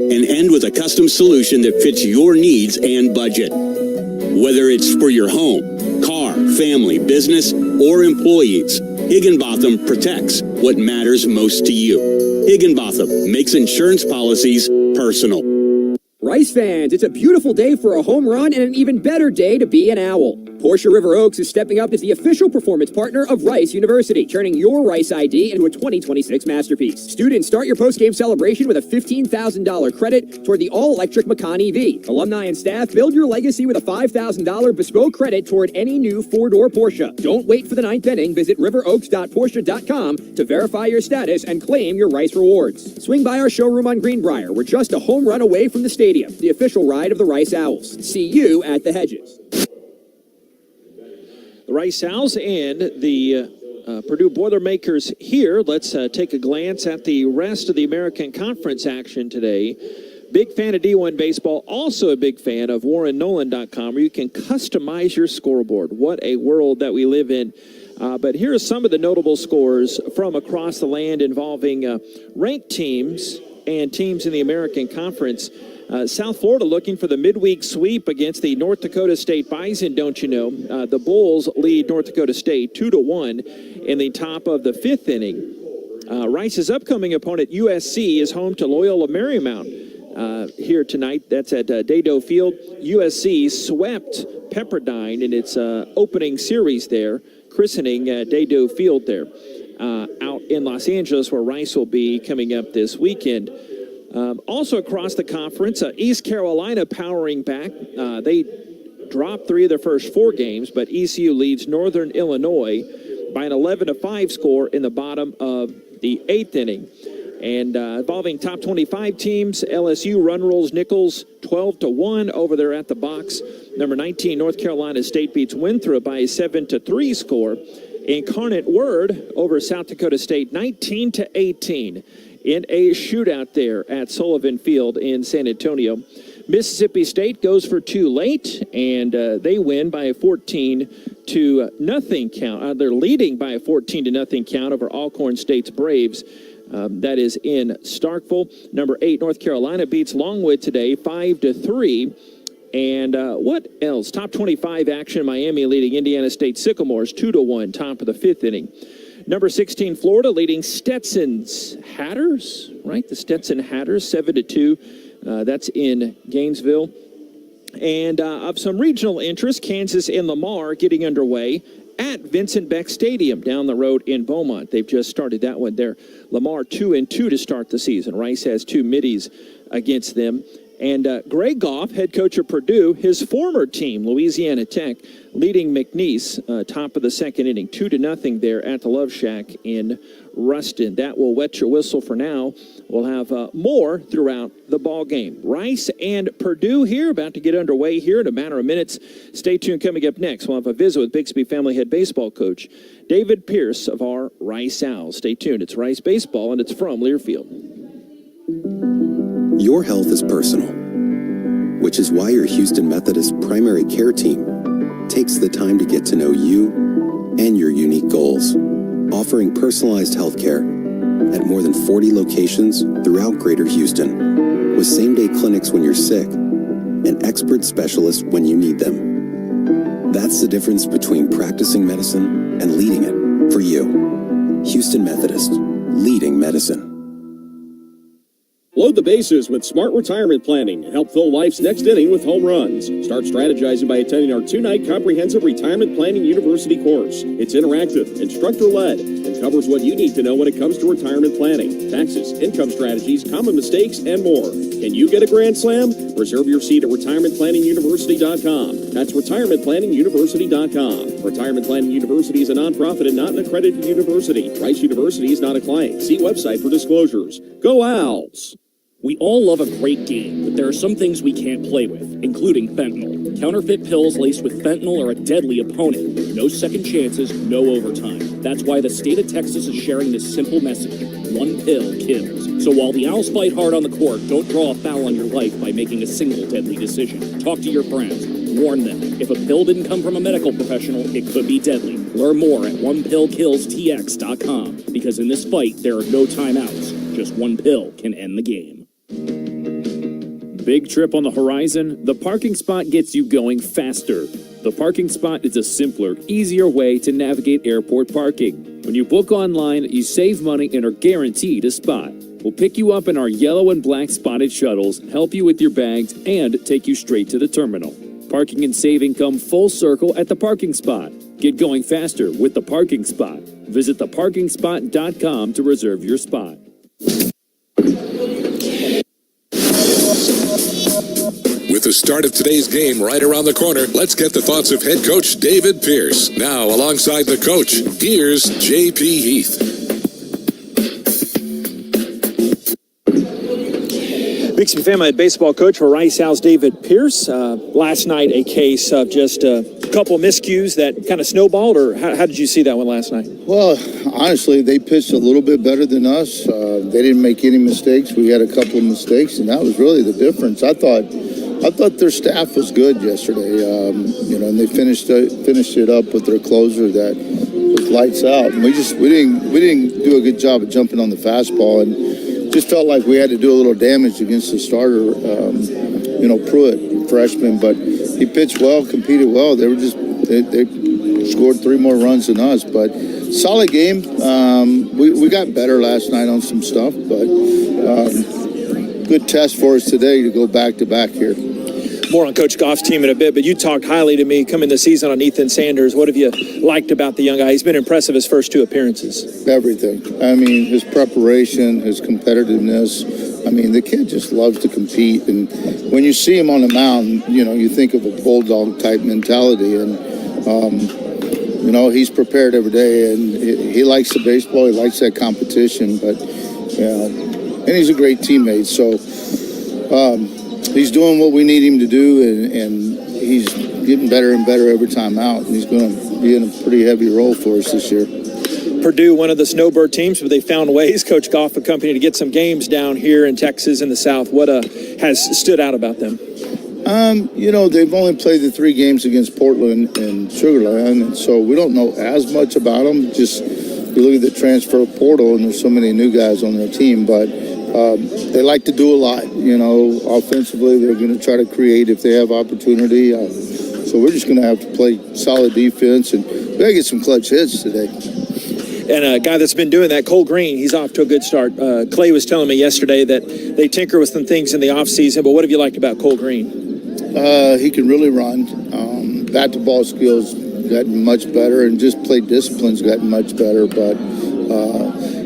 and end with a custom solution that fits your needs and budget. Whether it's for your home, car, family, business, or employees, Higginbotham protects what matters most to you. Higginbotham makes insurance policies personal. Rice fans, it's a beautiful day for a home run and an even better day to be an Owl. Porsche River Oaks is stepping up as the official performance partner of Rice University, turning your Rice ID into a 2026 masterpiece. Students, start your post-game celebration with a $15,000 credit toward the all-electric Macan EV. Alumni and staff, build your legacy with a $5,000 bespoke credit toward any new four-door Porsche. Don't wait for the ninth inning. Visit riveroaks.porsche.com to verify your status and claim your Rice rewards. Swing by our showroom on Greenbrier. We're just a home run away from the stadium, the official ride of the Rice Owls. See you at the Hedges. The Rice Owls and the Purdue Boilermakers here. Let's take a glance at the rest of the American Conference action today. Big fan of D1 baseball, also a big fan of WarrenNolan.com, where you can customize your scoreboard. What a world that we live in. But here are some of the notable scores from across the land involving ranked teams and teams in the American Conference. South Florida looking for the midweek sweep against the North Dakota State Bison, don't you know? The Bulls lead North Dakota State 2-1 in the top of the fifth inning. Rice's upcoming opponent, USC, is home to Loyola Marymount here tonight. That's at Dado Field. USC swept Pepperdine in its opening series there, christening Dado Field there out in Los Angeles, where Rice will be coming up this weekend. Also across the conference, East Carolina powering back. They dropped 3 of their first 4 games, but ECU leads Northern Illinois by an 11-5 score in the bottom of the 8th inning. And involving top 25 teams, LSU run rolls Nichols 12-1 over there at the box. Number 19, North Carolina State beats Winthrop by a 7-3 score. Incarnate Word over South Dakota State 19-18. In a shootout there at Sullivan Field in San Antonio. Mississippi State goes for 2 late, and they win by a 14-0 count. They're leading by a 14-0 count over Alcorn State's Braves. That is in Starkville. Number 8, North Carolina beats Longwood today 5-3. And what else? Top 25 action, Miami leading Indiana State Sycamores 2-1, top of the 5th inning. Number 16, Florida leading Stetson's Hatters, right? The Stetson Hatters, 7-2. That's in Gainesville. And of some regional interest, Kansas and Lamar getting underway at Vincent Beck Stadium down the road in Beaumont. They've just started that one there. Lamar 2-2 to start the season. Rice has 2 middies against them. And Greg Goff, head coach of Purdue, his former team, Louisiana Tech, leading McNeese, top of the 2nd inning, 2-0 there at the Love Shack in Ruston. That will wet your whistle for now. We'll have more throughout the ball game. Rice and Purdue here, about to get underway here in a matter of minutes. Stay tuned. Coming up next, we'll have a visit with Bixby Family Head Baseball Coach David Pierce of our Rice Owls. Stay tuned. It's Rice Baseball, and it's from Learfield. Your health is personal, which is why your Houston Methodist primary care team takes the time to get to know you and your unique goals, offering personalized health care at more than 40 locations throughout Greater Houston, with same-day clinics when you're sick and expert specialists when you need them. That's the difference between practicing medicine and leading it for you. Houston Methodist, leading medicine. Load the bases with smart retirement planning and help fill life's next inning with home runs. Start strategizing by attending our 2-night comprehensive retirement planning university course. It's interactive, instructor-led, and covers what you need to know when it comes to retirement planning, taxes, income strategies, common mistakes, and more. Can you get a grand slam? Reserve your seat at retirementplanninguniversity.com. That's retirementplanninguniversity.com. Retirement Planning University is a nonprofit and not an accredited university. Rice University is not a client. See website for disclosures. Go Owls! We all love a great game, but there are some things we can't play with, including fentanyl. Counterfeit pills laced with fentanyl are a deadly opponent. No second chances, no overtime. That's why the state of Texas is sharing this simple message. 1 pill kills. So while the Owls fight hard on the court, don't draw a foul on your life by making a single deadly decision. Talk to your friends. Warn them. If a pill didn't come from a medical professional, it could be deadly. Learn more at onepillkillstx.com. Because in this fight, there are no timeouts. Just 1 pill can end the game. Big trip on the horizon? The parking spot gets you going faster. The parking spot is a simpler, easier way to navigate airport parking. When you book online, you save money and are guaranteed a spot. We'll pick you up in our yellow and black spotted shuttles, help you with your bags, and take you straight to the terminal. Parking and saving come full circle at the parking spot. Get going faster with the parking spot. Visit theparkingspot.com to reserve your spot. With the start of today's game right around the corner, let's get the thoughts of head coach David Pierce. Now, alongside the coach, here's J.P. Heath. Big City Family baseball coach for Rice Owls, David Pierce. Last night, a case of just a couple of miscues that kind of snowballed, or how did you see that one last night? Well, honestly, they pitched a little bit better than us. They didn't make any mistakes. We had a couple of mistakes, and that was really the difference. I thought their staff was good yesterday. And they finished it up with their closer that was lights out. And we didn't do a good job of jumping on the fastball, and just felt like we had to do a little damage against the starter, Pruitt, freshman. But he pitched well, competed well. They scored 3 more runs than us, but solid game. We got better last night on some stuff, but good test for us today to go back-to-back here. More on Coach Goff's team in a bit, but you talked highly to me coming this season on Ethan Sanders. What have you liked about the young guy? He's been impressive his first 2 appearances. Everything. I mean, his preparation, his competitiveness. I mean, the kid just loves to compete. And when you see him on the mound, you think of a bulldog-type mentality. And, he's prepared every day. And he likes the baseball. He likes that competition. But, and he's a great teammate. So, he's doing what we need him to do, and he's getting better and better every time out. And he's going to be in a pretty heavy role for us this year. Purdue, one of the snowbird teams, but they found ways, Coach Goff and company, to get some games down here in Texas in the South. What has stood out about them? They've only played the 3 games against Portland and Sugar Land, and so we don't know as much about them. Just you look at the transfer portal, and there's so many new guys on their team, but they like to do a lot. Offensively, they're going to try to create if they have opportunity. So we're just going to have to play solid defense, and we got to get some clutch hits today. And a guy that's been doing that, Cole Green, he's off to a good start. Clay was telling me yesterday that they tinker with some things in the offseason, but what have you liked about Cole Green? He can really run. Bat-to-ball skills gotten much better, and just play discipline's gotten much better, but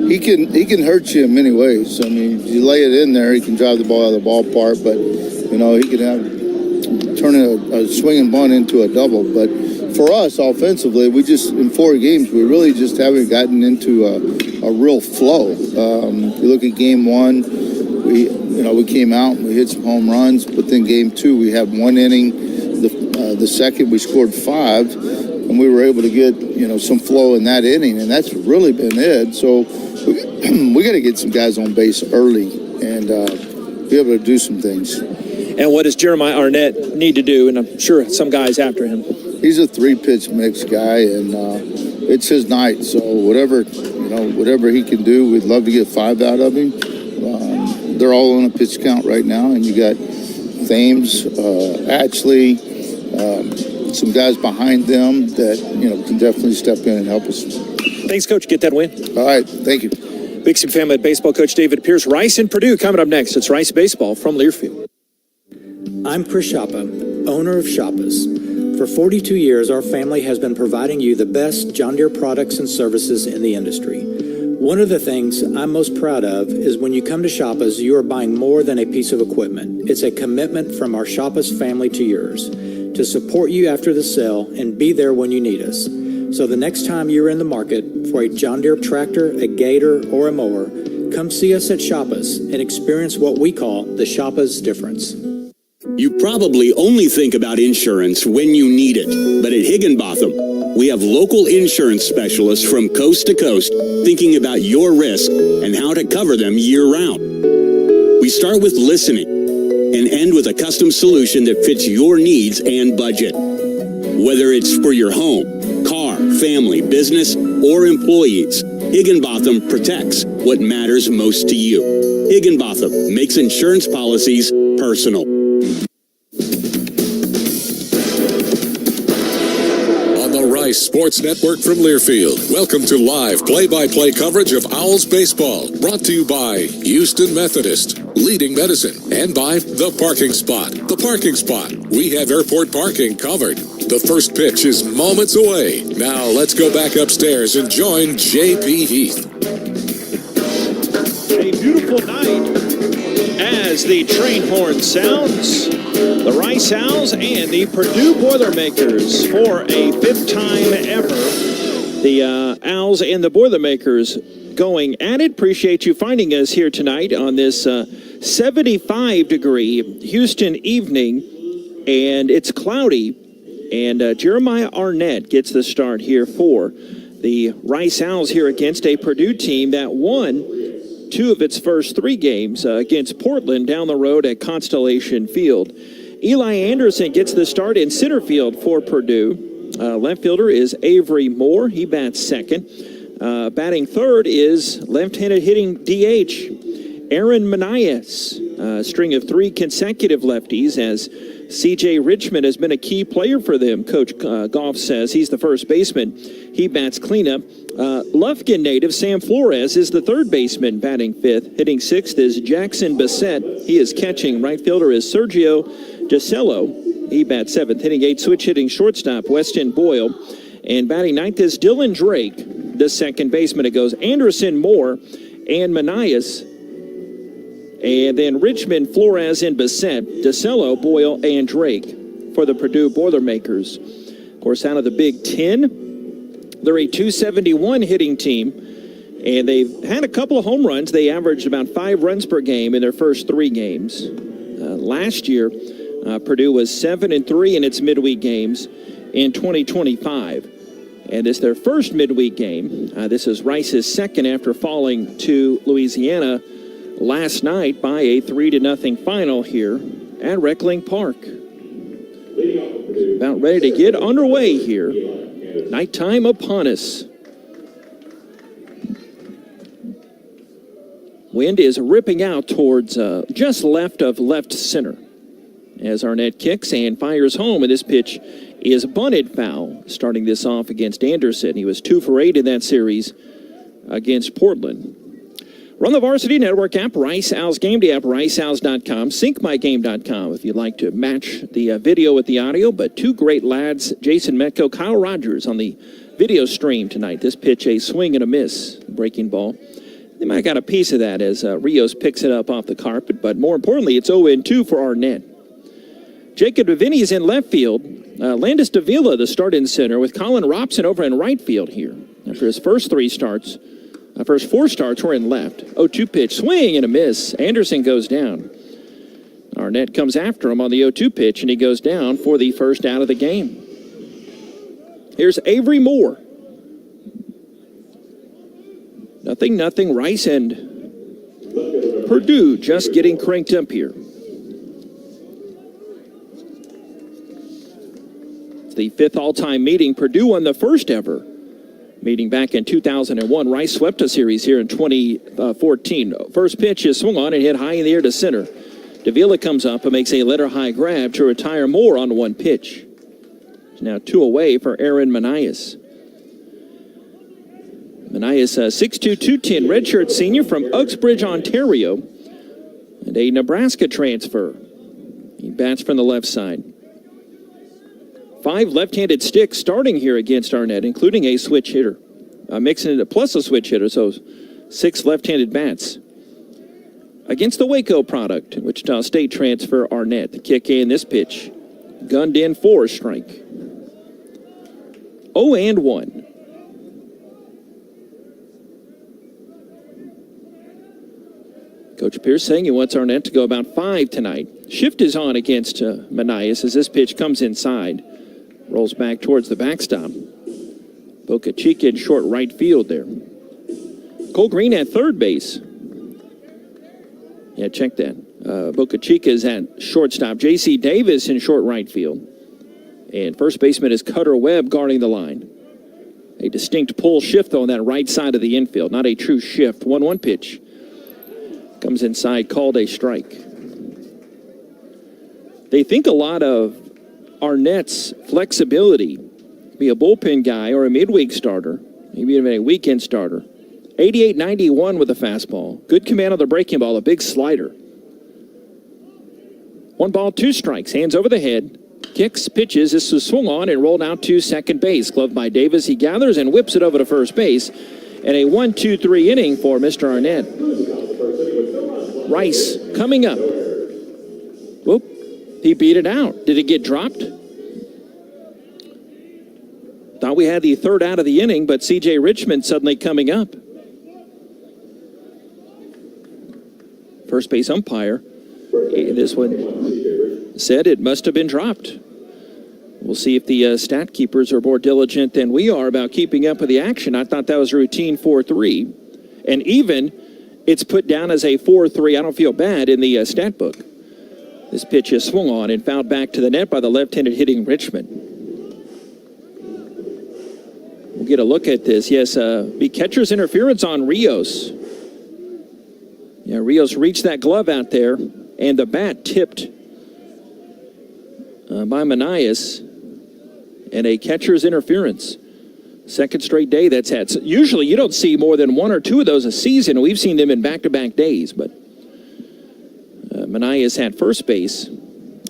he can hurt you in many ways. I mean, if you lay it in there, he can drive the ball out of the ballpark, but, he can turn a swinging bunt into a double. But for us, offensively, in 4 games, we really just haven't gotten into a real flow. You look at game 1, we came out and we hit some home runs, but then game 2, we had 1 inning. The second, we scored 5, and we were able to get, some flow in that inning, and that's really been it. So we got to get some guys on base early and be able to do some things. And what does Jeremiah Arnett need to do? And I'm sure some guys after him. He's a 3-pitch mix guy, and it's his night. So whatever he can do, we'd love to get 5 out of him. They're all on a pitch count right now, and you got Thames, Ashley, some guys behind them that can definitely step in and help us. Thanks, Coach. Get that win. All right, thank you. Big City Family baseball coach David Pierce. Rice and Purdue coming up next. It's Rice Baseball from Learfield. I'm Chris Shapa, owner of Shapa's. For 42 years, our family has been providing you the best John Deere products and services in the industry. One of the things I'm most proud of is when you come to Shapa's, you are buying more than a piece of equipment. It's a commitment from our Shapa's family to yours to support you after the sale and be there when you need us. So the next time you're in the market for a John Deere tractor, a gator, or a mower, come see us at Shapa's and experience what we call the Shapa's difference. You probably only think about insurance when you need it, but at Higginbotham, we have local insurance specialists from coast to coast thinking about your risk and how to cover them year-round. We start with listening and end with a custom solution that fits your needs and budget. Whether it's for your home, car, family, business, or employees, Higginbotham protects what matters most to you. Higginbotham makes insurance policies personal. On the Rice Sports Network from Learfield, welcome to live play-by-play coverage of Owls baseball, brought to you by Houston Methodist, Leading Medicine, and by The Parking Spot. The Parking Spot. We have airport parking covered. The first pitch is moments away. Now let's go back upstairs and join J.P. Heath. A beautiful night as the train horn sounds. The Rice Owls and the Purdue Boilermakers for a fifth time ever. The Owls and the Boilermakers going at it. Appreciate you finding us here tonight on this 75-degree Houston evening, and it's cloudy. And Jeremiah Arnett gets the start here for the Rice Owls here against a Purdue team that won 2 of its first 3 games against Portland down the road at Constellation Field. Eli Anderson gets the start in center field for Purdue. Left fielder is Avery Moore. He bats second. Batting third is left-handed hitting DH Aaron Manias. String of 3 consecutive lefties as C.J. Richmond has been a key player for them. Coach Goff says he's the first baseman. He bats cleanup. Lufkin native Sam Flores is the third baseman, batting fifth. Hitting sixth is Jackson Bassett. He is catching. Right fielder is Sergio DeCello. He bats seventh. Hitting eighth, switch hitting shortstop Weston Boyle. And batting ninth is Dylan Drake, the second baseman. It goes Anderson, Moore, and Manias. And then Richmond, Flores, and Bassett, DeCello, Boyle, and Drake for the Purdue Boilermakers. Of course, out of the Big Ten, they're a .271 hitting team, and they've had a couple of home runs. They averaged about 5 runs per game in their first 3 games. Last year, Purdue was 7-3 in its midweek games in 2025. And it's their first midweek game. This is Rice's second after falling to Louisiana last night by a 3-0 final here at Reckling Park. About ready to get underway here. Nighttime upon us. Wind is ripping out towards just left of left center as Arnett kicks and fires home, and this pitch is bunted foul, starting this off against Anderson. He was 2 for 8 in that series against Portland. Run the Varsity Network app, Rice Owls Game Day app, riceowls.com, syncmygame.com if you'd like to match the video with the audio. But 2 great lads, Jason Metco, Kyle Rogers on the video stream tonight. This pitch, a swing and a miss, breaking ball. They might have got a piece of that as Rios picks it up off the carpet, but more importantly, it's 0-2 for Arnett. Jacob DeVinny is in left field. Landis Davila, the start in center, with Colin Robson over in right field here. After his first 4 starts were in left. 0-2 pitch, swing and a miss. Anderson goes down. Arnett comes after him on the 0-2 pitch, and he goes down for the first out of the game. Here's Avery Moore. 0-0, Rice and Purdue just getting cranked up here. It's the 5th all-time meeting. Purdue won the first ever meeting back in 2001. Rice swept a series here in 2014. First pitch is swung on and hit high in the air to center. Davila comes up and makes a letter-high grab to retire Moore on 1 pitch. It's now 2 away for Aaron Manias. Manias, 6'2", 210, redshirt senior from Uxbridge, Ontario, and a Nebraska transfer. He bats from the left side. 5 left-handed sticks starting here against Arnett, including a switch hitter. Mixing it plus a switch hitter, so 6 left-handed bats. Against the Waco product, Wichita State transfer Arnett. The kick in this pitch. Gunned in for a strike. 0-1. Coach Pierce saying he wants Arnett to go about 5 tonight. Shift is on against Manias as this pitch comes inside. Rolls back towards the backstop. Boca Chica in short right field there. Cole Green at third base. Yeah, check that. Boca Chica is at shortstop. J.C. Davis in short right field. And first baseman is Cutter Webb guarding the line. A distinct pull shift on that right side of the infield. Not a true shift. 1-1 pitch. Comes inside, called a strike. They think a lot of Arnett's flexibility, be a bullpen guy or a midweek starter, maybe even a weekend starter. 88-91 with a fastball. Good command on the breaking ball, a big slider. 1 ball, 2 strikes. Hands over the head. Kicks, pitches. This was swung on and rolled out to second base. Gloved by Davis. He gathers and whips it over to first base. And a 1-2-3 inning for Mr. Arnett. Rice coming up. Whoop. He beat it out. Did it get dropped? Thought we had the third out of the inning, but C.J. Richmond suddenly coming up. First base umpire. This one said it must have been dropped. We'll see if the stat keepers are more diligent than we are about keeping up with the action. I thought that was routine 4-3. And even it's put down as a 4-3. I don't feel bad in the stat book. This pitch is swung on and fouled back to the net by the left-handed hitting Richmond. We'll get a look at this. Yes, the catcher's interference on Rios. Yeah, Rios reached that glove out there, and the bat tipped by Manias, and a catcher's interference. Second straight day that's had. So usually you don't see more than 1 or 2 of those a season. We've seen them in back-to-back days, but Manias had first base,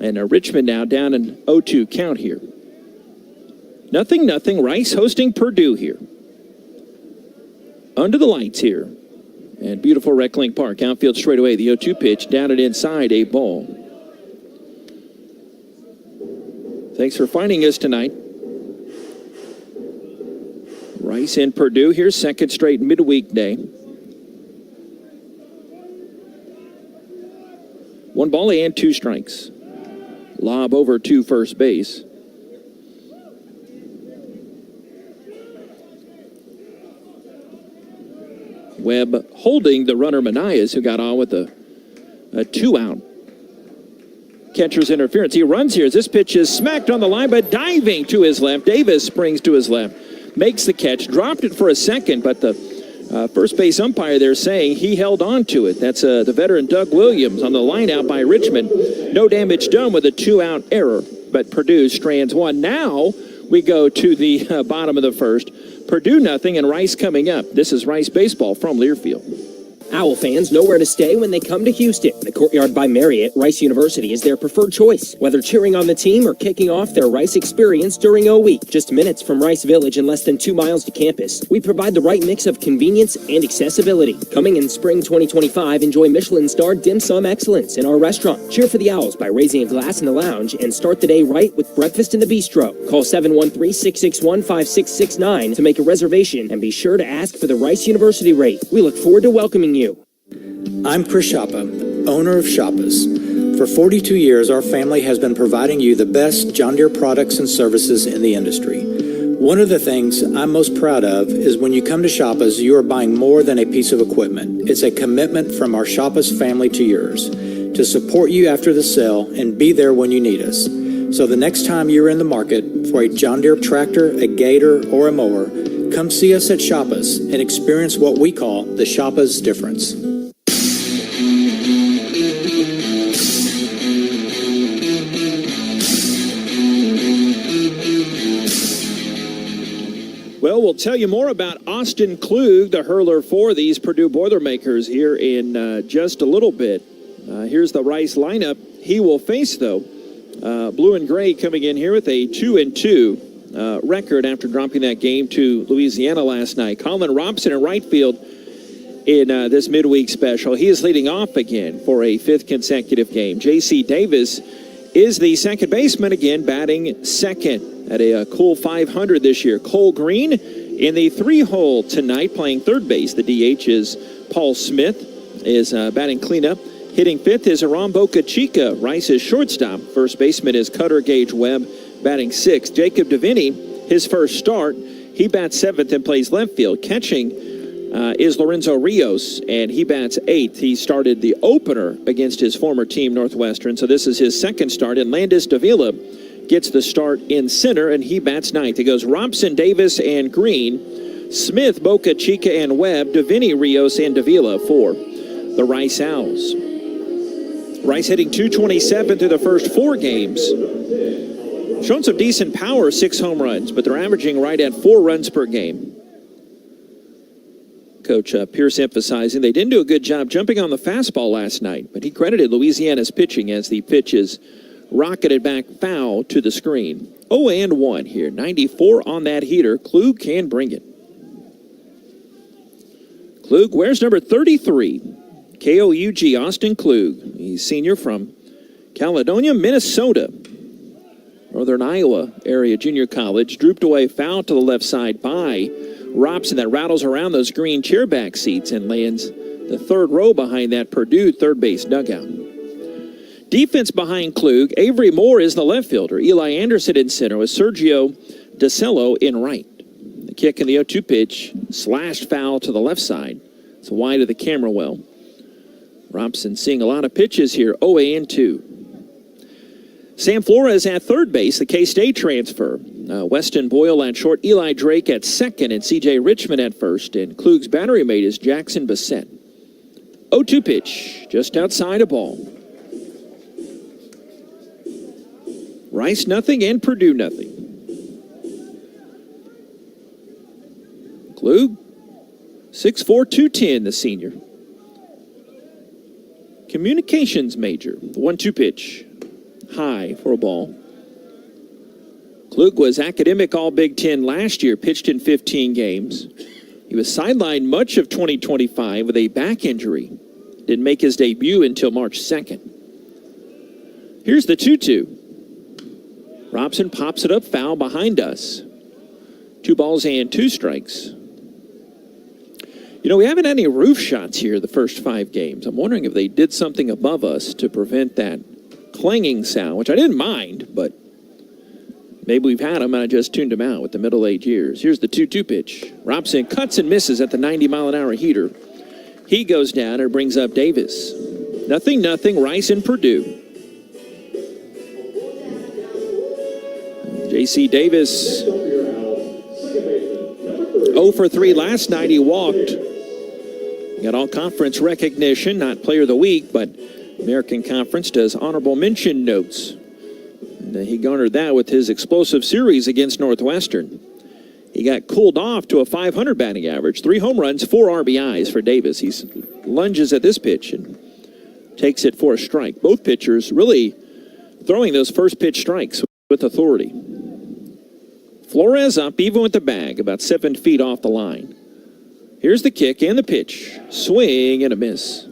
and Richmond now down an 0-2 count here. 0-0, Rice hosting Purdue here. Under the lights here. And beautiful Rec Link Park. Outfield straightaway, the 0-2 pitch, down and inside, a ball. Thanks for finding us tonight. Rice and Purdue here, second straight midweek day. 1 ball and 2 strikes. Lob over to first base. Webb holding the runner Manias, who got on with a 2-out. Catcher's interference. He runs here as this pitch is smacked on the line, but diving to his left. Davis springs to his left, makes the catch, dropped it for a second, but the first base umpire there saying he held on to it. That's the veteran Doug Williams on the line out by Richmond. No damage done with a 2-out error, but Purdue strands 1. Now we go to the bottom of the first. Purdue 0 and Rice coming up. This is Rice Baseball from Learfield. Owl fans know where to stay when they come to Houston. The Courtyard by Marriott, Rice University, is their preferred choice. Whether cheering on the team or kicking off their Rice experience during O Week. Just minutes from Rice Village and less than 2 miles to campus, we provide the right mix of convenience and accessibility. Coming in spring 2025, enjoy Michelin-starred dim sum excellence in our restaurant. Cheer for the Owls by raising a glass in the lounge and start the day right with breakfast in the bistro. Call 713-661-5669 to make a reservation and be sure to ask for the Rice University rate. We look forward to welcoming you. I'm Chris Shoppa, owner of Shoppa's. For 42 years, our family has been providing you the best John Deere products and services in the industry. One of the things I'm most proud of is when you come to Shoppa's, you are buying more than a piece of equipment. It's a commitment from our Shoppa's family to yours to support you after the sale and be there when you need us. So the next time you're in the market for a John Deere tractor, a gator, or a mower, come see us at Shoppa's and experience what we call the Shoppa's difference. Well, we'll tell you more about Austin Klug, the hurler for these Purdue Boilermakers here in just a little bit. Here's the Rice lineup. He will face, though, blue and gray coming in here with a 2-2 record after dropping that game to Louisiana last night. Colin Robson in right field in this midweek special. He is leading off again for a 5th consecutive game. J.C. Davis is the second baseman again, batting second at a cool 500 this year. Cole Green in the 3-hole tonight, playing third base. The DH is Paul Smith, is batting cleanup. Hitting 5th is Aram Boca Chica, Rice's shortstop. First baseman is Cutter Gage Webb, batting 6th. Jacob Deviney, his first start, he bats 7th and plays left field. Catching is Lorenzo Rios, and he bats 8th. He started the opener against his former team, Northwestern, so this is his second start. And Landis Davila gets the start in center, and he bats 9th. It goes Robson, Davis, and Green, Smith, Boca Chica, and Webb, Deviney, Rios, and Davila for the Rice Owls. Rice hitting .227 through the first 4 games. Shown some decent power, 6 home runs, but they're averaging right at 4 runs per game. Coach Pierce emphasizing they didn't do a good job jumping on the fastball last night, but he credited Louisiana's pitching as the pitches rocketed back foul to the screen. 0-1 here, 94 on that heater. Klug can bring it. Klug wears number 33. K-O-U-G, Austin Klug. He's senior from Caledonia, Minnesota. Northern Iowa area junior college. Drooped away, foul to the left side by Robson that rattles around those green chairback seats and lands the third row behind that Purdue third base dugout. Defense behind Klug. Avery Moore is the left fielder. Eli Anderson in center with Sergio DeCello in right. The kick in the 0-2 pitch. Slashed foul to the left side. It's wide of the camera well. Robson seeing a lot of pitches here. 0-2. Sam Flores at third base, the K-State transfer. Weston Boyle at short, Eli Drake at second, and C.J. Richmond at first. And Klug's battery mate is Jackson Bassett. 0-2 pitch, just outside a ball. Rice nothing and Purdue nothing. Klug, 6'4", 210, the senior. Communications major, the 1-2 pitch. High for a ball. Klug was academic All Big Ten last year, pitched in 15 games. He was sidelined much of 2025 with a back injury. Didn't make his debut until March 2nd. Here's the 2-2. Robson pops it up, foul behind us. 2 balls and 2 strikes. You know, we haven't had any roof shots here the first 5 games. I'm wondering if they did something above us to prevent that clanging sound, which I didn't mind, but maybe we've had them and I just tuned them out with the middle-aged years. Here's the 2-2 pitch. Robson cuts and misses at the 90-mile-an-hour heater. He goes down and brings up Davis. 0-0, Rice and Purdue. J.C. Davis, 0 for 3 last night. He walked. Got all conference recognition, not player of the week, but American Conference does honorable mention notes. And he garnered that with his explosive series against Northwestern. He got cooled off to a .500 batting average. 3 home runs, 4 RBIs for Davis. He lunges at this pitch and takes it for a strike. Both pitchers really throwing those first pitch strikes with authority. Flores up even with the bag, about 7 feet off the line. Here's the kick and the pitch. Swing and a miss.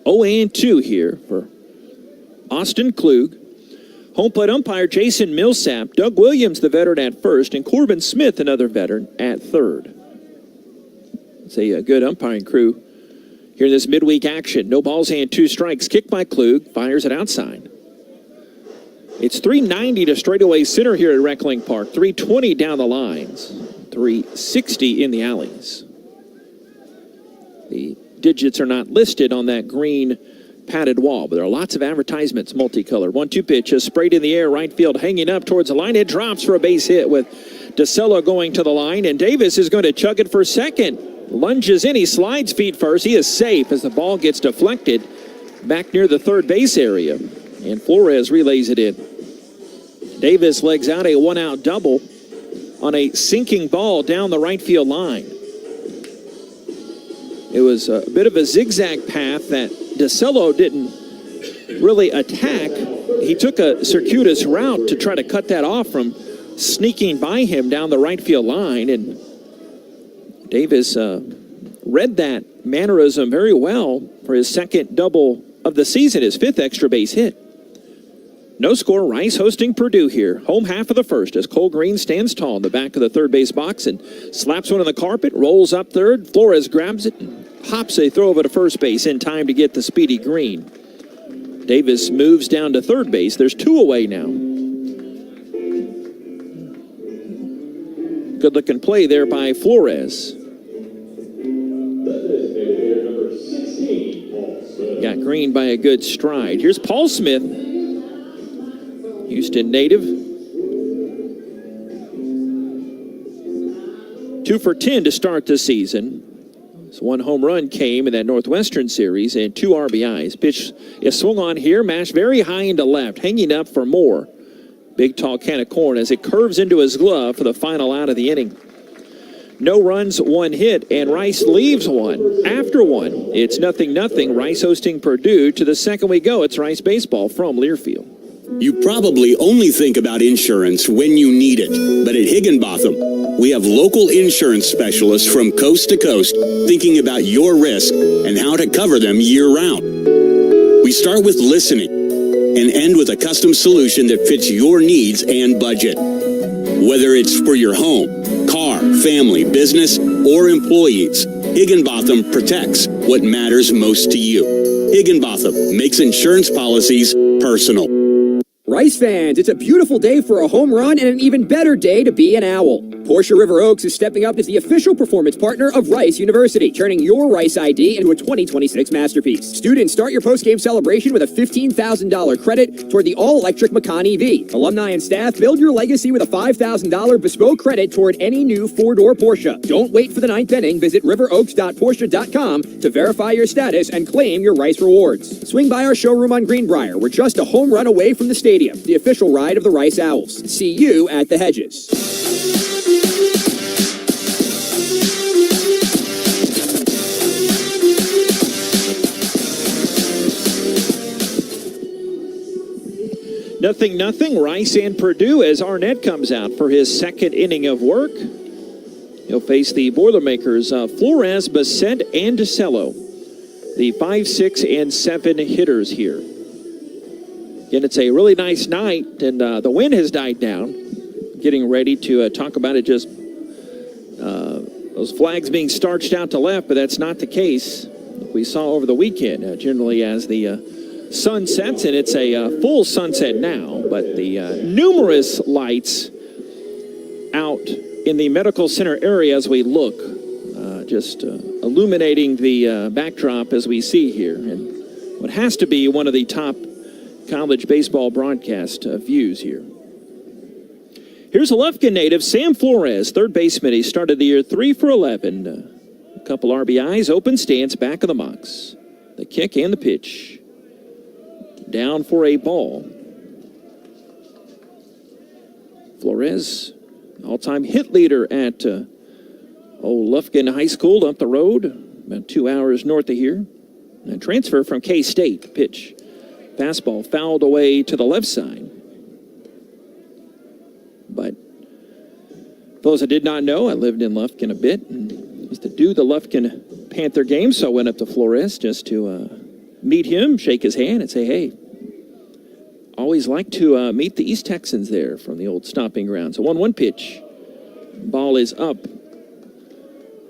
0-2 here for Austin Klug. Home plate umpire Jason Millsap. Doug Williams, the veteran, at first, and Corbin Smith, another veteran, at third. It's a good umpiring crew here in this midweek action. No balls and 2 strikes. Kick by Klug. Fires it outside. It's 390 to straightaway center here at Reckling Park. 320 down the lines. 360 in the alleys. The digits are not listed on that green padded wall, but there are lots of advertisements multicolored. 1-2 pitch is sprayed in the air, right field hanging up towards the line. It drops for a base hit with DeCello going to the line, and Davis is going to chug it for second. Lunges in, he slides feet first. He is safe as the ball gets deflected back near the third base area, and Flores relays it in. Davis legs out a 1-out double on a sinking ball down the right field line. It was a bit of a zigzag path that DeCello didn't really attack. He took a circuitous route to try to cut that off from sneaking by him down the right field line, and Davis read that mannerism very well for his second double of the season, his 5th extra base hit. No score, Rice hosting Purdue here. Home half of the first as Cole Green stands tall in the back of the third base box and slaps one on the carpet, rolls up third. Flores grabs it, hops a throw over to first base in time to get the speedy Green. Davis moves down to third base. There's 2 away now. Good looking play there by Flores. Got Green by a good stride. Here's Paul Smith, Houston native. 2 for 10 to start the season. So one home run came in that Northwestern series and 2 RBIs. Pitch is swung on here, mashed very high into left, hanging up for more. Big tall can of corn as it curves into his glove for the final out of the inning. No runs, 1 hit, and Rice leaves one. After one, it's 0-0. Rice hosting Purdue. To the second we go, it's Rice baseball from Learfield. You probably only think about insurance when you need it. But at Higginbotham, we have local insurance specialists from coast to coast thinking about your risk and how to cover them year-round. We start with listening and end with a custom solution that fits your needs and budget. Whether it's for your home, car, family, business, or employees, Higginbotham protects what matters most to you. Higginbotham makes insurance policies personal. Rice fans, it's a beautiful day for a home run and an even better day to be an Owl. Porsche River Oaks is stepping up as the official performance partner of Rice University, turning your Rice ID into a 2026 masterpiece. Students, start your post-game celebration with a $15,000 credit toward the all-electric Macan EV. Alumni and staff, build your legacy with a $5,000 bespoke credit toward any new 4-door Porsche. Don't wait for the 9th inning. Visit riveroaks.porsche.com to verify your status and claim your Rice rewards. Swing by our showroom on Greenbrier. We're just a home run away from the stadium, the official ride of the Rice Owls. See you at the Hedges. Nothing. Rice and Purdue as Arnett comes out for his second inning of work. He'll face the Boilermakers, Flores, Bassett, and DeCello, the 5, 6, and 7 hitters here. Again, it's a really nice night, and the wind has died down. Getting ready to talk about it, just those flags being starched out to left, but that's not the case we saw over the weekend. Generally, as the sun sets, and it's a full sunset now, but the numerous lights out in the medical center area as we look, just illuminating the backdrop as we see here, and what has to be one of the top college baseball broadcast views here. Here's a Lufkin native, Sam Flores, third baseman. He started the year 3 for 11. A couple RBIs, open stance, back of the box. The kick and the pitch. Down for a ball. Flores, all-time hit leader at Lufkin High School up the road, about 2 hours north of here. And transfer from K-State. Pitch. Fastball fouled away to the left side. But those I did not know, I lived in Lufkin a bit and used to do the Lufkin Panther game, so I went up to Flores just to meet him, shake his hand, and say, hey, always like to meet the East Texans there from the old stomping ground. So 1-1 pitch. Ball is up.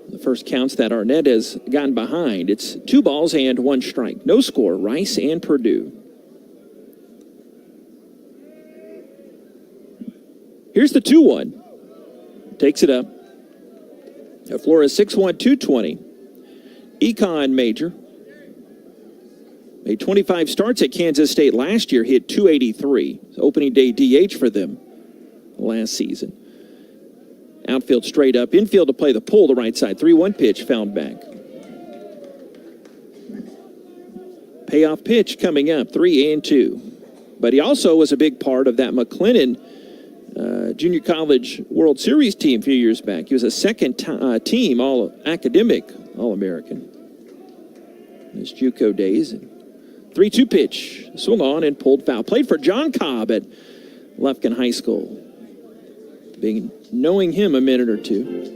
The first counts that Arnett has gotten behind. It's 2 balls and 1 strike. No score, Rice and Purdue. Here's the 2-1. Takes it up. Flores 6'1", 220. Econ major. Made 25 starts at Kansas State last year, hit .283. Opening day DH for them last season. Outfield straight up, infield to play the pull to right side. 3-1 pitch fouled back. Payoff pitch coming up, 3-2. But he also was a big part of that McLennan Junior College World Series team a few years back. He was a second team all-academic All-American in his JUCO days. 3-2 pitch, swung on and pulled foul. Played for John Cobb at Lufkin High School. Knowing him a minute or two.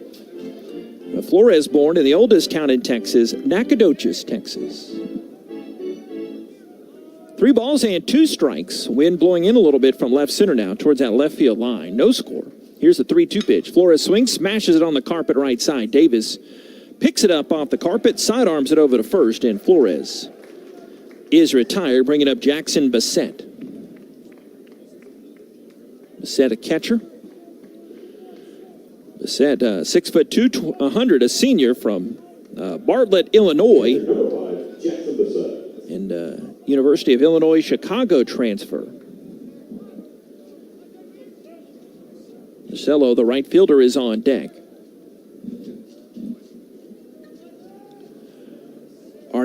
Flores born in the oldest town in Texas, Nacogdoches, Texas. 3 balls and 2 strikes. Wind blowing in a little bit from left center now towards that left field line. No score. Here's the 3-2 pitch. Flores swings, smashes it on the carpet right side. Davis picks it up off the carpet, sidearms it over to first, and Flores is retired, bringing up Jackson Bassett. Bassett a catcher. Bassett, 6'2", 100, a senior from Bartlett, Illinois. And University of Illinois, Chicago transfer. DeCello, the right fielder, is on deck.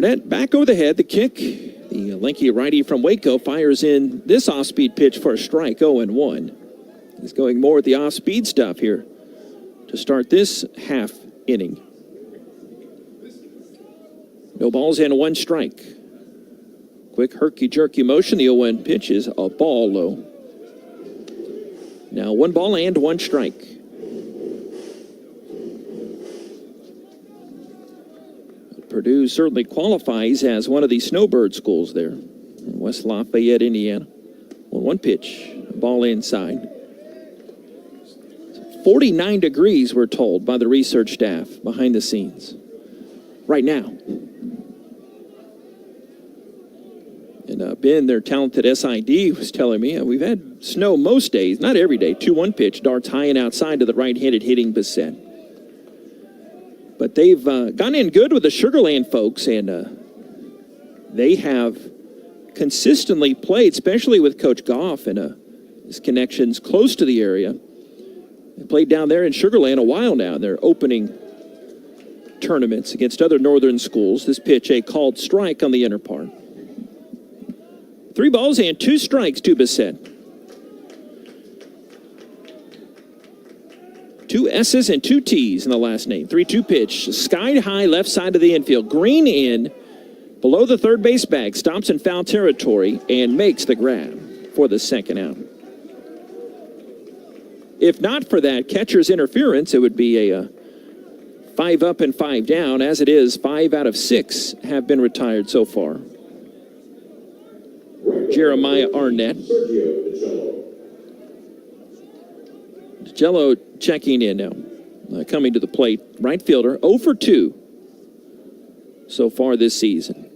Arnett back over the head. The kick, the lanky righty from Waco fires in this off-speed pitch for a strike, 0-1. He's going more with the off-speed stuff here to start this half inning. No balls and 1 strike. Quick herky-jerky motion. The 0-1 pitch is a ball low. Now 1 ball and 1 strike. Purdue certainly qualifies as one of the snowbird schools there in West Lafayette, Indiana. 1 pitch, ball inside. 49 degrees, we're told by the research staff behind the scenes right now. And Ben, their talented SID, was telling me we've had snow most days, not every day. 2-1 pitch, darts high and outside to the right-handed hitting Bissett. But they've gone in good with the Sugar Land folks, and they have consistently played, especially with Coach Goff and his connections close to the area. They played down there in Sugar Land a while now. They're opening tournaments against other northern schools. This pitch, a called strike on the inner part. 3 balls and 2 strikes to Bissett. 2 S's and 2 T's in the last name. 3-2 pitch, sky high left side of the infield. Green in, below the third base bag, stops in foul territory and makes the grab for the second out. If not for that catcher's interference, it would be a 5 up and 5 down. As it is, 5 out of 6 have been retired so far. Jeremiah Arnett. DiCello checking in now. Coming to the plate. Right fielder, 0 for 2 so far this season.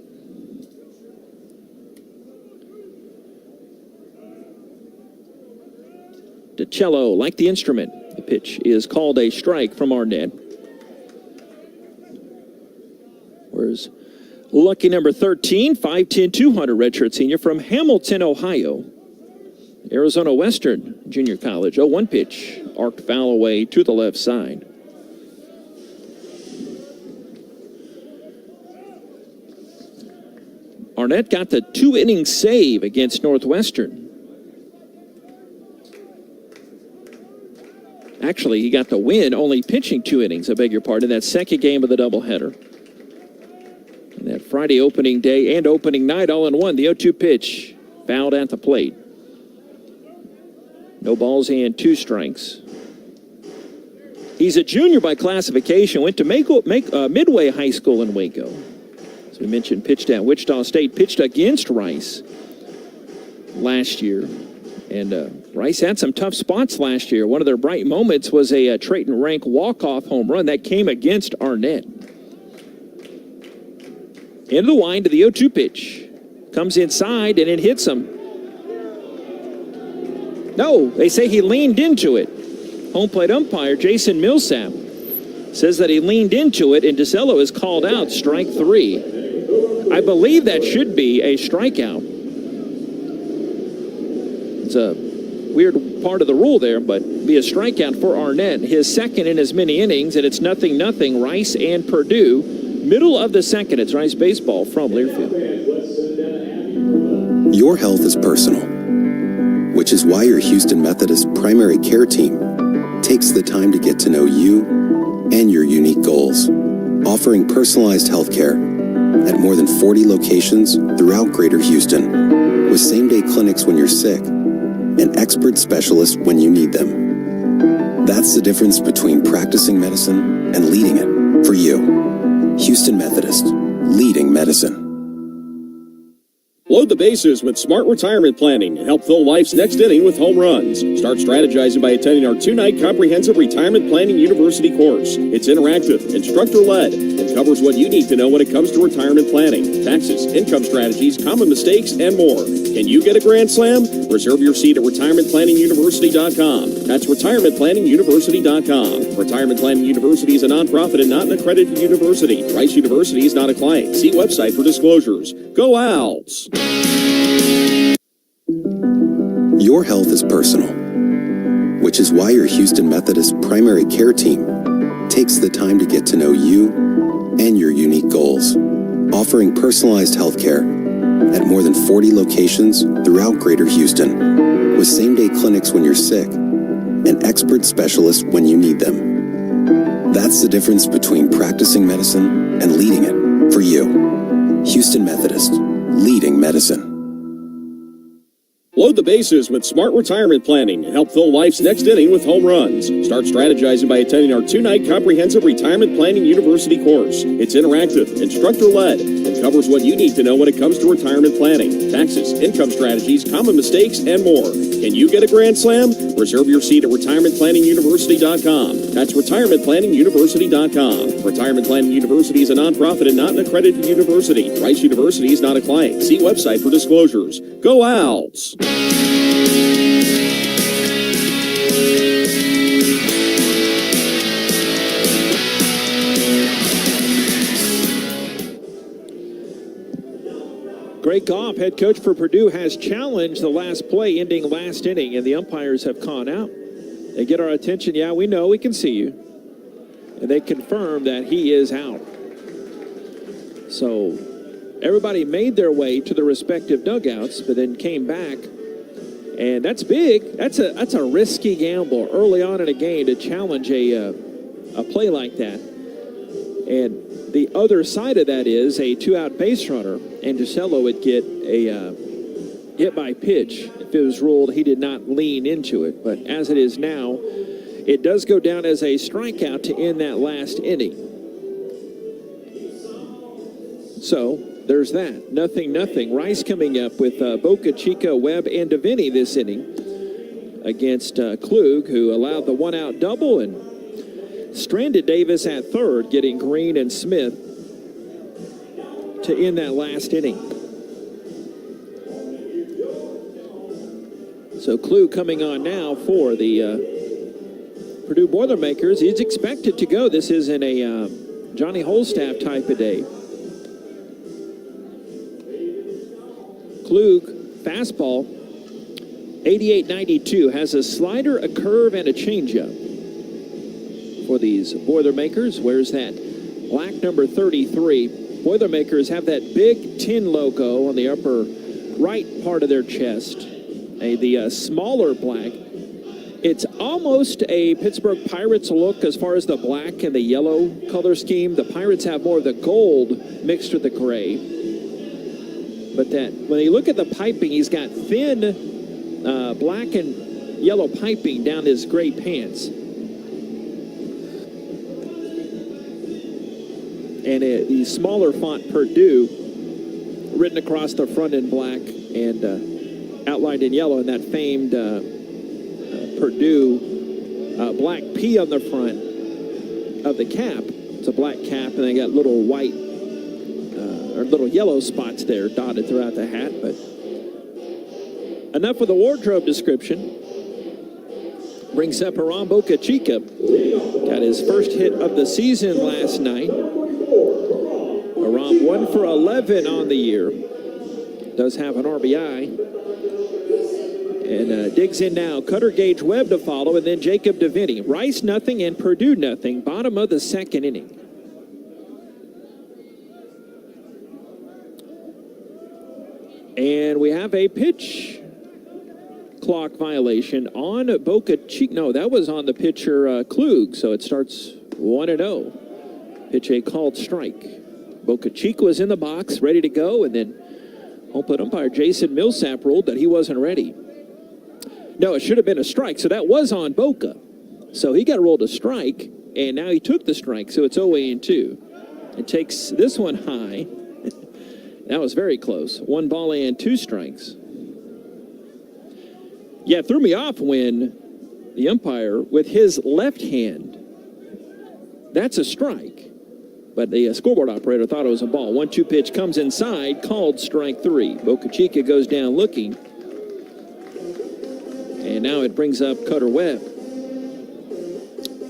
DiCello, like the instrument. The pitch is called a strike from Arnett. Where's lucky number 13, 5'10", 200 redshirt senior from Hamilton, Ohio. Arizona Western Junior College. 0-1 pitch, arced foul away to the left side. Arnett got the 2-inning save against Northwestern. Actually, he got the win, only pitching 2 innings, I beg your pardon, that second game of the doubleheader. And that Friday opening day and opening night all in one. The 0-2 pitch, fouled at the plate. No balls and 2 strikes. He's a junior by classification, went to Midway High School in Waco. As we mentioned, pitched at Wichita State, pitched against Rice last year. And Rice had some tough spots last year. One of their bright moments was a Trayton Rank walk-off home run that came against Arnett. Into the wind to the 0-2 pitch. Comes inside and it hits him. No, they say he leaned into it. Home plate umpire Jason Millsap says that he leaned into it, and DiCello is called out, strike 3. I believe that should be a strikeout. It's a weird part of the rule there, but be a strikeout for Arnett. His second in as many innings, and it's 0-0, Rice and Purdue. Middle of the second, it's Rice baseball from Learfield. Your health is personal, which is why your Houston Methodist primary care team takes the time to get to know you and your unique goals, offering personalized health care at more than 40 locations throughout Greater Houston, with same-day clinics when you're sick and expert specialists when you need them. That's the difference between practicing medicine and leading it for you. Houston Methodist, leading medicine. Load the bases with smart retirement planning. Help fill life's next inning with home runs. Start strategizing by attending our 2-night comprehensive retirement planning university course. It's interactive, instructor-led, and covers what you need to know when it comes to retirement planning, taxes, income strategies, common mistakes, and more. Can you get a grand slam? Reserve your seat at retirementplanninguniversity.com. That's retirementplanninguniversity.com. Retirement Planning University is a nonprofit and not an accredited university. Rice University is not a client. See website for disclosures. Go Owls! Your health is personal, which is why your Houston Methodist primary care team takes the time to get to know you and your unique goals, offering personalized health care at more than 40 locations throughout Greater Houston, with same-day clinics when you're sick and expert specialists when you need them. That's the difference between practicing medicine and leading it for you. Houston Methodist, leading medicine. Load the bases with smart retirement planning. Help fill life's next inning with home runs. Start strategizing by attending our 2-night comprehensive retirement planning university course. It's interactive, instructor-led, and covers what you need to know when it comes to retirement planning, taxes, income strategies, common mistakes, and more. Can you get a grand slam? Reserve your seat at retirementplanninguniversity.com. That's retirementplanninguniversity.com. Retirement Planning University is a nonprofit and not an accredited university. Rice University is not a client. See website for disclosures. Go Owls! Greg Goff, head coach for Purdue, has challenged the last play ending last inning, and the umpires have called out. They get our attention. Yeah, we know, we can see you. And they confirm that he is out. So everybody made their way to the respective dugouts, but then came back. And that's big. That's a risky gamble early on in a game to challenge a play like that. And the other side of that is a 2-out base runner, and Gisello would get a hit by pitch if it was ruled he did not lean into it. But as it is now, it does go down as a strikeout to end that last inning. So there's that. 0-0. Rice coming up with Boca Chica, Webb, and DeVinny this inning against Klug, who allowed the 1-out double and stranded Davis at third, getting Green and Smith to end that last inning. So Klug coming on now for the Purdue Boilermakers. He's expected to go. This isn't a Johnny Holstaff type of day. Klug, fastball, 88-92, has a slider, a curve, and a changeup for these Boilermakers. Where's that black number 33? Boilermakers have that big tin logo on the upper right part of their chest. The smaller black. It's almost a Pittsburgh Pirates look as far as the black and the yellow color scheme. The Pirates have more of the gold mixed with the gray. But that when you look at the piping, he's got thin black and yellow piping down his gray pants. And the smaller font Purdue written across the front in black and outlined in yellow, and that famed Purdue black P on the front of the cap. It's a black cap, and they got little white or little yellow spots there dotted throughout the hat. But enough with the wardrobe description. Brings up Aram Boca Chica. Got his first hit of the season last night. Aram 1 for 11 on the year. Does have an RBI. And digs in now. Cutter Gage Webb to follow, and then Jacob DeVinny. Rice nothing and Purdue nothing. Bottom of the second inning. And we have a pitch clock violation on Boca Chica. No, that was on the pitcher Klug, so it starts 1-0. Pitch a called strike. Boca Chica was in the box, ready to go, and then home plate umpire Jason Millsap ruled that he wasn't ready. No, it should have been a strike, so that was on Boca. So he got rolled a strike, and now he took the strike, so it's 0-2. It takes this one high. That was very close. 1 ball and 2 strikes. Yeah, it threw me off when the umpire, with his left hand, that's a strike. But the scoreboard operator thought it was a ball. 1-2 pitch comes inside, called strike 3. Boca Chica goes down looking. And now it brings up Cutter Webb.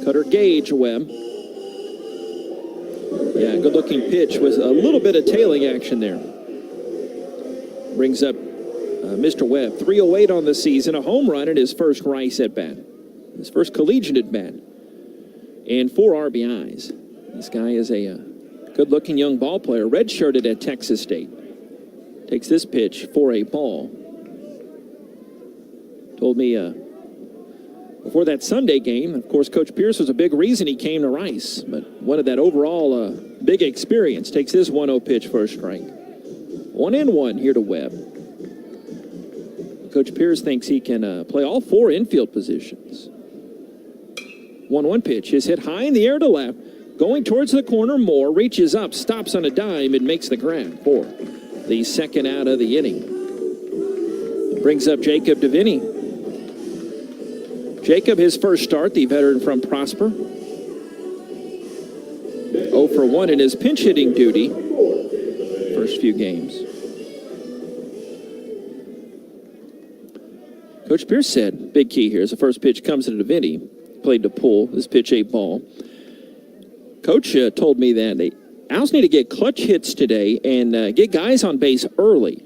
Cutter Gage Webb. Yeah, good-looking pitch with a little bit of tailing action there. Brings up Mr. Webb. 308 on the season, a home run in his first Rice at-bat. His first collegiate at-bat. And 4 RBIs. This guy is a Good-looking young ball player, redshirted at Texas State. Takes this pitch for a ball. Told me before that Sunday game, of course, Coach Pierce was a big reason he came to Rice, but wanted that overall big experience. Takes this 1-0 pitch for a strike. 1-1 here to Webb. Coach Pierce thinks he can play all 4 infield positions. 1-1 pitch is hit high in the air to left. Going towards the corner, Moore reaches up, stops on a dime, and makes the grab for the second out of the inning. Brings up Jacob DeVinny. Jacob, his first start, the veteran from Prosper. 0 for 1 in his pinch hitting duty. First few games. Coach Pierce said, big key here is the first pitch comes to DeVinny. Played to pull. This pitch 8 ball. Coach told me that the Owls need to get clutch hits today and get guys on base early.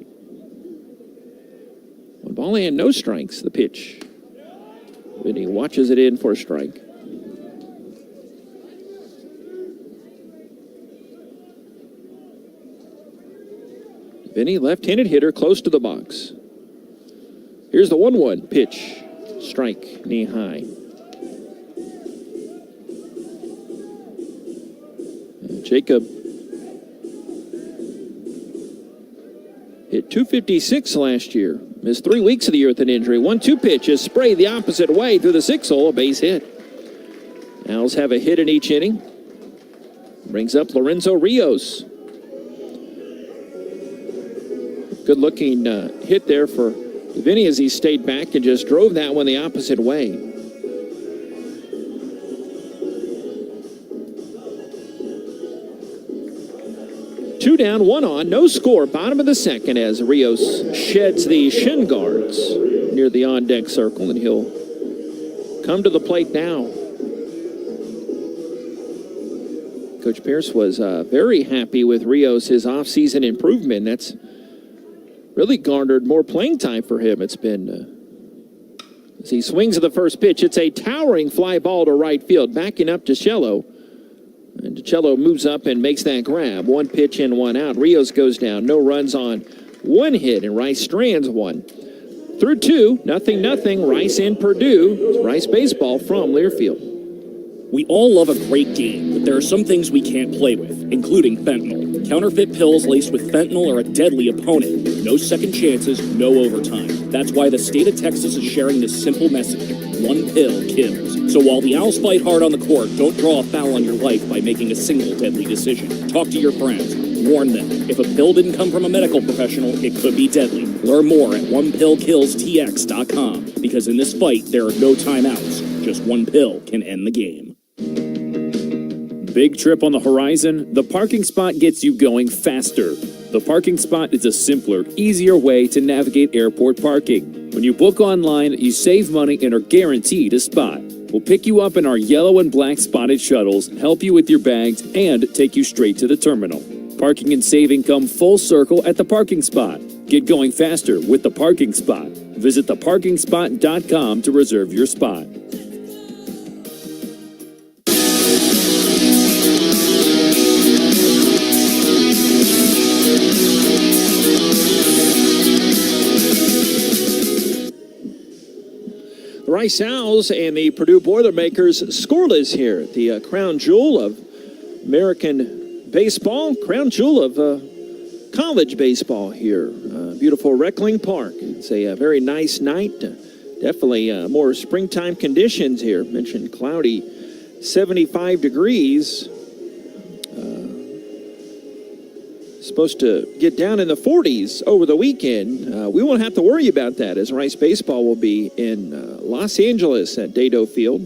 1 ball and no strikes. The pitch. Vinny watches it in for a strike. Vinny, left-handed hitter, close to the box. Here's the 1-1 pitch. Strike, knee high. Jacob hit .256 last year. Missed 3 weeks of the year with an injury. 1-2 pitch is sprayed the opposite way through the 6 hole, a base hit. Owls have a hit in each inning. Brings up Lorenzo Rios. Good looking hit there for Vinny as he stayed back and just drove that one the opposite way. Two down, 1 on, no score. Bottom of the second as Rios sheds the shin guards near the on-deck circle, and he'll come to the plate now. Coach Pierce was very happy with Rios, his offseason improvement. That's really garnered more playing time for him. It's been, as he swings at the first pitch, it's a towering fly ball to right field, backing up to Cello. And DiCello moves up and makes that grab. 1 pitch in, 1 out. Rios goes down. No runs on 1 hit, and Rice strands 1. Through 2, 0-0. Rice and Purdue. It's Rice baseball from Learfield. We all love a great game, but there are some things we can't play with, including fentanyl. Counterfeit pills laced with fentanyl are a deadly opponent. No second chances, no overtime. That's why the state of Texas is sharing this simple message. 1 pill kills. So while the Owls fight hard on the court, don't draw a foul on your life by making a single deadly decision. Talk to your friends. Warn them. If a pill didn't come from a medical professional, it could be deadly. Learn more at onepillkillstx.com. Because in this fight, there are no timeouts. Just 1 pill can end the game. Big trip on the horizon? The parking spot gets you going faster. The parking spot is a simpler, easier way to navigate airport parking. When you book online, you save money and are guaranteed a spot. We'll pick you up in our yellow and black spotted shuttles, help you with your bags, and take you straight to the terminal. Parking and saving come full circle at the parking spot. Get going faster with the parking spot. Visit theparkingspot.com to reserve your spot. Rice Owls and the Purdue Boilermakers scoreless here at the crown jewel of American baseball, crown jewel of college baseball here. Beautiful Reckling Park. It's a very nice night. Definitely more springtime conditions here. Mentioned cloudy, 75 degrees. Supposed to get down in the 40s over the weekend. We won't have to worry about that as Rice baseball will be in Los Angeles at Dado Field.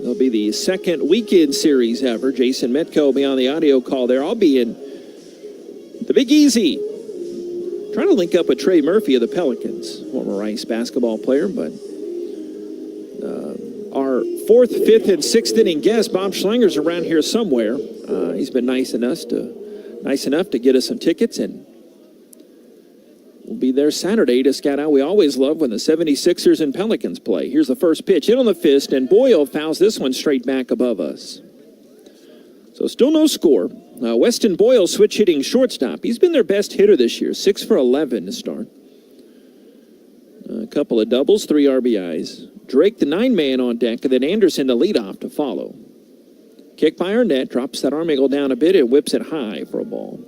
It'll be the second weekend series ever. Jason Metco will be on the audio call there. I'll be in the Big Easy. Trying to link up with Trey Murphy of the Pelicans, former Rice basketball player, but our 4th, 5th, and 6th inning guest, Bob Schlanger's around here somewhere. He's been nice enough to get us some tickets, and we'll be there Saturday to scout out. We always love when the 76ers and Pelicans play. Here's the first pitch, in on the fist, and Boyle fouls this one straight back above us. So still no score. Weston Boyle switch hitting shortstop. He's been their best hitter this year, 6 for 11 to start. A couple of doubles, 3 RBIs. Drake, the 9-man on deck, and then Anderson, the leadoff, to follow. Kick by Arnett, drops that arm angle down a bit and whips it high for a ball.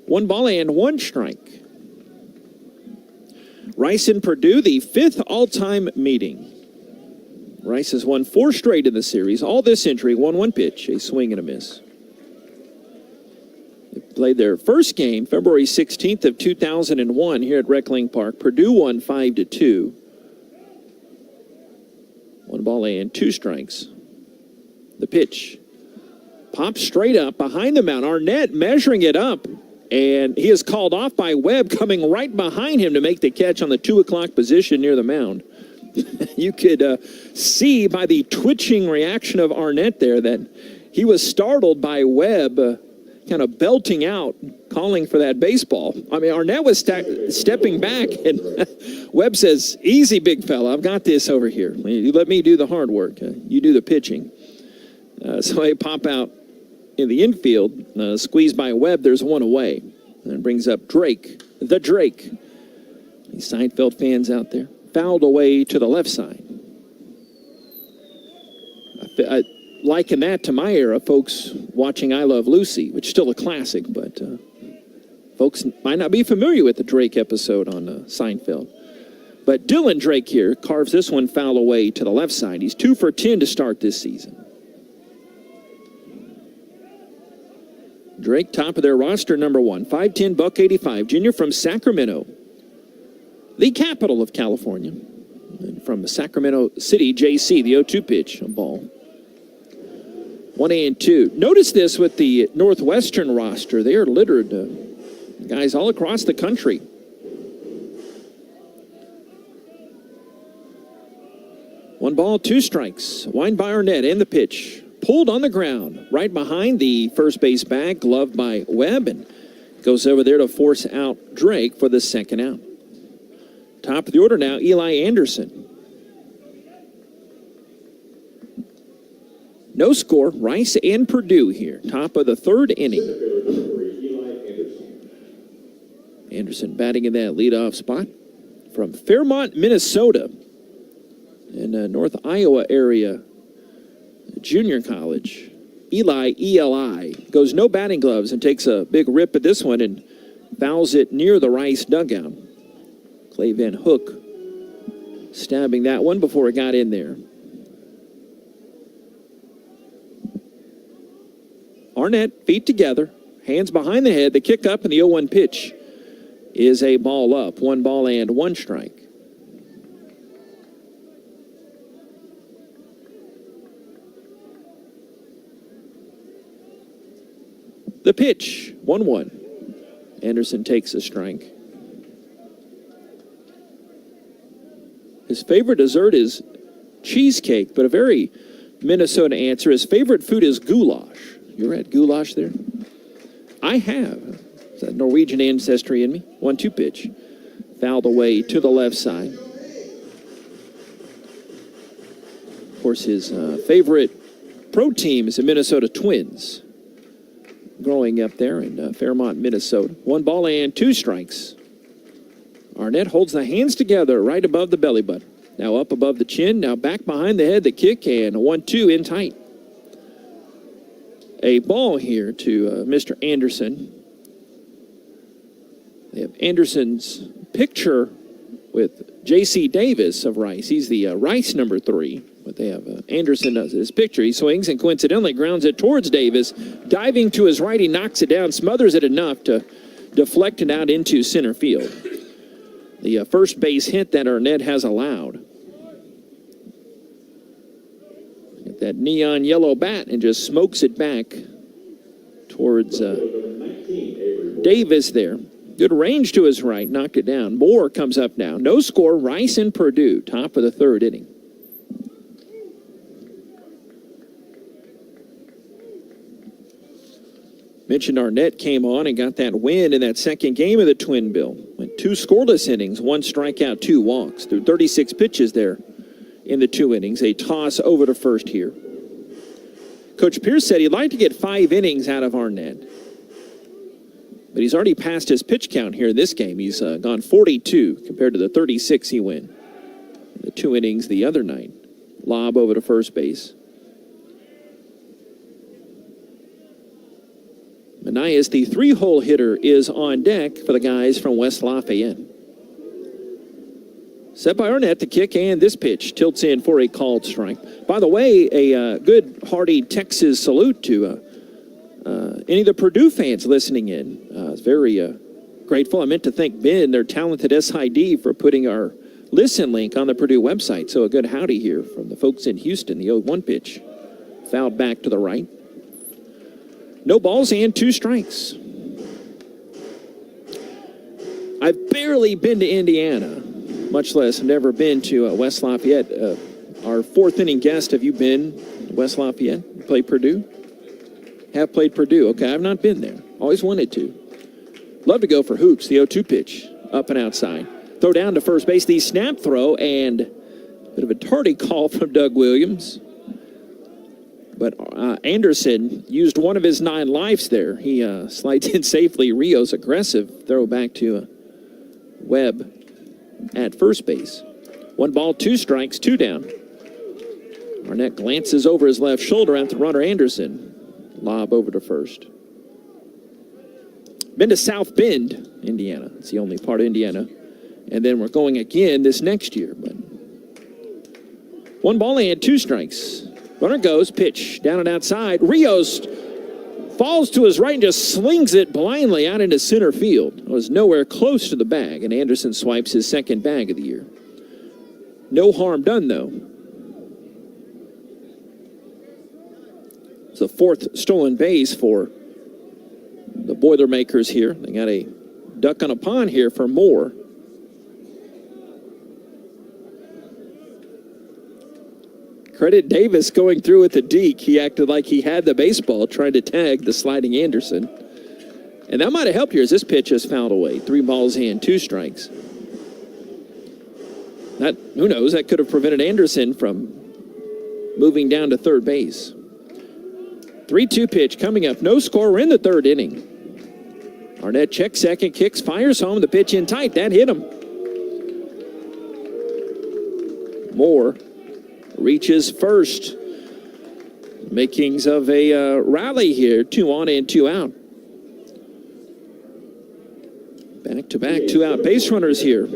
1 ball and 1 strike. Rice and Purdue, the 5th all-time meeting. Rice has won 4 straight in the series. All this century, 1-1 pitch, a swing and a miss. They played their first game February 16th of 2001 here at Reckling Park. Purdue won 5-2. 1 ball and 2 strikes. The pitch pops straight up behind the mound. Arnett measuring it up, and he is called off by Webb coming right behind him to make the catch on the 2 o'clock position near the mound. You could see by the twitching reaction of Arnett there that he was startled by Webb kind of belting out, calling for that baseball. I mean, Arnett was stepping back, and Webb says, "Easy, big fella. I've got this over here. You let me do the hard work. You do the pitching." So they pop out in the infield, squeezed by Webb. There's 1 away. And it brings up Drake, the Drake. These Seinfeld fans out there. Fouled away to the left side. I liken that to my era, folks watching I Love Lucy, which is still a classic, but folks might not be familiar with the Drake episode on Seinfeld. But Dylan Drake here carves this one foul away to the left side. He's 2 for 10 to start this season. Drake, top of their roster, number 1, 5'10", $185, junior from Sacramento, the capital of California. And from Sacramento City, JC, the 0-2 pitch, a ball. 1-2. Notice this with the Northwestern roster. They are littered, guys all across the country. One ball, 2 strikes. Wind by Arnett, and the pitch. Pulled on the ground, right behind the first base bag, gloved by Webb, and goes over there to force out Drake for the second out. Top of the order now, Eli Anderson. No score, Rice and Purdue here. Top of the 3rd inning. Anderson batting in that leadoff spot from Fairmont, Minnesota, in North Iowa area. Junior college. Eli, ELI, goes no batting gloves and takes a big rip at this one and fouls it near the Rice dugout. Clay Van Hook stabbing that one before it got in there. Arnett, feet together, hands behind the head, the kick up, and the 0-1 pitch is a ball up. 1 ball and 1 strike. The pitch, 1-1. Anderson takes a strike. His favorite dessert is cheesecake, but a very Minnesota answer. His favorite food is goulash. You ever had goulash there? I have. Is that Norwegian ancestry in me? 1-2 pitch. Fouled away to the left side. Of course, his favorite pro team is the Minnesota Twins. Growing up there in Fairmont, Minnesota. 1 ball and 2 strikes. Arnett holds the hands together right above the belly button. Now up above the chin, now back behind the head, the kick, and a 1-2 in tight. A ball here to Mr. Anderson. They have Anderson's picture with J.C. Davis of Rice. He's the Rice number 3. But they have Anderson does his picture. He swings and coincidentally grounds it towards Davis. Diving to his right, he knocks it down, smothers it enough to deflect it out into center field. The first base hit that Arnett has allowed. Get that neon yellow bat and just smokes it back towards Davis there. Good range to his right, knocked it down. Moore comes up now. No score, Rice and Purdue, top of the 3rd inning. Mentioned Arnett came on and got that win in that second game of the Twin Bill. Went 2 scoreless innings, 1 strikeout, 2 walks. Through 36 pitches there in the 2 innings. A toss over to first here. Coach Pierce said he'd like to get 5 innings out of Arnett. But he's already passed his pitch count here in this game. He's gone 42 compared to the 36 he went in the 2 innings the other night. Lob over to first base. Manias, the 3-hole hitter, is on deck for the guys from West Lafayette. Set by Arnett, the kick, and this pitch tilts in for a called strike. By the way, a good, hearty Texas salute to any of the Purdue fans listening in. It's very grateful. I meant to thank Ben, their talented SID, for putting our listen link on the Purdue website. So a good howdy here from the folks in Houston. The 0-1 pitch fouled back to the right. No balls and 2 strikes. I've barely been to Indiana, much less never been to West Lafayette. Our 4th inning guest, have you been to West Lafayette? Played Purdue? Have played Purdue. Okay, I've not been there. Always wanted to. Love to go for hoops. The 0-2 pitch, up and outside. Throw down to first base. The snap throw, and a bit of a tardy call from Doug Williams. But Anderson used one of his 9 lives there. He slides in safely. Rios aggressive throw back to Webb at first base. 1 ball, 2 strikes, 2 down. Arnett glances over his left shoulder at the runner Anderson. Lob over to first. Been to South Bend, Indiana. It's the only part of Indiana. And then we're going again this next year. But 1 ball and 2 strikes. Runner goes, pitch down and outside. Rios falls to his right and just slings it blindly out into center field. It was nowhere close to the bag, and Anderson swipes his 2nd bag of the year. No harm done, though. It's the 4th stolen base for the Boilermakers here. They got a duck on a pond here for Moore. Credit Davis going through with the deke. He acted like he had the baseball, trying to tag the sliding Anderson. And that might have helped here as this pitch is fouled away. 3 balls and 2 strikes. That, who knows, that could have prevented Anderson from moving down to third base. 3-2 pitch coming up. No score. We're in the 3rd inning. Arnett checks second, kicks, fires home. The pitch in tight. That hit him. Moore reaches first. Makings of a rally here. 2 on and 2 out. Back-to-back 2-out base runners here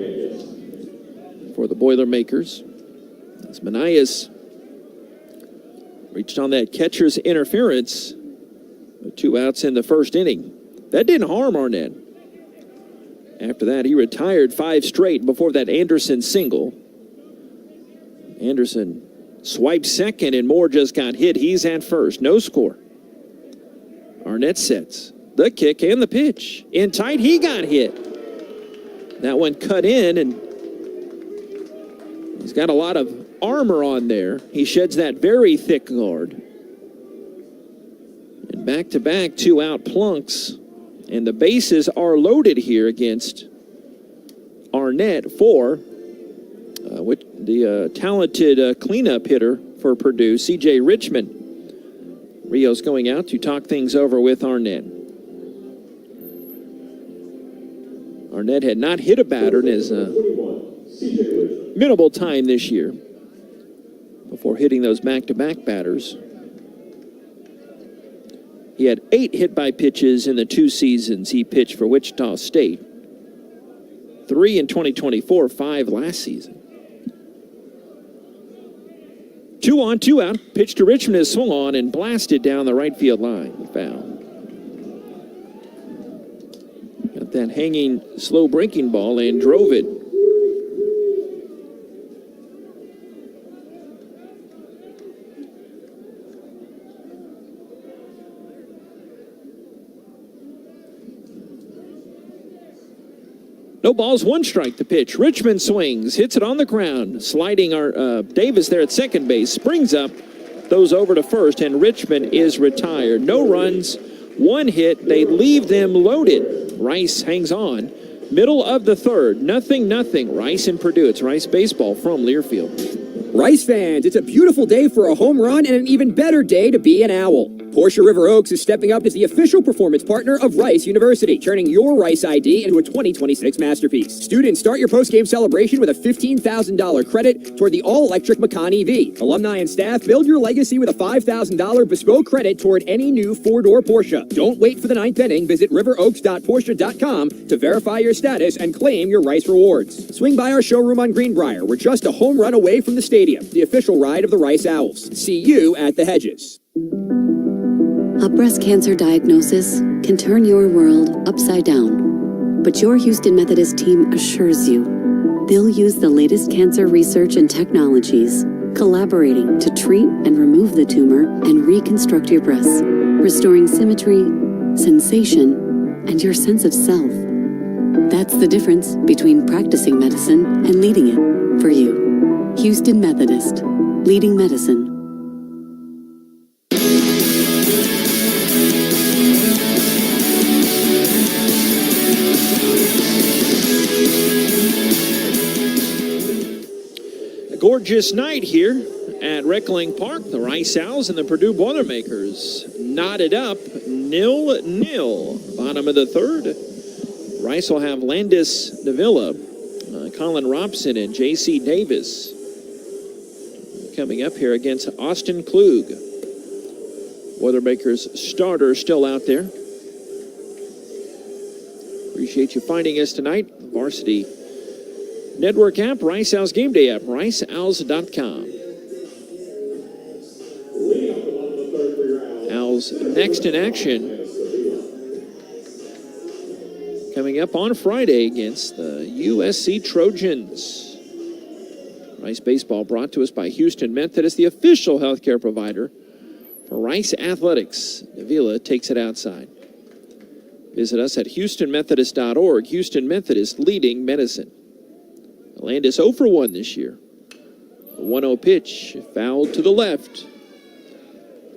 for the Boilermakers. As Manias reached on that catcher's interference. 2 outs in the 1st inning. That didn't harm Arnett. After that, he retired 5 straight before that Anderson single. Anderson swiped second, and Moore just got hit. He's at first. No score. Arnett sets the kick and the pitch. In tight, he got hit. That one cut in, and he's got a lot of armor on there. He sheds that very thick guard. And back-to-back 2-out plunks. And the bases are loaded here against Arnett for the talented cleanup hitter for Purdue, C.J. Richmond. Rios going out to talk things over with Arnett. Arnett had not hit a batter in his minimal time this year before hitting those back-to-back batters. He had 8 hit-by-pitches in the 2 seasons he pitched for Wichita State. 3 in 2024, 5 last season. 2 on, 2 out. Pitch to Richmond is swung on and blasted down the right field line. Foul. Got that hanging, slow breaking ball and drove it. No balls, 1 strike. The pitch. Richmond swings, hits it on the ground. Sliding Davis there at second base. Springs up, throws over to first, and Richmond is retired. No runs, 1 hit. They leave them loaded. Rice hangs on. Middle of the 3rd. 0-0. Rice and Purdue. It's Rice baseball from Learfield. Rice fans, it's a beautiful day for a home run and an even better day to be an Owl. Porsche River Oaks is stepping up as the official performance partner of Rice University, turning your Rice ID into a 2026 masterpiece. Students, start your post-game celebration with a $15,000 credit toward the all-electric Macan EV. Alumni and staff, build your legacy with a $5,000 bespoke credit toward any new four-door Porsche. Don't wait for the ninth inning. Visit riveroaks.porsche.com to verify your status and claim your Rice rewards. Swing by our showroom on Greenbrier. We're just a home run away from the stadium, the official ride of the Rice Owls. See you at the Hedges. A breast cancer diagnosis can turn your world upside down. But your Houston Methodist team assures you they'll use the latest cancer research and technologies, collaborating to treat and remove the tumor and reconstruct your breasts, restoring symmetry, sensation, and your sense of self. That's the difference between practicing medicine and leading it for you. Houston Methodist, leading medicine. Gorgeous night here at Reckling Park. The Rice Owls and the Purdue Boilermakers knotted up 0-0. Bottom of the third. Rice will have Landis Davila, Colin Robson, and J.C. Davis coming up here against Austin Klug. Boilermakers starter still out there. Appreciate you finding us tonight. Varsity Network app, Rice Owls Game Day app, riceowls.com. Owls next in action. Coming up on Friday against the USC Trojans. Rice Baseball brought to us by Houston Methodist, the official healthcare provider for Rice Athletics. Davila takes it outside. Visit us at houstonmethodist.org. Houston Methodist, leading medicine. Landis 0 for 1 this year. The 1-0 pitch, fouled to the left.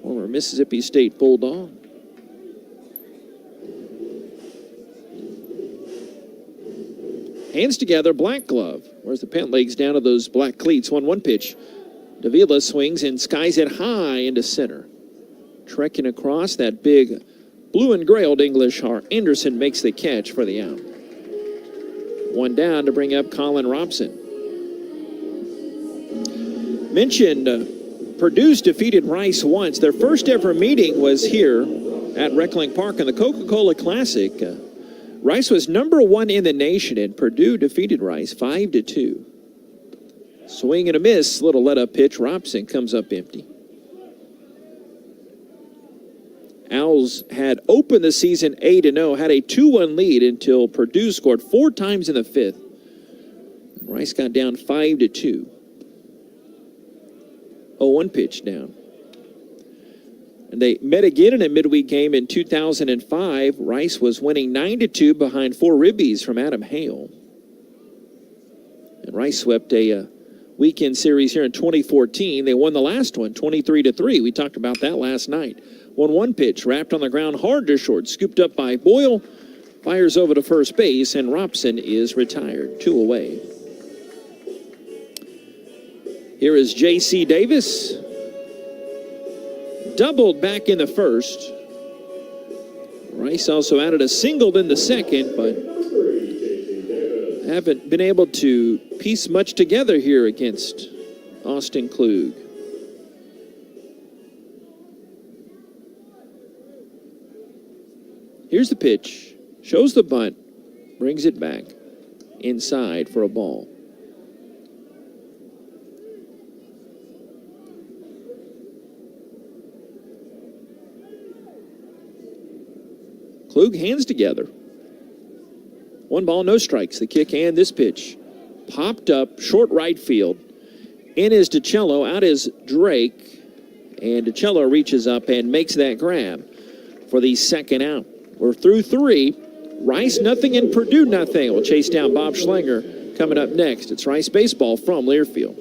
Former Mississippi State Bulldog. Hands together, black glove. Where's the pant legs down to those black cleats? 1-1 pitch. Davila swings and skies it high into center. Trekking across that big blue and gray Old English heart. Anderson makes the catch for the out. One down to bring up Colin Robson. Mentioned Purdue's defeated Rice once. Their first ever meeting was here at Reckling Park in the Coca-Cola Classic. Rice was number 1 in the nation, and Purdue defeated Rice 5-2. Swing and a miss, little let-up pitch. Robson comes up empty. Owls had opened the season 8-0, had a 2-1 lead until Purdue scored 4 times in the 5th. Rice got down 5-2. 0-1 pitch down. And they met again in a midweek game in 2005. Rice was winning 9-2 behind 4 ribbies from Adam Hale. And Rice swept a weekend series here in 2014. They won the last one, 23-3. We talked about that last night. 1-1 pitch, wrapped on the ground hard to short, scooped up by Boyle, fires over to first base, and Robson is retired. 2 away. Here is J.C. Davis. Doubled back in the first. Rice also added a single in the second, but haven't been able to piece much together here against Austin Klug. Here's the pitch, shows the bunt, brings it back inside for a ball. Klug hands together. 1 ball, no strikes. The kick and this pitch. Popped up, short right field. In is DiCello, out is Drake. And DiCello reaches up and makes that grab for the second out. We're through 3. Rice nothing and Purdue nothing. We'll chase down Bob Schlanger coming up next. It's Rice Baseball from Learfield.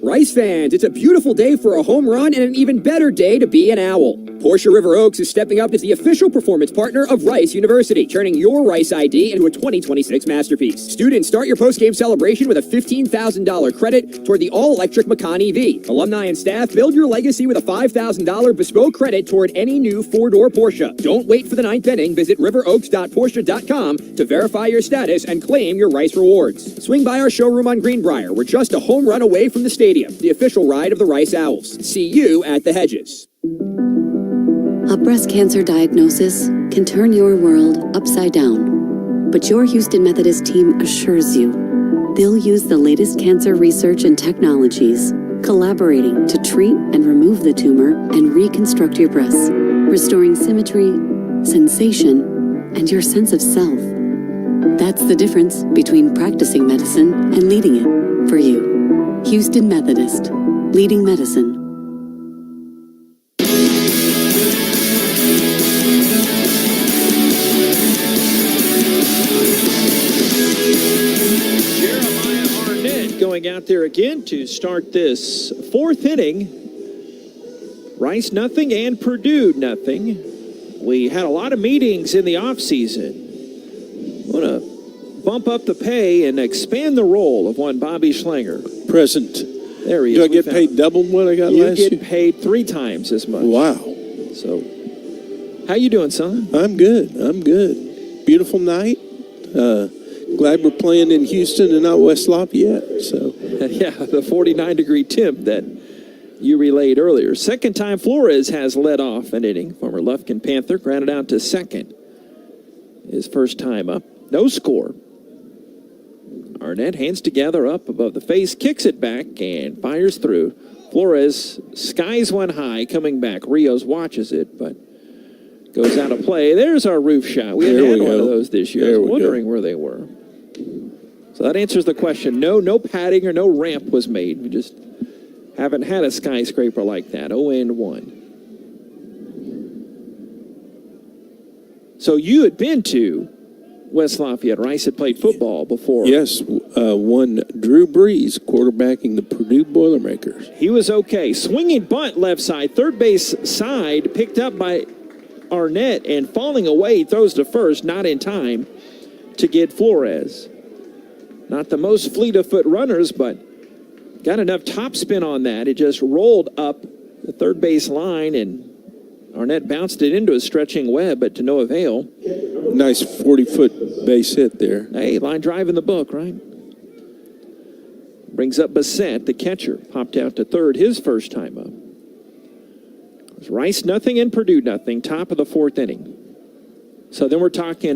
Rice fans, it's a beautiful day for a home run and an even better day to be an Owl. Porsche River Oaks is stepping up as the official performance partner of Rice University, turning your Rice ID into a 2026 masterpiece. Students, start your post-game celebration with a $15,000 credit toward the all-electric Macan EV. Alumni and staff, build your legacy with a $5,000 bespoke credit toward any new four-door Porsche. Don't wait for the ninth inning. Visit riveroaks.porsche.com to verify your status and claim your Rice rewards. Swing by our showroom on Greenbrier. We're just a home run away from the stadium, the official ride of the Rice Owls. See you at the Hedges. A breast cancer diagnosis can turn your world upside down. But your Houston Methodist team assures you they'll use the latest cancer research and technologies, collaborating to treat and remove the tumor and reconstruct your breasts, restoring symmetry, sensation, and your sense of self. That's the difference between practicing medicine and leading it for you. Houston Methodist, leading medicine. Going out there again to start this fourth inning. Rice nothing and Purdue nothing. We had a lot of meetings in the offseason. Want to bump up the pay and expand the role of one Bobby Schlanger. Present. There he is. Do I get paid double what I got last year? You get paid 3 times as much. Wow. So, how you doing, son? I'm good. I'm good. Beautiful night. Glad we're playing in Houston and not West Lafayette. So yeah, the 49-degree temp that you relayed earlier. Second time Flores has led off an inning. Former Lufkin Panther grounded out to second. His first time up. No score. Arnett hands together up above the face, kicks it back, and fires through. Flores skies one high, coming back. Rios watches it, but goes out of play. There's our roof shot. We haven't had one of those this year. I was wondering where they were. So that answers the question. No padding or no ramp was made. We just haven't had a skyscraper like that. 0-1. So you had been to West Lafayette. Rice had played football before. yes, one Drew Brees quarterbacking the Purdue Boilermakers. He was okay. Swinging bunt left side. Third base side picked up by Arnett and falling away. He throws to first, not in time to get Flores. Not the most fleet of foot runners, but got enough topspin on that. It just rolled up the third base line, and Arnett bounced it into a stretching web, but to no avail. Nice 40-foot base hit there. Hey, line drive in the book, right? Brings up Bassett, the catcher. Popped out to third his first time up. It was Rice nothing and Purdue nothing, top of the fourth inning. So then we're talking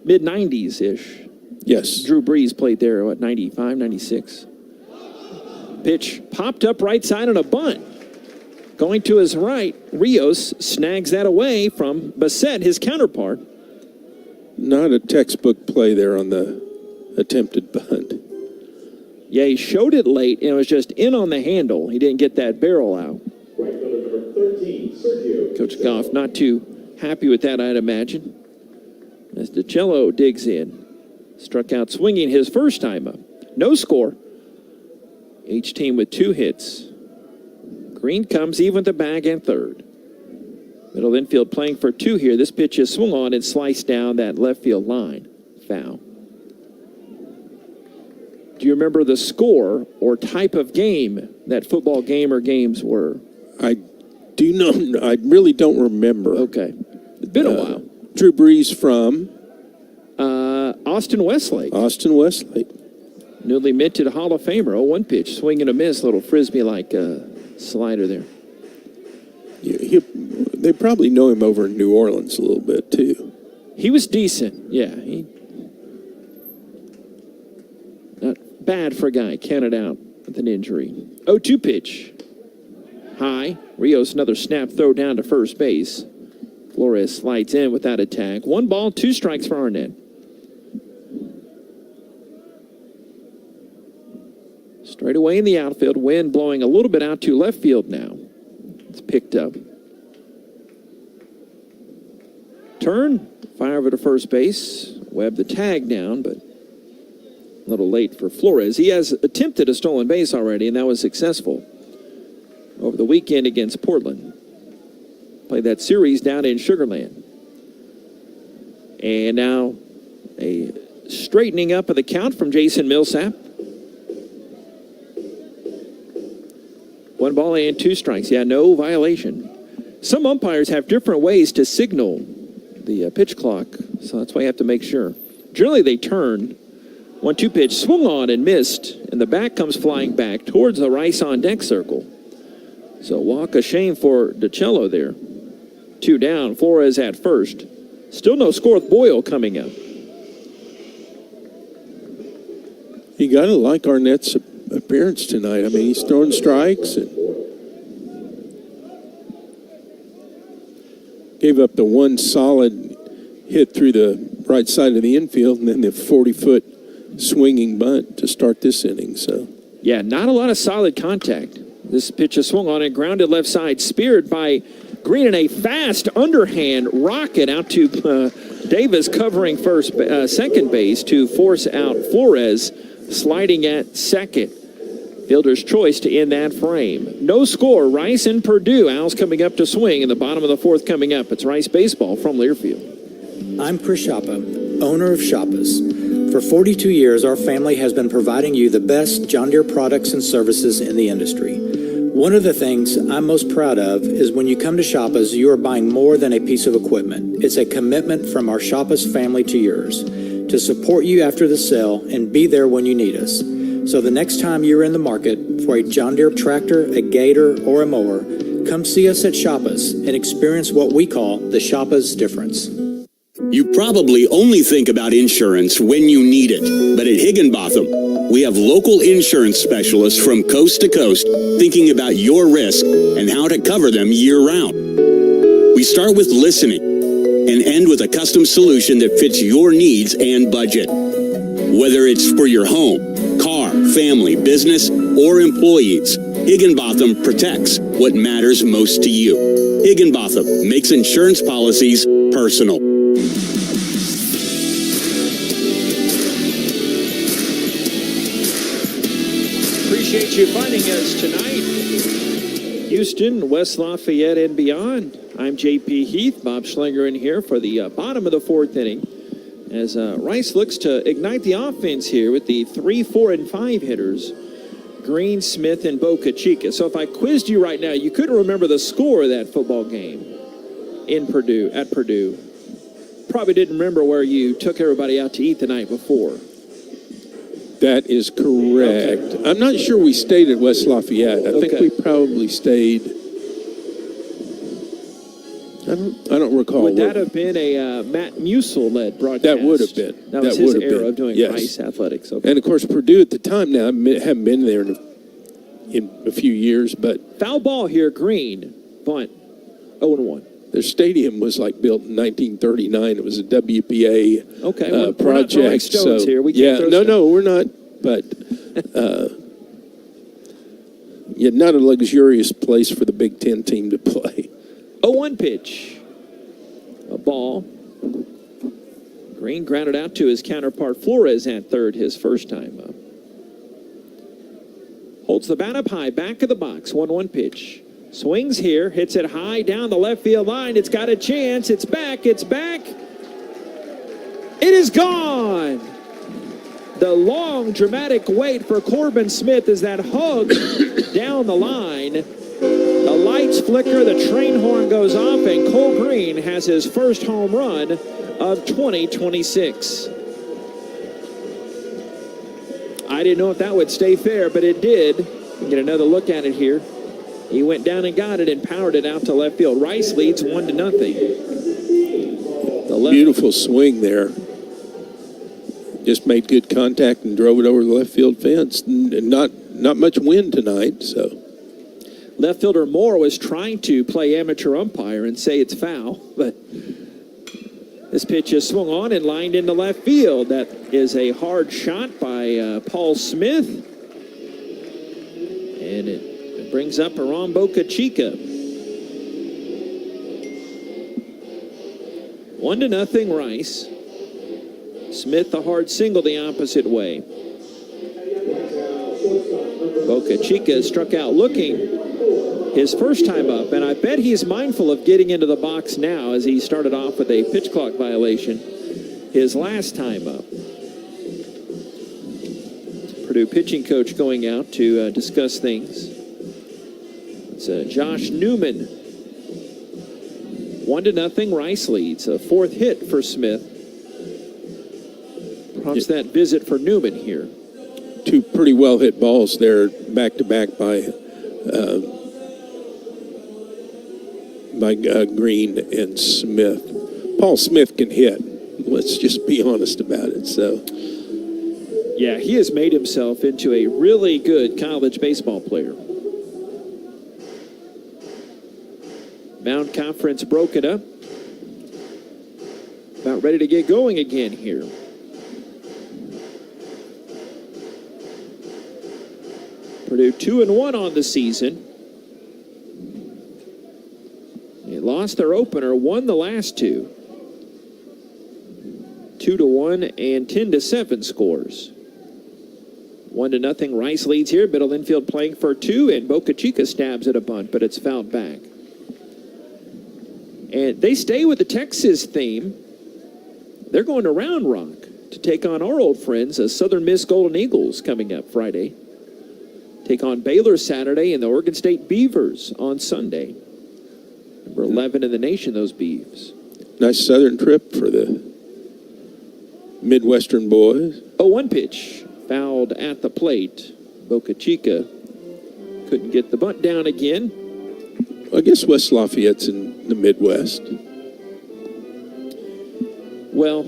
mid-90s-ish. Yes. Drew Brees played there, 95, 96. Pitch popped up right side on a bunt. Going to his right, Rios snags that away from Bassett, his counterpart. Not a textbook play there on the attempted bunt. Yeah, he showed it late, and it was just in on the handle. He didn't get that barrel out. Coach Goff not too happy with that, I'd imagine. As DiCello digs in. Struck out swinging his first time up. No score. Each team with 2 hits. Green comes even with the bag and third. Middle infield playing for 2 here. This pitch is swung on and sliced down that left field line. Foul. Do you remember the score or type of game that football game or games were? I do not. I really don't remember. Okay. It's been a while. Drew Brees from? Austin Westlake. Austin Westlake. Newly minted Hall of Famer. 0-1 pitch. Swing and a miss. Little frisbee-like slider there. Yeah, they probably know him over in New Orleans a little bit, too. He was decent. Yeah. Not bad for a guy counted out with an injury. 0-2 pitch. High. Rios another snap throw down to first base. Flores slides in without a tag. 1 ball, 2 strikes for Arnett. Straight away in the outfield. Wind blowing a little bit out to left field now. It's picked up. Turn. Fire over to first base. Webb the tag down, but a little late for Flores. He has attempted a stolen base already, and that was successful over the weekend against Portland. Play that series down in Sugar Land. And now a straightening up of the count from Jason Millsap. 1 ball and 2 strikes. Yeah, no violation. Some umpires have different ways to signal the pitch clock, so that's why you have to make sure. Generally, they turn. 1-2 pitch, swung on and missed, and the bat comes flying back towards the Rice on deck circle. So walk of shame for DiCello there. 2 down, Flores at first. Still no score with Boyle coming up. You got to like Arnett's appearance tonight. I mean, he's throwing strikes and gave up the one solid hit through the right side of the infield and then the 40-foot swinging bunt to start this inning. So yeah, not a lot of solid contact. This pitch is swung on and grounded left side, speared by Green in a fast underhand rocket out to Davis, covering second base to force out Flores, sliding at second. Fielder's choice to end that frame. No score. Rice and Purdue. Owls coming up to swing in the bottom of the 4th coming up. It's Rice Baseball from Learfield. I'm Chris Shapa, owner of Shoppas. For 42 years, our family has been providing you the best John Deere products and services in the industry. One of the things I'm most proud of is when you come to Shoppas, you are buying more than a piece of equipment. It's a commitment from our Shoppas family to yours to support you after the sale and be there when you need us. So the next time you're in the market for a John Deere tractor, a gator, or a mower, come see us at Shoppas and experience what we call the Shoppas difference. You probably only think about insurance when you need it, but at Higginbotham, we have local insurance specialists from coast to coast thinking about your risk and how to cover them year-round. We start with listening and end with a custom solution that fits your needs and budget. Whether it's for your home, car, family, business, or employees, Higginbotham protects what matters most to you. Higginbotham makes insurance policies personal. Appreciate you finding us tonight. Houston, West Lafayette, and beyond. I'm JP Heath. Bob Schlinger in here for the bottom of the 4th inning as Rice looks to ignite the offense here with the 3, 4, and 5 hitters, Green, Smith, and Boca Chica. So if I quizzed you right now, you couldn't remember the score of that football game at Purdue. Probably didn't remember where you took everybody out to eat the night before. that is correct. Okay. I'm not sure we stayed at West Lafayette. I think we probably stayed. I don't recall. Would that have been a Matt Musil-led broadcast? That would have been. That was his era of doing Rice athletics. Okay. And, of course, Purdue at the time now, I haven't been there in a few years, but... Foul ball here, Green. Bunt. 0-1. Their stadium was like built in 1939. It was a WPA we're project. Not Rolling Stones here. We can't no, we're not. But not a luxurious place for the Big Ten team to play. 0-1 pitch. A ball. Green grounded out to his counterpart Flores at third his first time up. Holds the bat up high, back of the box. 1-1 pitch. Swings here, hits it high down the left field line. It's got a chance. It's back. It's back. It is gone. The long, dramatic wait for Corbin Smith is that hug down the line. The lights flicker, the train horn goes off, and Cole Green has his first home run of 2026. I didn't know if that would stay fair, but it did. Get another look at it here. He went down and got it and powered it out to left field. Rice leads 1-0. Beautiful swing there. Just made good contact and drove it over the left field fence. And not much wind tonight, so. Left fielder Moore was trying to play amateur umpire and say it's foul, but this pitch is swung on and lined into left field. That is a hard shot by Paul Smith. And it brings up Aram Boca Chica. 1-0 Rice. Smith the hard single the opposite way. Boca Chica struck out looking. his first time up, and I bet he's mindful of getting into the box now as he started off with a pitch clock violation his last time up. Purdue pitching coach going out to discuss things. It's Josh Newman. 1-0, Rice leads. A fourth hit for Smith. Prompts that visit for Newman here. Two pretty well hit balls there, back to back by Green and Smith. Paul Smith can hit. Let's just be honest about it. So, yeah, he has made himself into a really good college baseball player. Mound Conference broken up. About ready to get going again here. Purdue 2-1 on the season. They lost their opener, won the last two. 2-1 and 10-7 scores. 1-0, Rice leads here. Middle infield playing for two, and Boca Chica stabs at a bunt, but it's fouled back. And they stay with the Texas theme. They're going to Round Rock to take on our old friends, the Southern Miss Golden Eagles, coming up Friday. Take on Baylor Saturday and the Oregon State Beavers on Sunday. Number 11 in the nation, those Beavs. Nice southern trip for the Midwestern boys. 0-1 pitch, fouled at the plate. Boca Chica couldn't get the bunt down again. I guess West Lafayette's in the Midwest. Well,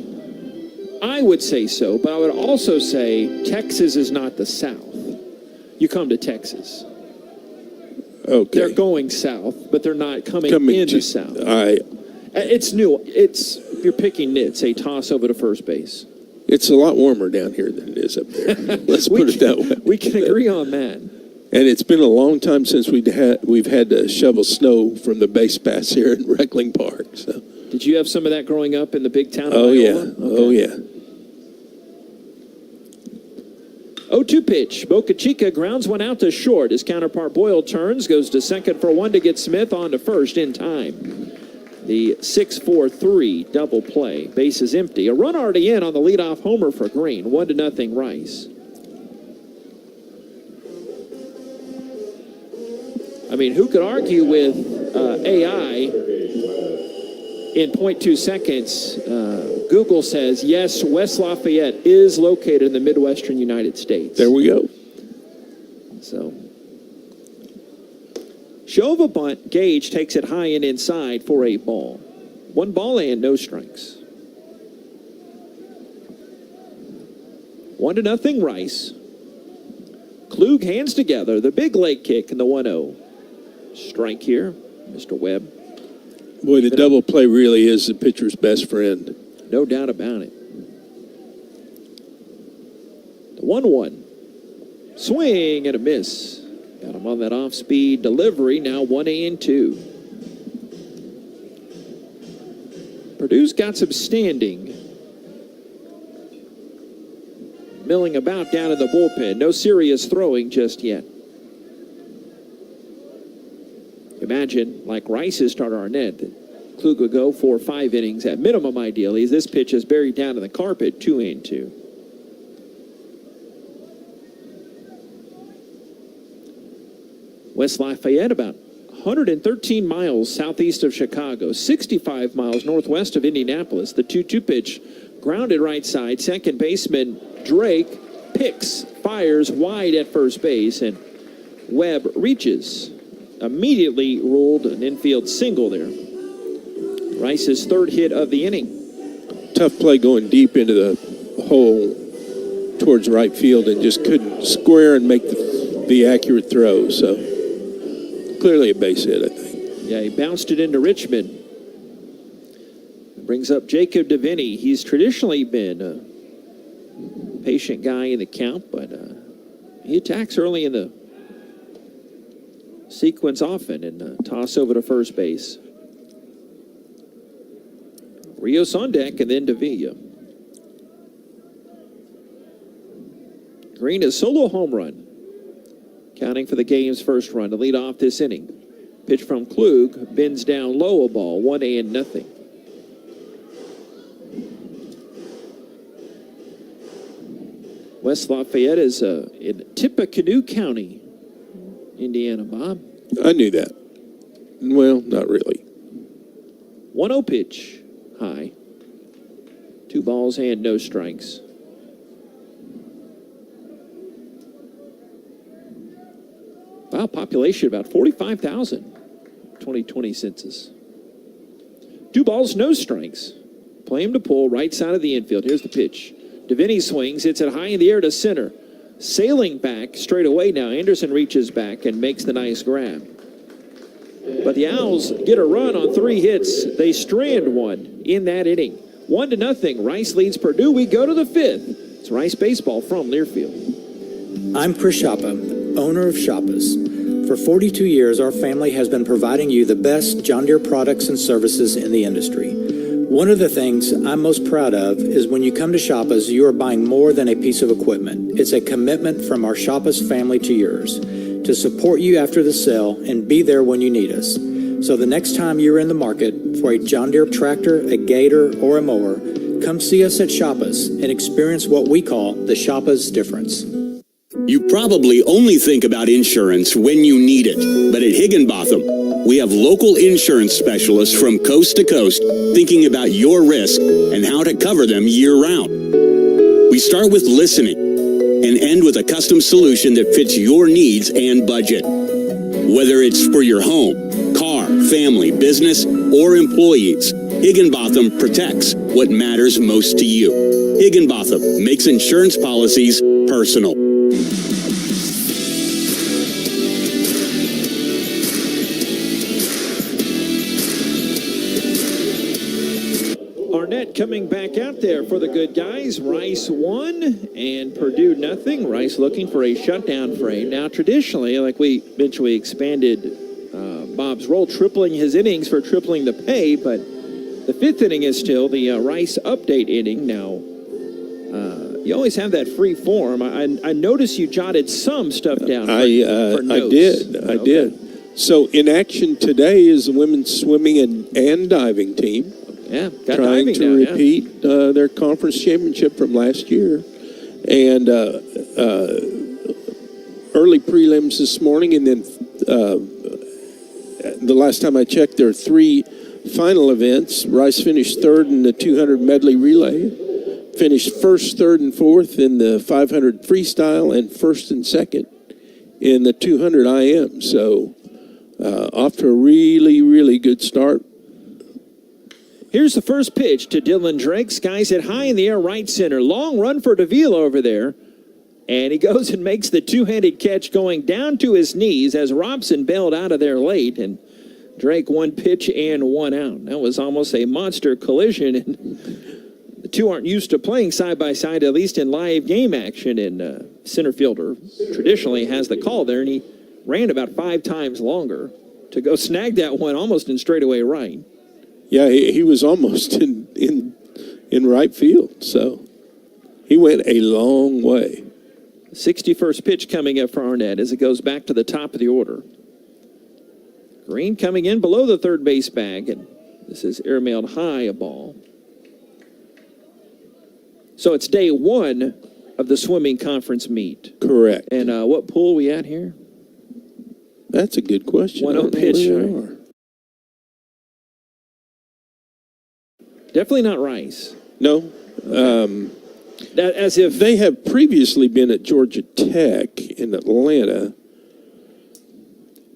I would say so, but I would also say Texas is not the South. You come to Texas. Okay. They're going south, but they're not coming in the South. It's new. You're picking nits, a toss over to first base. It's a lot warmer down here than it is up there. Let's put it that way. We can agree on that. And it's been a long time since we've had to shovel snow from the base pass here in Reckling Park. So. Did you have some of that growing up in the big town of Iowa? Yeah. Okay. Oh, yeah. 0-2 pitch. Boca Chica grounds one out to short. His counterpart Boyle turns, goes to second for one to get Smith on to first in time. The 6-4-3 double play. Base is empty. A run already in on the leadoff homer for Green. 1-0 Rice. I mean, who could argue with AI in 0.2 seconds? Google says, yes, West Lafayette is located in the Midwestern United States. There we go. So, show of a bunt. Gage takes it high and inside for a ball. 1 ball and no strikes. 1-0 Rice. Klug hands together. The big leg kick in the 1-0. Strike here, Mr. Webb. Boy, the double play really is the pitcher's best friend. No doubt about it. The 1-1. Swing and a miss. Got him on that off-speed delivery. Now 1-2. Purdue's got some standing. Milling about down in the bullpen. No serious throwing just yet. Imagine, like Rice's starter Arnett, that Klug would go 4 or 5 innings at minimum, ideally, as this pitch is buried down in the carpet, 2-2. West Lafayette, about 113 miles southeast of Chicago, 65 miles northwest of Indianapolis. The 2-2 pitch, grounded right side. Second baseman Drake picks, fires wide at first base, and Webb reaches. Immediately ruled an infield single there. Rice's 3rd hit of the inning. Tough play going deep into the hole towards right field and just couldn't square and make the accurate throw. So clearly a base hit, I think. Yeah, he bounced it into Richmond. Brings up Jacob DeVinny. He's traditionally been a patient guy in the count, but he attacks early in the sequence often and toss over to first base. Rios on deck and then Davila. Green, a solo home run, counting for the game's first run to lead off this inning. Pitch from Klug, bends down low, a ball, 1-0. West Lafayette is in Tippecanoe County, Indiana, Bob. I knew that. Well, not really. 1-0 pitch, high. 2 balls and no strikes. Wow, population about 45,000, 2020 census. 2 balls, no strikes. Play him to pull, right side of the infield. Here's the pitch. Deviney swings, hits it high in the air to center. Sailing back straight away now. Anderson reaches back and makes the nice grab. But the Owls get a run on 3 hits. They strand 1 in that inning. 1-0. Rice leads Purdue. We go to the 5th. It's Rice baseball from Learfield. I'm Chris Schappa, owner of Schappa's. For 42 years, our family has been providing you the best John Deere products and services in the industry. One of the things I'm most proud of is when you come to Schappa's, you are buying more than a piece of equipment. It's a commitment from our Schappa's family to yours to support you after the sale and be there when you need us. So the next time you're in the market for a John Deere tractor, a gator, or a mower, come see us at Schappa's and experience what we call the Schappa's difference. You probably only think about insurance when you need it, but at Higginbotham, we have local insurance specialists from coast to coast thinking about your risk and how to cover them year-round. We start with listening and end with a custom solution that fits your needs and budget. Whether it's for your home, car, family, business, or employees, Higginbotham protects what matters most to you. Higginbotham makes insurance policies personal. Arnett coming back out there for the good guys. Rice 1 and Purdue 0. Rice looking for a shutdown frame. Now, traditionally, like we mentioned, we expanded Bob's role, tripling his innings for tripling the pay, but the 5th inning is still the Rice update inning. Now, you always have that free form. I noticed you jotted some stuff down for notes. I did. So in action today is the women's swimming and diving team. Yeah, got trying diving to down, repeat their conference championship from last year. And early prelims this morning, and then the last time I checked, there are 3 final events. Rice finished 3rd in the 200 medley relay, finished 1st, 3rd, and 4th in the 500 freestyle, and 1st and 2nd in the 200 IM. So off to a really, really good start. Here's the first pitch to Dylan Drake. Skies it high in the air, right center. Long run for DeVille over there. And he goes and makes the two-handed catch going down to his knees as Robson bailed out of there late. And Drake 1 pitch and 1 out. That was almost a monster collision. And the two aren't used to playing side by side, at least in live game action. And center fielder traditionally has the call there. And he ran about 5 times longer to go snag that one almost in straightaway right. Yeah, he was almost in right field. So he went a long way. 61st pitch coming up for Arnett as it goes back to the top of the order. Green coming in below the third base bag, and this is airmailed high, a ball. So it's day 1 of the swimming conference meet. Correct. And what pool we at here? That's a good question. 1-0 pitch. Definitely not Rice. No. As if they have previously been at Georgia Tech in Atlanta.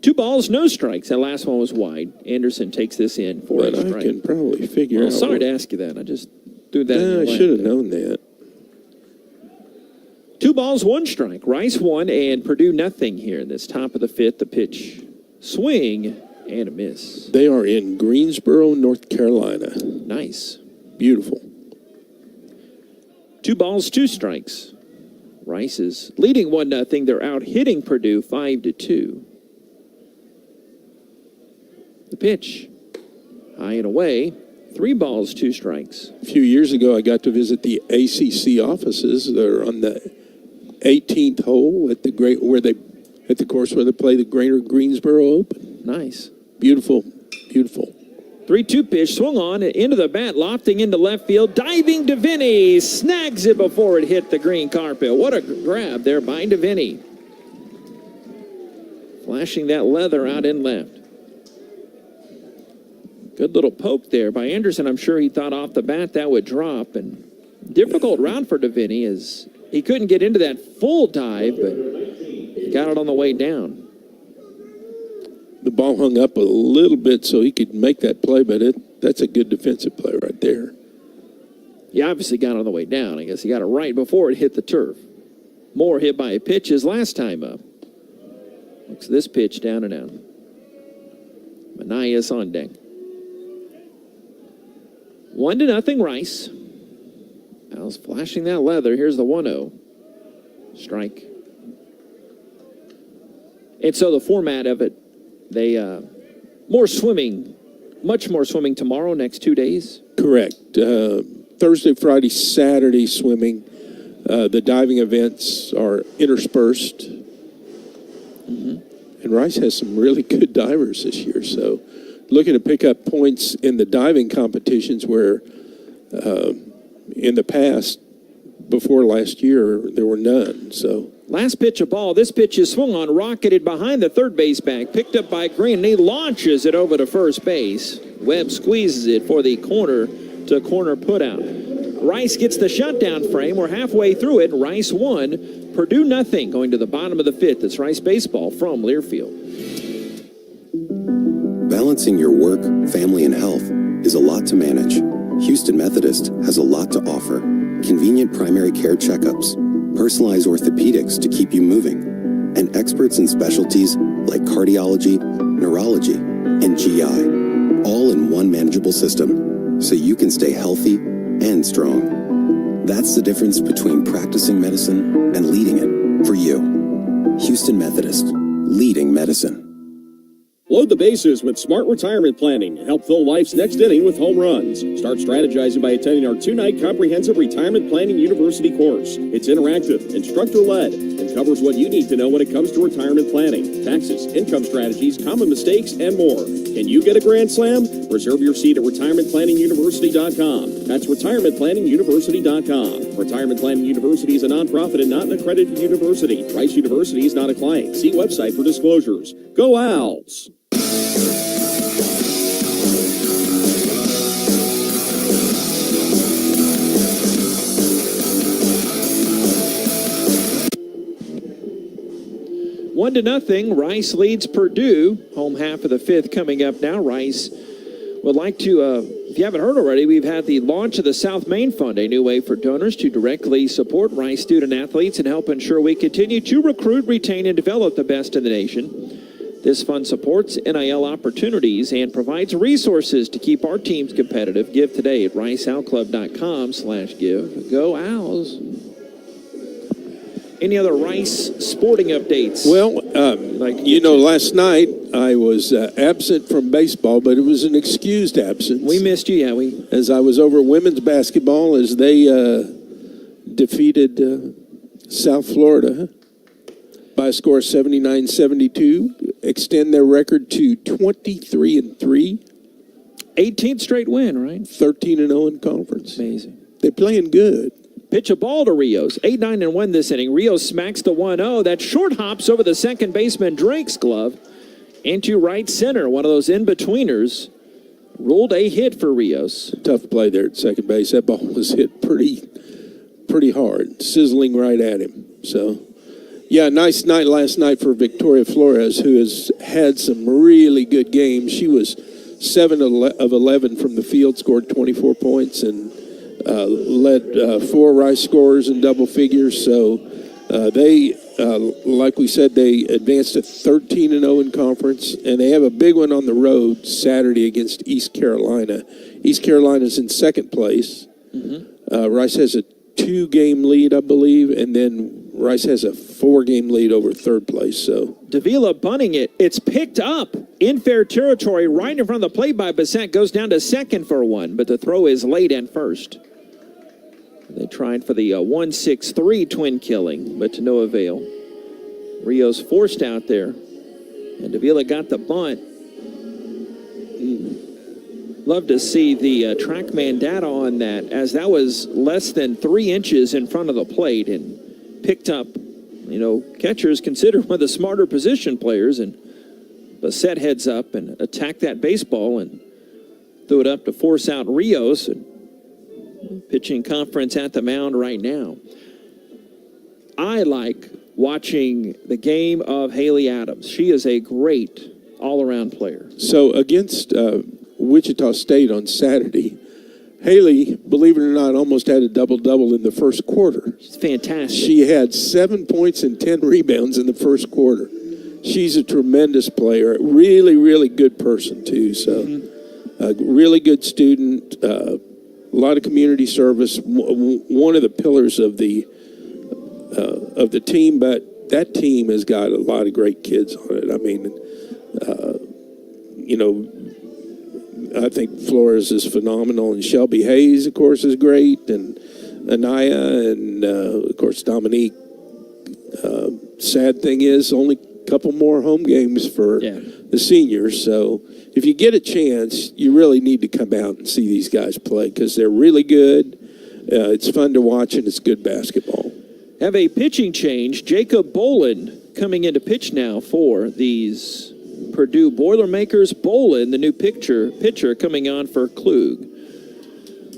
2 balls, no strikes. That last one was wide. Anderson takes this in for a strike. I can probably figure out. Sorry to ask you that. I just threw that in your lap. I should have known that. 2 balls, 1 strike. Rice 1 and Purdue 0 here in this top of the 5th. The pitch, swing and a miss. They are in Greensboro, North Carolina. Nice. Beautiful. 2 balls, 2 strikes. Rice is leading 1-0. They're out hitting Purdue 5-2. The pitch, high and away. 3 balls, 2 strikes. A few years ago, I got to visit the ACC offices. They're on the 18th hole at the course where they play the Greater Greensboro Open. Nice. Beautiful, beautiful. 3-2 pitch, swung on, into the bat, lofting into left field, diving DeVinny, snags it before it hit the green carpet. What a grab there by DeVinny. Flashing that leather out in left. Good little poke there by Anderson. I'm sure he thought off the bat that would drop. And difficult round for DeVinny as he couldn't get into that full dive, but he got it on the way down. The ball hung up a little bit so he could make that play, but that's a good defensive play right there. He obviously got it on the way down. I guess he got it right before it hit the turf. More hit by a pitch his last time up. Looks this pitch down and out. Manias on deck. 1-0 Rice. Al's flashing that leather. Here's the 1-0. Strike. And so the format of it, they more swimming, much more swimming tomorrow, next 2 days? Correct. Thursday, Friday, Saturday swimming. The diving events are interspersed. Mm-hmm. And Rice has some really good divers this year, so looking to pick up points in the diving competitions where in the past, before last year, there were none. So last pitch of ball. This pitch is swung on, rocketed behind the third base bag, picked up by Green, and he launches it over to first base. Webb squeezes it for the corner to corner putout. Rice gets the shutdown frame. We're halfway through it. Rice 1, Purdue nothing. Going to the bottom of the 5th. It's Rice baseball from Learfield. Balancing your work, family, and health is a lot to manage. Houston Methodist has a lot to offer. Convenient primary care checkups, personalized orthopedics to keep you moving, and experts in specialties like cardiology, neurology, and GI, all in one manageable system, so you can stay healthy and strong. That's the difference between practicing medicine and leading it for you. Houston Methodist, leading medicine. Load the bases with smart retirement planning. Help fill life's next inning with home runs. Start strategizing by attending our 2-night comprehensive retirement planning university course. It's interactive, instructor-led, and covers what you need to know when it comes to retirement planning, taxes, income strategies, common mistakes, and more. Can you get a grand slam? Reserve your seat at retirementplanninguniversity.com. That's retirementplanninguniversity.com. Retirement Planning University is a nonprofit and not an accredited university. Rice University is not a client. See website for disclosures. Go Owls! One to nothing. Rice leads Purdue. Home half of the 5th coming up now. Rice would like to, if you haven't heard already, we've had the launch of the South Main Fund, a new way for donors to directly support Rice student athletes and help ensure we continue to recruit, retain, and develop the best in the nation. This fund supports NIL opportunities and provides resources to keep our teams competitive. Give today at riceowlclub.com/give. Go Owls. Any other Rice sporting updates? Well, last night I was absent from baseball, but it was an excused absence. We missed you, yeah. As I was over women's basketball as they defeated South Florida by a score of 79-72, extend their record to 23-3. 18th straight win, right? 13-0 in conference. Amazing. They're playing good. Pitch a ball to Rios. 8-9-1 this inning. Rios smacks the 1-0. That short hops over the second baseman Drake's glove into right center. One of those in-betweeners. Ruled a hit for Rios. Tough play there at second base. That ball was hit pretty hard, sizzling right at him. So, yeah, nice night last night for Victoria Flores, who has had some really good games. She was 7 of 11 from the field, scored 24 points, and led 4 Rice scorers in double figures. So they, like we said, they advanced to 13-0 in conference, and they have a big one on the road Saturday against East Carolina. East Carolina's in second place. Mm-hmm. Rice has a 2-game lead, I believe, and then Rice has a 4-game lead over third place. So Davila bunting it. It's picked up in fair territory right in front of the plate by Bissett. Goes down to second for 1, but the throw is late and first. They tried for the 1-6-3 twin killing, but to no avail. Rios forced out there, and Davila got the bunt. Love to see the TrackMan data on that, as that was less than 3 inches in front of the plate and picked up. You know, catcher is considered one of the smarter position players, and Bassett heads up and attacked that baseball and threw it up to force out Rios. And pitching conference at the mound right now. I like watching the game of Haley Adams. She is a great all-around player. So against Wichita State on Saturday, Haley, believe it or not, almost had a double-double in the first quarter. She's fantastic. She had 7 points and 10 rebounds in the first quarter. She's a tremendous player, really, really good person, too. So a really good student, a lot of community service, one of the pillars of the team, but that team has got a lot of great kids on it. I mean, you know, I think Flores is phenomenal, and Shelby Hayes, of course, is great, and Anaya, and of course Dominique. Sad thing is, only a couple more home games for the seniors. So if you get a chance, you really need to come out and see these guys play because they're really good. It's fun to watch, and it's good basketball. Have a pitching change. Jacob Boland coming into pitch now for these Purdue Boilermakers. Boland, the new pitcher coming on for Klug.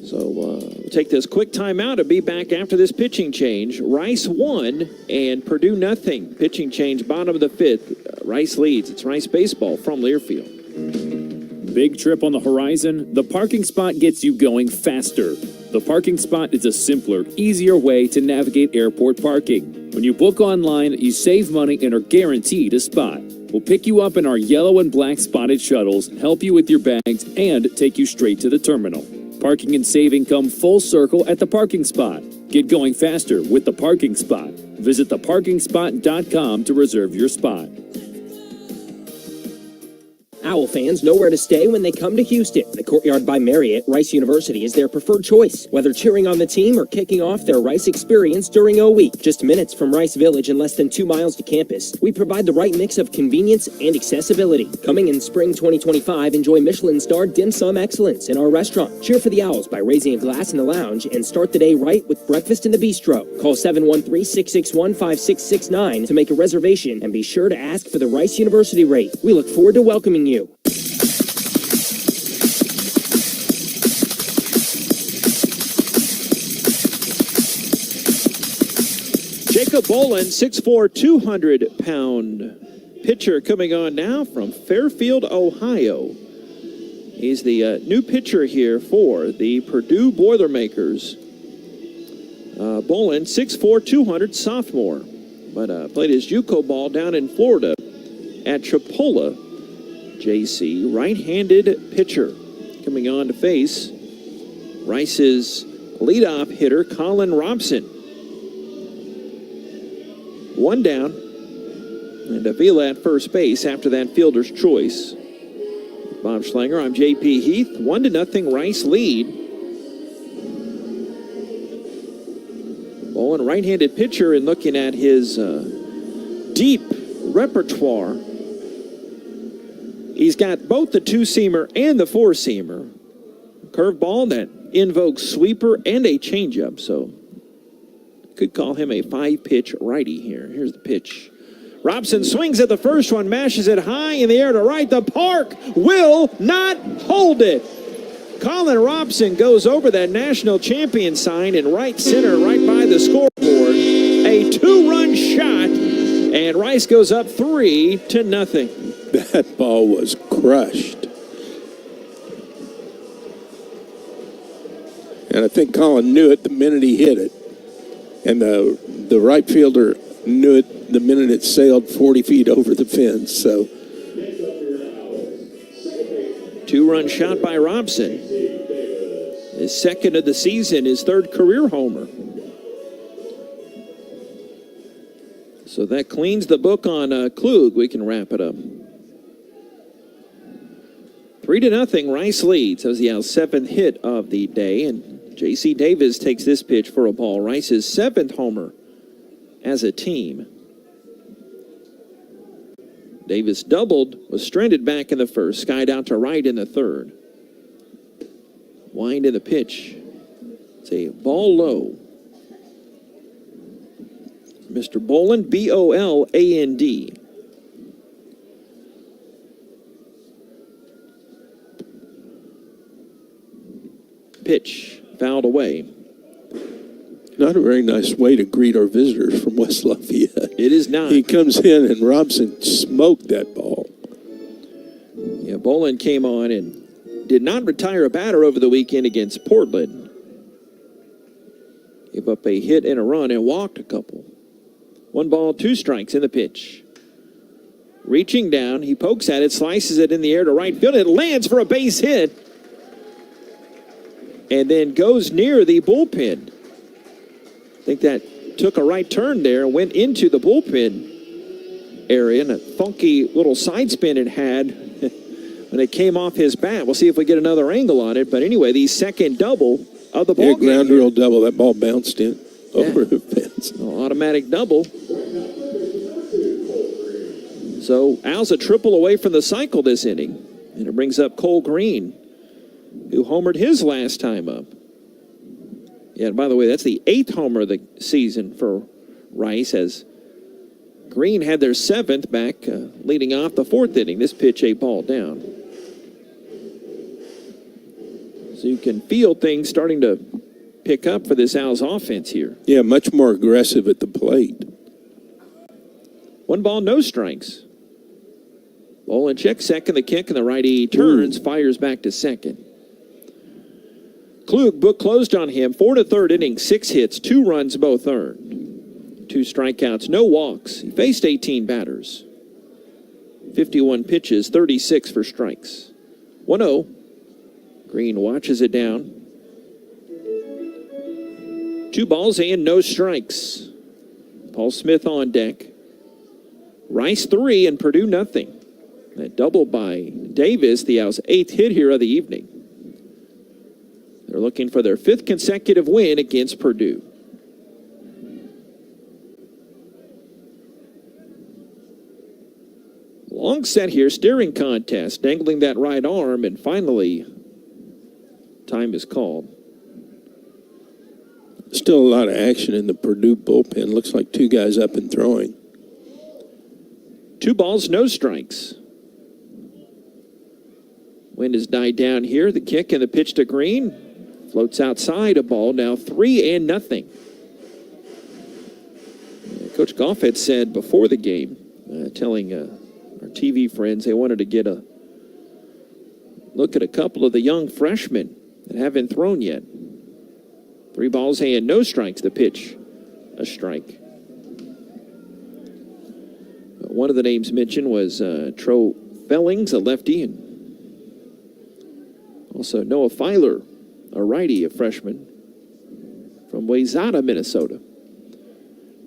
So we'll take this quick timeout and be back after this pitching change. Rice 1 and Purdue nothing. Pitching change, bottom of the 5th. Rice leads. It's Rice baseball from Learfield. Big trip on the horizon? The parking spot gets you going faster. The parking spot is a simpler, easier way to navigate airport parking. When you book online, you save money and are guaranteed a spot. We'll pick you up in our yellow and black spotted shuttles, help you with your bags, and take you straight to the terminal. Parking and saving come full circle at the parking spot. Get going faster with the parking spot. Visit theparkingspot.com to reserve your spot. Owl fans know where to stay when they come to Houston. The Courtyard by Marriott, Rice University, is their preferred choice, whether cheering on the team or kicking off their Rice experience during O Week. Just minutes from Rice Village and less than 2 miles to campus, we provide the right mix of convenience and accessibility. Coming in spring 2025, enjoy Michelin-starred dim sum excellence in our restaurant. Cheer for the Owls by raising a glass in the lounge and start the day right with breakfast in the bistro. Call 713-661-5669 to make a reservation and be sure to ask for the Rice University rate. We look forward to welcoming you. Jacob Boland, 6'4", 200-pound pitcher coming on now from Fairfield, Ohio. He's the new pitcher here for the Purdue Boilermakers. Boland, 6'4", 200, sophomore, but played his JUCO ball down in Florida at Chipola. JC, right-handed pitcher, coming on to face Rice's leadoff hitter, Colin Robson. 1 down, and Avila at first base after that fielder's choice. Bob Schlanger, I'm JP Heath. 1-0 Rice lead. Bowen, right-handed pitcher, and looking at his deep repertoire, he's got both the 2-seamer and the 4-seamer. Curveball that invokes sweeper and a changeup, so could call him a 5-pitch righty here. Here's the pitch. Robson swings at the first one, mashes it high in the air to right. The park will not hold it. Colin Robson goes over that national champion sign in right center, right by the scoreboard. A 2-run shot, and Rice goes up 3-0. That ball was crushed. And I think Colin knew it the minute he hit it. And the right fielder knew it the minute it sailed 40 feet over the fence. So 2-run shot by Robson. His second of the season, his 3rd career homer. So that cleans the book on Klug. We can wrap it up. 3-0, Rice leads. That was the Owls' 7th hit of the day, and J.C. Davis takes this pitch for a ball. Rice's 7th homer as a team. Davis doubled, was stranded back in the first, skied out to right in the 3rd. Wind in the pitch. It's a ball low. Mr. Boland, B-O-L-A-N-D. Pitch, fouled away. Not a very nice way to greet our visitors from West Lafayette. It is not. He comes in and Robson smoked that ball. Yeah, Boland came on and did not retire a batter over the weekend against Portland. Gave up a hit and a run and walked a couple. 1 ball, 2 strikes in the pitch. Reaching down, he pokes at it, slices it in the air to right field. It lands for a base hit. And then goes near the bullpen. I think that took a right turn there and went into the bullpen area, and a funky little side spin it had when it came off his bat. We'll see if we get another angle on it. But anyway, the second double of the ball game. Ground rule double. That ball bounced in over the fence. Automatic double. So Al's a triple away from the cycle this inning. And it brings up Cole Green, who homered his last time up. Yeah, and by the way, that's the 8th homer of the season for Rice, as Green had their 7th back leading off the 4th inning. This pitch, a ball down. So you can feel things starting to pick up for this Al's offense here. Yeah, much more aggressive at the plate. 1 ball, no strikes. Boland checks second, the kick, and the righty turns, fires back to second. Klug, book closed on him. 4 to 3rd inning, 6 hits, 2 runs, both earned. 2 strikeouts, no walks. He faced 18 batters. 51 pitches, 36 for strikes. 1-0. Green watches it down. 2 balls and no strikes. Paul Smith on deck. Rice 3 and Purdue nothing. That double by Davis, the Owls' 8th hit here of the evening. They're looking for their 5th consecutive win against Purdue. Long set here, steering contest, dangling that right arm, and finally, time is called. Still a lot of action in the Purdue bullpen. Looks like 2 guys up and throwing. 2 balls, no strikes. Wind has died down here. The kick and the pitch to Green. Floats outside, a ball now 3-0. Coach Goff had said before the game, telling our TV friends they wanted to get a look at a couple of the young freshmen that haven't thrown yet. 3 balls and no strikes. The pitch, a strike. One of the names mentioned was Tro Fellings, a lefty, and also Noah Filer, a righty, a freshman from Wayzata, Minnesota.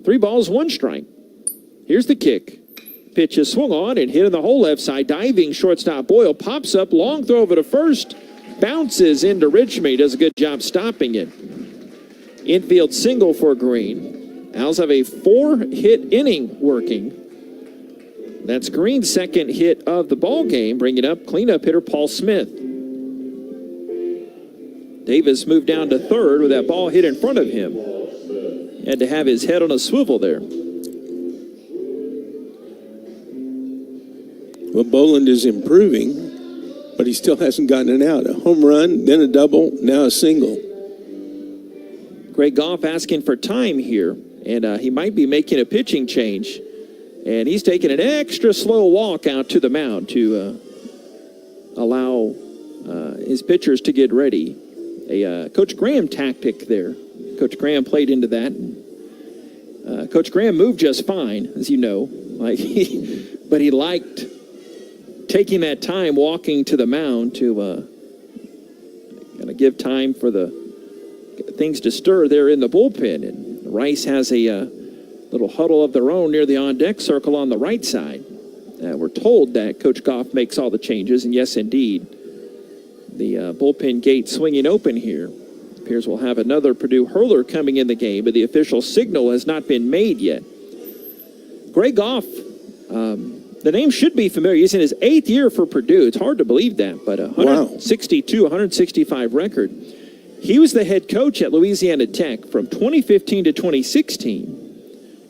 3 balls, 1 strike. Here's the kick. Pitch is swung on and hit in the whole left side. Diving shortstop Boyle pops up, long throw over to first, bounces into Richmond. He does a good job stopping it. Infield single for Green. Owls have a 4-hit inning working. That's Green's 2nd hit of the ball game. Bringing up cleanup hitter Paul Smith. Davis moved down to 3rd with that ball hit in front of him. Had to have his head on a swivel there. Well, Boland is improving, but he still hasn't gotten an out. A home run, then a double, now a single. Greg Goff asking for time here, and he might be making a pitching change. And he's taking an extra slow walk out to the mound to allow his pitchers to get ready. A Coach Graham tactic there. Coach Graham played into that. Coach Graham moved just fine, as you know. But he liked taking that time walking to the mound to kind of give time for the things to stir there in the bullpen. And Rice has a little huddle of their own near the on-deck circle on the right side. We're told that Coach Goff makes all the changes, and yes, indeed, the bullpen gate swinging open here. Appears we'll have another Purdue hurler coming in the game, but the official signal has not been made yet. Greg Goff, the name should be familiar. He's in his 8th year for Purdue. It's hard to believe that, but 162, 165 record. He was the head coach at Louisiana Tech from 2015 to 2016.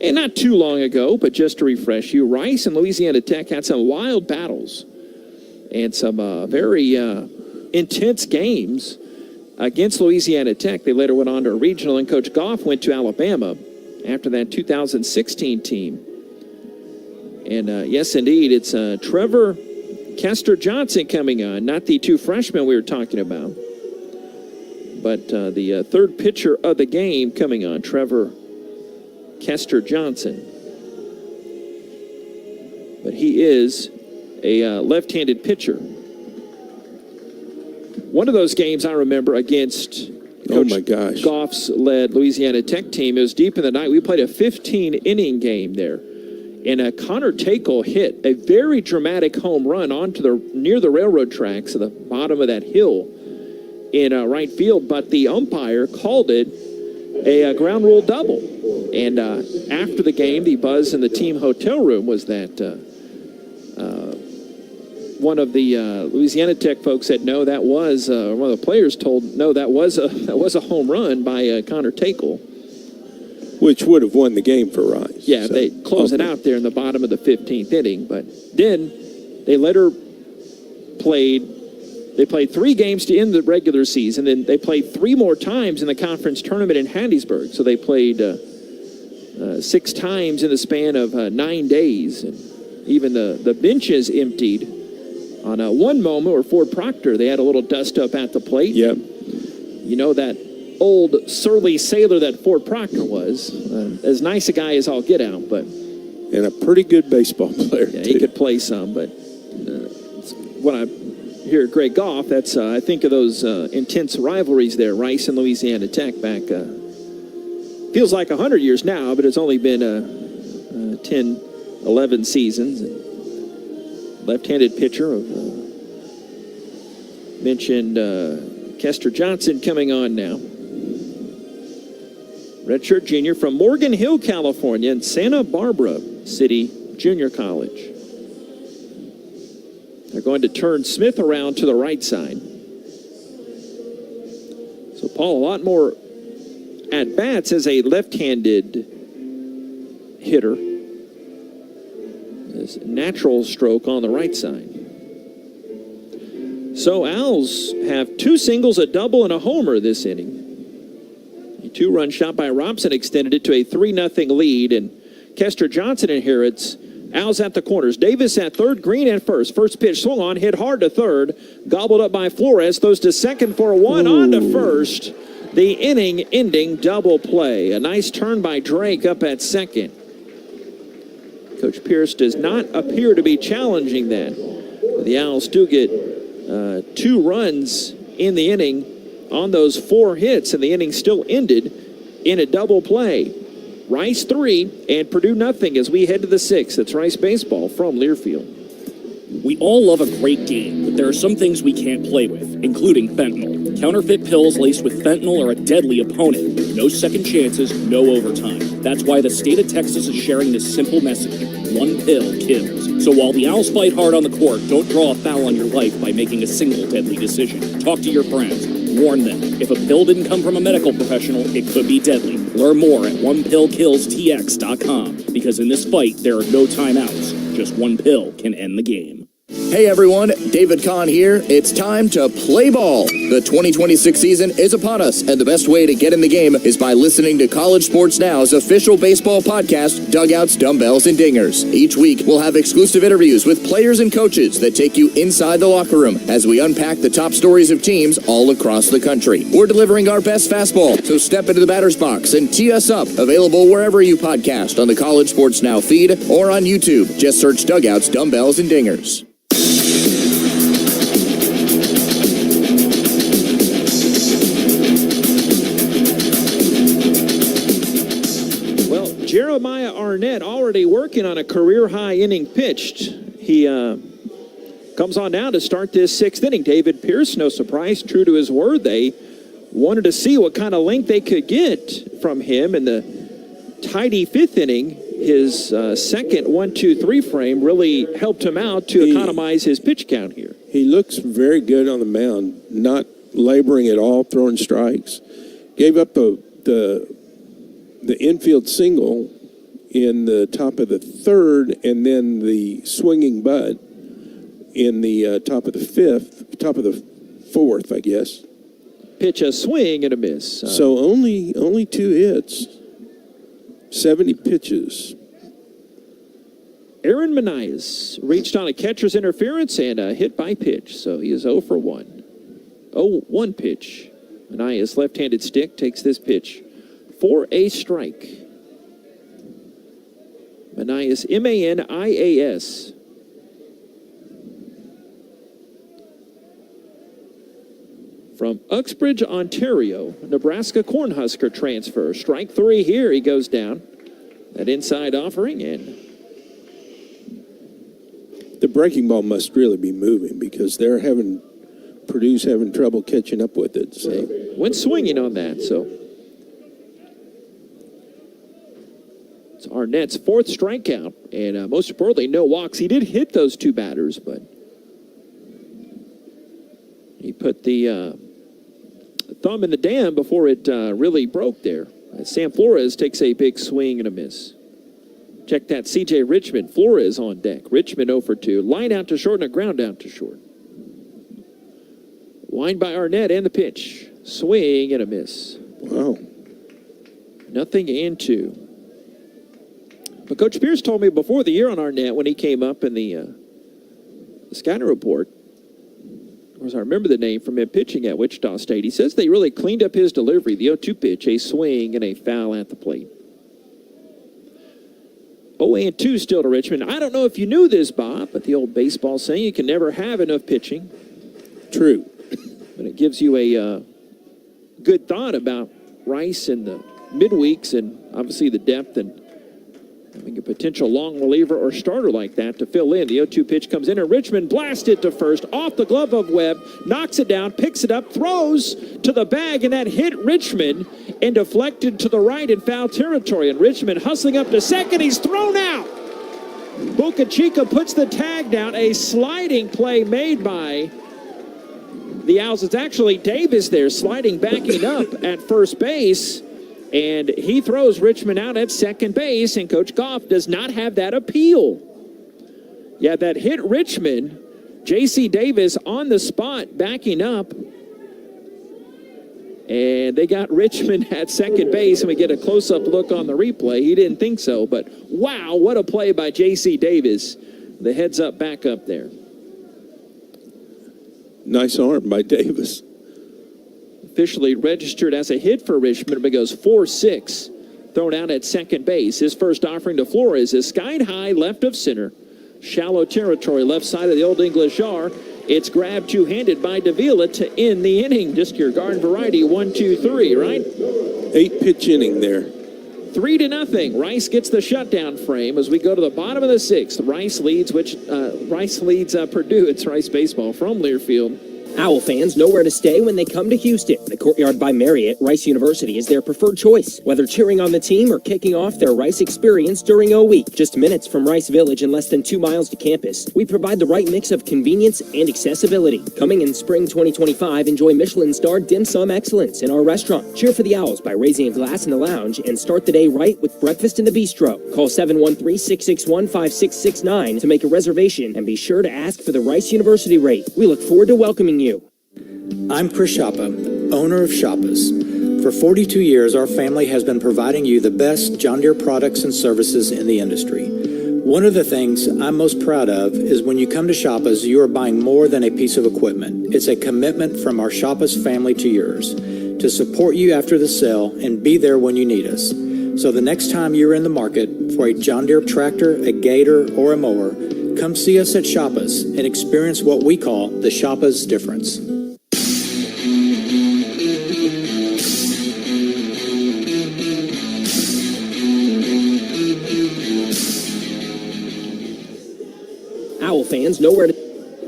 And not too long ago, but just to refresh you, Rice and Louisiana Tech had some wild battles and some very intense games against Louisiana Tech. They later went on to a regional, and Coach Goff went to Alabama after that 2016 team. And yes, indeed, it's Trevor Kester Johnson coming on, not the two freshmen we were talking about, but the third pitcher of the game coming on, Trevor Kester Johnson. But he is a left-handed pitcher. One of those games I remember against Coach Goff's led Louisiana Tech team, it was deep in the night. We played a 15-inning game there. And Connor Takel hit a very dramatic home run near the railroad tracks at the bottom of that hill in right field. But the umpire called it a ground rule double. And after the game, the buzz in the team hotel room was that one of the Louisiana Tech folks said, no, that was, one of the players told, no, that was a home run by Connor Takel. Which would have won the game for Rice. Yeah, so they closed it out there in the bottom of the 15th inning. But then they later played 3 games to end the regular season. Then they played 3 more times in the conference tournament in Hattiesburg. So they played 6 times in the span of 9 days. And even the benches emptied on one moment where Ford Proctor, they had a little dust up at the plate. Yep. You know that old surly sailor that Ford Proctor was, as nice a guy as I'll get out, but and a pretty good baseball player. Yeah, he could play some, but when I hear Greg Goff, that's I think of those intense rivalries there, Rice and Louisiana Tech back. Feels like 100 years now, but it's only been 10, 11 seasons. And left-handed pitcher of mentioned Kester Johnson coming on now. Redshirt junior from Morgan Hill, California, and Santa Barbara City Junior College. They're going to turn Smith around to the right side. So, Paul, a lot more at-bats as a left-handed hitter. His natural stroke on the right side. So, Owls have 2 singles, a double, and a homer this inning. A 2-run shot by Robson extended it to a 3-0 lead, and Kester Johnson inherits. Owls at the corners. Davis at third, Green at first. First pitch swung on, hit hard to third. Gobbled up by Flores. Throws to second for a 1 on to first. The inning-ending double play. A nice turn by Drake up at second. Coach Pierce does not appear to be challenging that. The Owls do get 2 runs in the inning on those 4 hits, and the inning still ended in a double play. Rice 3 and Purdue nothing as we head to the 6th. It's Rice baseball from Learfield. We all love a great game, but there are some things we can't play with, including fentanyl. Counterfeit pills laced with fentanyl are a deadly opponent. No second chances, no overtime. That's why the state of Texas is sharing this simple message. 1 pill kills. So while the Owls fight hard on the court, don't draw a foul on your life by making a single deadly decision. Talk to your friends. Warn them. If a pill didn't come from a medical professional, it could be deadly. Learn more at onepillkillstx.com. Because in this fight, there are no timeouts. Just 1 pill can end the game. Hey everyone, David Kahn here. It's time to play ball. The 2026 season is upon us, and the best way to get in the game is by listening to College Sports Now's official baseball podcast, Dugouts, Dumbbells, and Dingers. Each week, we'll have exclusive interviews with players and coaches that take you inside the locker room as we unpack the top stories of teams all across the country. We're delivering our best fastball, so step into the batter's box and tee us up. Available wherever you podcast on the College Sports Now feed or on YouTube. Just search Dugouts, Dumbbells, and Dingers. Jeremiah Arnett already working on a career-high inning pitched. He comes on now to start this 6th inning. David Pierce, no surprise, true to his word. They wanted to see what kind of length they could get from him in the tidy 5th inning. His second 1-2-3 frame really helped him out to economize his pitch count here. He looks very good on the mound. Not laboring at all, throwing strikes. Gave up the infield single in the top of the third, and then the swinging butt in the top of the fourth, I guess. Pitch, a swing, and a miss. So only 2 hits, 70 pitches. Aaron Manias reached on a catcher's interference and a hit by pitch, so he is 0 for 1. 0-1 pitch. Manias, left-handed stick, takes this pitch for a strike. Manias, Manias. From Uxbridge, Ontario, Nebraska Cornhusker transfer. Strike 3 here. He goes down. That inside offering, and the breaking ball must really be moving because Purdue's having trouble catching up with it. So they went swinging on that. So it's Arnett's 4th strikeout, and most importantly, no walks. He did hit those 2 batters, but he put the thumb in the dam before it really broke there. Sam Flores takes a big swing and a miss. Check that, C.J. Richmond. Flores on deck. Richmond 0 for 2. Line out to short and a ground out to short. Wind by Arnett and the pitch. Swing and a miss. Wow. 0-2. But Coach Pierce told me before the year on Arnett when he came up in the scouting report, of course, I remember the name from him pitching at Wichita State. He says they really cleaned up his delivery. The 0-2 pitch, a swing and a foul at the plate. 0-2 still to Richmond. I don't know if you knew this, Bob, but the old baseball saying, you can never have enough pitching. True. But it gives you a good thought about Rice in the midweeks and obviously the depth and having a potential long reliever or starter like that to fill in. The 0-2 pitch comes in, and Richmond blasts it to first, off the glove of Webb, knocks it down, picks it up, throws to the bag, and that hit Richmond and deflected to the right in foul territory. And Richmond hustling up to second. He's thrown out. Boca Chica puts the tag down. A sliding play made by the Owls. It's actually Davis there sliding, backing up at first base. And he throws Richmond out at second base, and Coach Goff does not have that appeal. Yeah, that hit Richmond. J.C. Davis on the spot, backing up. And they got Richmond at second base, and we get a close-up look on the replay. He didn't think so, but wow, what a play by J.C. Davis. The heads-up back up there. Nice arm by Davis. Officially registered as a hit for Richmond, but goes 4-6. Thrown out at second base. His first offering to Flores is skied high left of center. Shallow territory, left side of the Old English R. It's grabbed two-handed by Davila to end the inning. Just your garden variety, 1-2-3, right? 8-pitch inning there. 3-0. Rice gets the shutdown frame as we go to the bottom of the 6th. Rice leads Purdue. It's Rice baseball from Learfield. Owl fans know where to stay when they come to Houston. The Courtyard by Marriott, Rice University, is their preferred choice, whether cheering on the team or kicking off their Rice experience during O Week. Just minutes from Rice Village and less than 2 miles to campus, we provide the right mix of convenience and accessibility. Coming in spring 2025, enjoy Michelin-starred dim sum excellence in our restaurant. Cheer for the Owls by raising a glass in the lounge and start the day right with breakfast in the bistro. Call 713-661-5669 to make a reservation and be sure to ask for the Rice University rate. We look forward to welcoming you. I'm Chris Shoppa, owner of Shoppas. For 42 years, our family has been providing you the best John Deere products and services in the industry. One of the things I'm most proud of is when you come to Shoppas, you are buying more than a piece of equipment. It's a commitment from our Shoppas family to yours to support you after the sale and be there when you need us. So the next time you're in the market for a John Deere tractor, a gator, or a mower, come see us at Shoppas and experience what we call the Shoppas difference. Owl fans know where to...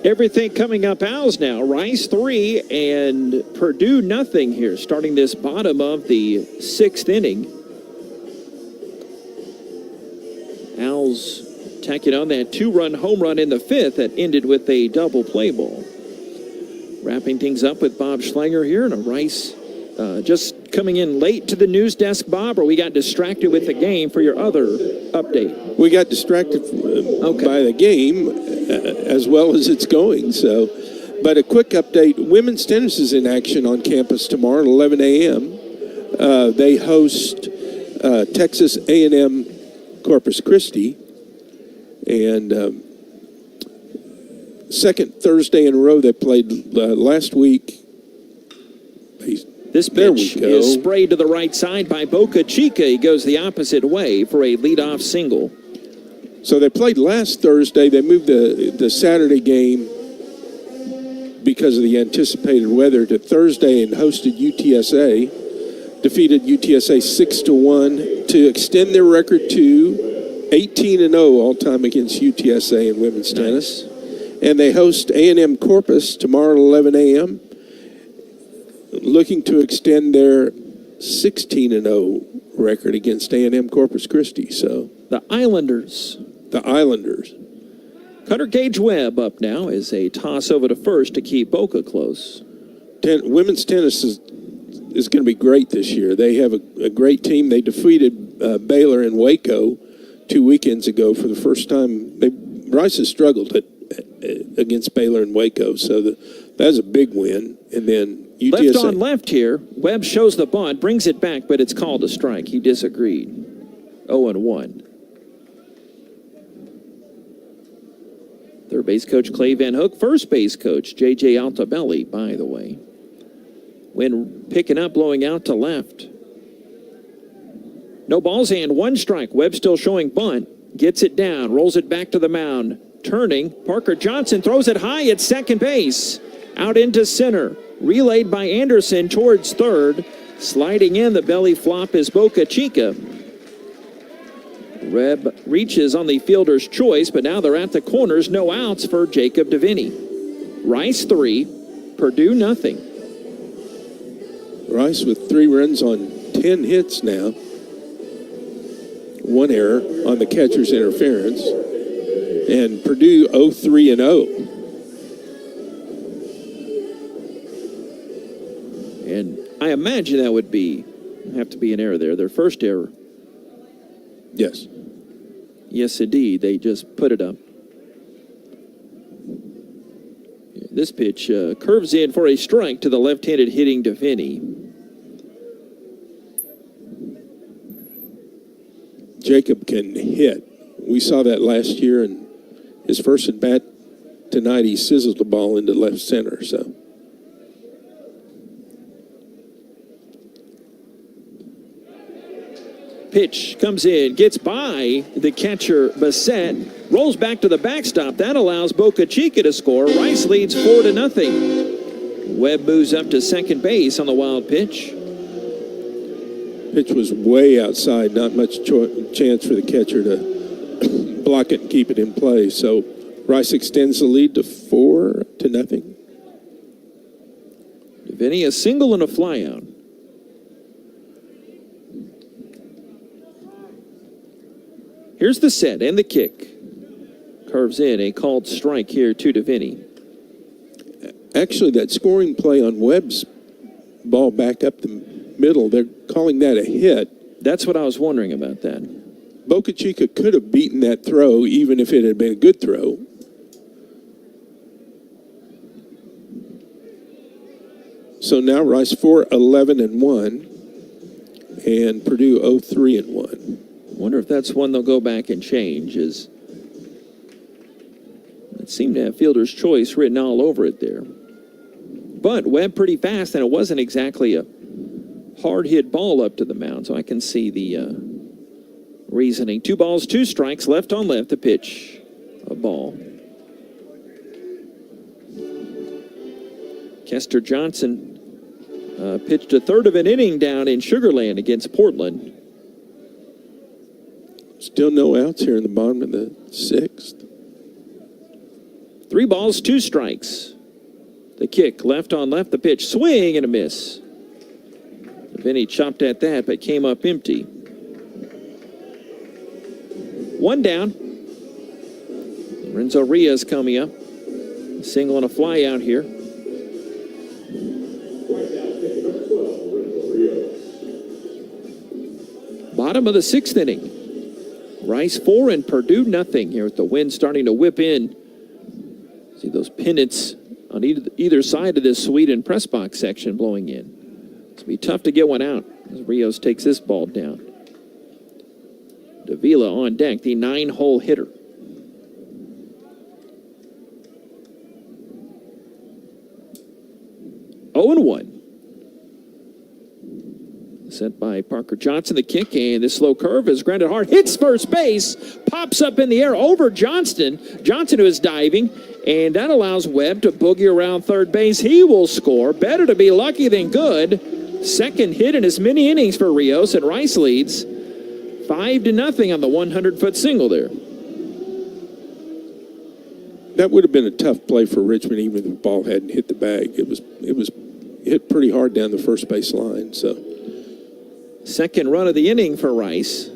Everything coming up Owls now. Rice 3 and Purdue nothing here, starting this bottom of the 6th inning. Owls tacking on that 2-run home run in the 5th that ended with a double play ball. Wrapping things up with Bob Schlanger here, and a Rice just coming in late to the news desk, Bob, or we got distracted with the game for your other update? We got distracted by the game as well as it's going. So, but a quick update, women's tennis is in action on campus tomorrow at 11 a.m. They host Texas A&M Corpus Christi, and second Thursday in a row they played last week. This pitch is sprayed to the right side by Boca Chica. He goes the opposite way for a leadoff single. So they played last Thursday. They moved the Saturday game because of the anticipated weather to Thursday and hosted UTSA. Defeated UTSA 6-1 to extend their record to 18-0 all-time against UTSA in women's tennis. And they host A&M Corpus tomorrow at 11 a.m., looking to extend their 16-0 record against A&M Corpus Christi. So the Islanders. Cutter Gage Webb up now is a toss over to first to keep Boca close. Women's tennis is going to be great this year. They have a great team. They defeated Baylor and Waco 2 weekends ago for the first time. Rice has struggled against Baylor and Waco, so that's a big win. And then UTSA. Left on left here. Webb shows the bunt, brings it back, but it's called a strike. He disagreed. 0-1. Third base coach Clay Van Hook. First base coach J.J. Altabelli, by the way. When picking up, blowing out to left. No balls and 1 strike. Webb still showing bunt. Gets it down, rolls it back to the mound. Turning, Parker Johnson throws it high at second base. Out into center. Relayed by Anderson towards third. Sliding in, the belly flop is Boca Chica. Reb reaches on the fielder's choice, but now they're at the corners. No outs for Jacob Deviney. Rice 3, Purdue nothing. Rice with 3 runs on 10 hits now. 1 error on the catcher's interference. And Purdue 0-3-0. And I imagine that would have to be an error there. Their first error. Yes. Yes, indeed. They just put it up. This pitch curves in for a strike to the left-handed hitting Deviney. Jacob can hit. We saw that last year, and his first at bat tonight, he sizzled the ball into left center. So. Pitch comes in, gets by the catcher Bassett, rolls back to the backstop. That allows Boca Chica to score. Rice leads 4-0. Webb moves up to second base on the wild pitch. Pitch was way outside, not much chance for the catcher to block it and keep it in play. So Rice extends the lead to 4-0. Deviney a single and a flyout. Here's the set and the kick. Curves in, a called strike here to Deviney. Actually, that scoring play on Webb's ball back up the middle, they're calling that a hit. That's what I was wondering about that. Boca Chica could have beaten that throw even if it had been a good throw. So now Rice 4-11-1 and Purdue 0-3-1. Wonder if that's one they'll go back and change. It seemed to have fielder's choice written all over it there. But Webb pretty fast, and it wasn't exactly a hard hit ball up to the mound, so I can see the reasoning. 2 balls, 2 strikes, left on left, the pitch, a ball. Kester Johnson pitched a third of an inning down in Sugar Land against Portland. Still no outs here in the bottom of the 6th. 3 balls, 2 strikes. The kick, left on left, the pitch, swing and a miss. Vinny chopped at that, but came up empty. 1 down. Renzo Rios coming up. Single and a fly out here. Bottom of the 6th inning. Rice 4 and Purdue nothing here with the wind starting to whip in. See those pennants on either side of this suite and press box section blowing in. It's going to be tough to get one out as Rios takes this ball down. Davila on deck, the 9-hole hitter. Oh and 1. Sent by Parker Johnson, the kick, and this slow curve is grounded hard. Hits first base, pops up in the air over Johnston. Johnson, who is diving, and that allows Webb to boogie around third base. He will score. Better to be lucky than good. Second hit in as many innings for Rios, and Rice leads 5-0 on the 100-foot single there. That would have been a tough play for Richmond, even if the ball hadn't hit the bag. It was hit pretty hard down the first base line. So, second run of the inning for Rice.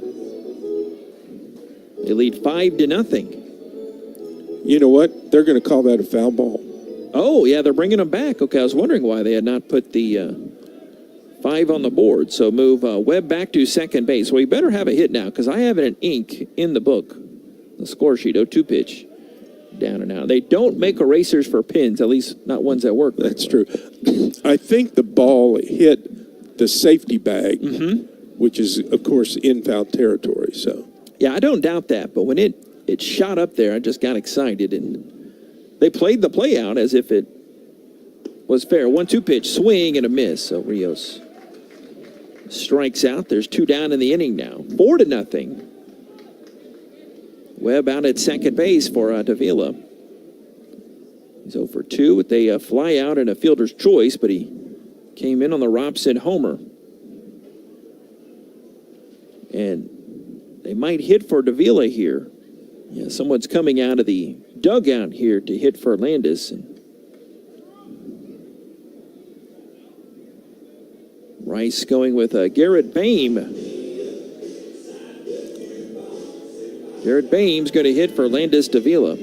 They lead 5-0. You know what? They're going to call that a foul ball. Oh, yeah, they're bringing them back. Okay, I was wondering why they had not put the 5 on the board. So move Webb back to second base. Well, you better have a hit now because I have it in ink in the book, the score sheet, 0-2 pitch. Down and out. They don't make erasers for pins, at least not ones that work. That's true. I think the ball hit the safety bag, which is, of course, in foul territory. So, yeah, I don't doubt that. But when it shot up there, I just got excited, and they played the play out as if it was fair. 1-2 pitch, swing and a miss. So Rios strikes out. There's 2 down in the inning now. 4-0. Webb out at second base for Davila. He's 0 for 2 with a fly out and a fielder's choice, but he came in on the Robson homer. And they might hit for Davila here. Yeah, someone's coming out of the dugout here to hit for Landis. And Rice going with Garrett Boehm. Garrett Boehm's going to hit for Landis Davila.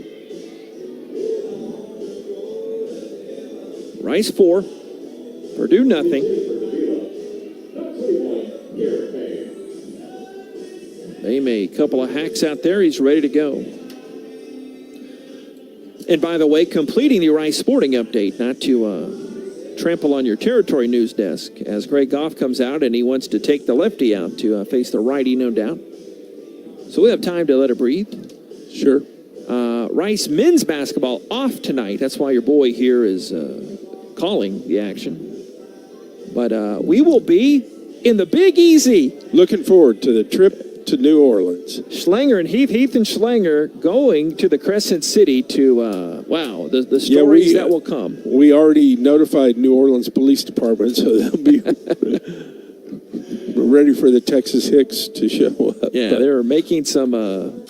Rice 4, Purdue nothing. Boehm a couple of hacks out there. He's ready to go. And by the way, completing the Rice Sporting Update, not to trample on your territory news desk, as Greg Goff comes out and he wants to take the lefty out to face the righty, no doubt. So we have time to let it breathe. Sure. Rice men's basketball off tonight. That's why your boy here is calling the action. But we will be in the Big Easy. Looking forward to the trip to New Orleans. Schlanger and Heath and Schlanger going to the Crescent City to, the stories that will come. We already notified New Orleans Police Department, so they'll be ready for the Texas Hicks to show up. Yeah, they're making some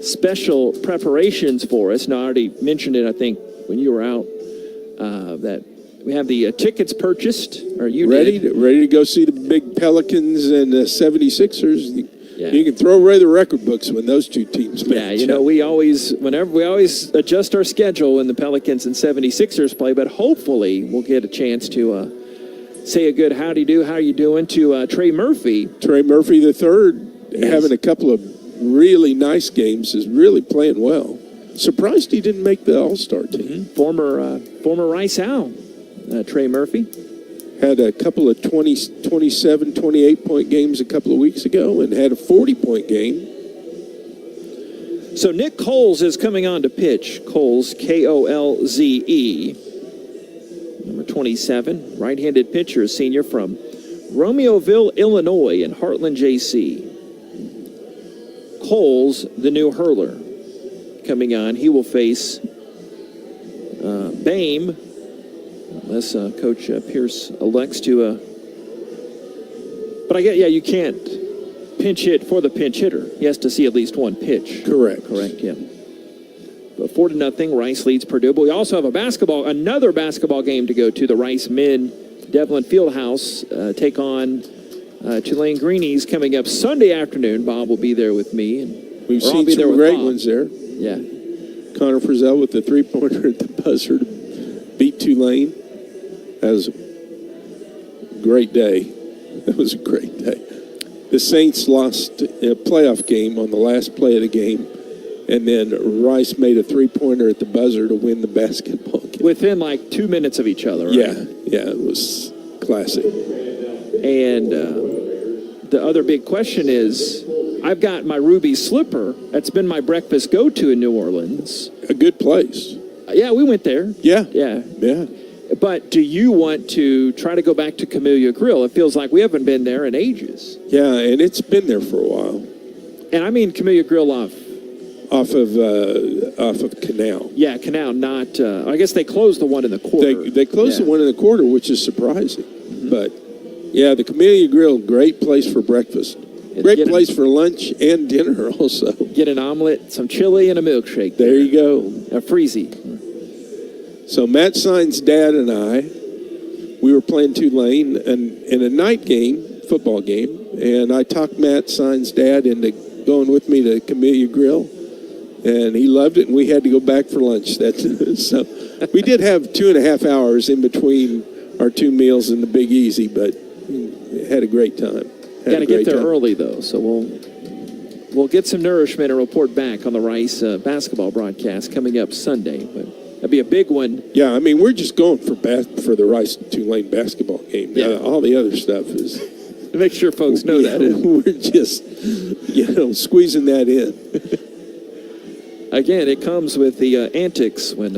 special preparations for us. Now, I already mentioned it, I think, when you were out, that we have the tickets purchased. Or you ready to go see the big Pelicans and the 76ers. You can throw away the record books when those two teams match. Yeah, we always adjust our schedule when the Pelicans and 76ers play, but hopefully we'll get a chance to say a good howdy do, how you doing to Trey Murphy. Trey Murphy III, having a couple of really nice games, is really playing well. Surprised he didn't make the All-Star team. Former Rice Owl, Trey Murphy. Had a couple of 27, 28-point games a couple of weeks ago and had a 40-point game. So Nick Coles is coming on to pitch. Coles, Kolze. Number 27, right-handed pitcher, senior from Romeoville, Illinois, in Heartland, JC. Coles, the new hurler, coming on. He will face Boehm, unless Coach Pierce elects to. But you can't pinch hit for the pinch hitter. He has to see at least one pitch. Correct, yeah. But 4-0, Rice leads Purdue. But we also have another basketball game to go to. The Rice men, Devlin Fieldhouse, take on Tulane Greenies coming up Sunday afternoon. Bob will be there with me. And we've seen some great ones there. Yeah. Connor Frizzell with the three-pointer at the buzzer to beat Tulane. That was a great day. That was a great day. the Saints lost a playoff game on the last play of the game, and then Rice made a three-pointer at the buzzer to win the basketball game. Within like 2 minutes of each other, right? Yeah, it was classic. And the other big question is, I've got my ruby slipper. That's been my breakfast go-to in New Orleans. A good place. Yeah, we went there. Yeah. Yeah. But do you want to try to go back to Camellia Grill? It feels like we haven't been there in ages. Yeah, and it's been there for a while. And I mean Camellia Grill off of Canal. Yeah, Canal, not... I guess they closed the one in the quarter. They closed the one in the quarter, which is surprising. Mm-hmm. But, yeah, the Camellia Grill, great place for breakfast. Great place for lunch and dinner also. Get an omelet, some chili, and a milkshake. There you go. A freezy. So Matt Sign's dad and I, we were playing Tulane in a night game, football game, and I talked Matt Sign's dad into going with me to Camellia Grill, and he loved it, and we had to go back for lunch. So we did have 2.5 hours in between our two meals in the Big Easy, but had a great time. Got to get there early, though, so we'll get some nourishment and report back on the Rice basketball broadcast coming up Sunday. But that'd be a big one. Yeah, I mean, we're just going for the Rice-Tulane basketball game. Yeah. All the other stuff is... To make sure folks know that. We're just, squeezing that in. Again, it comes with the antics when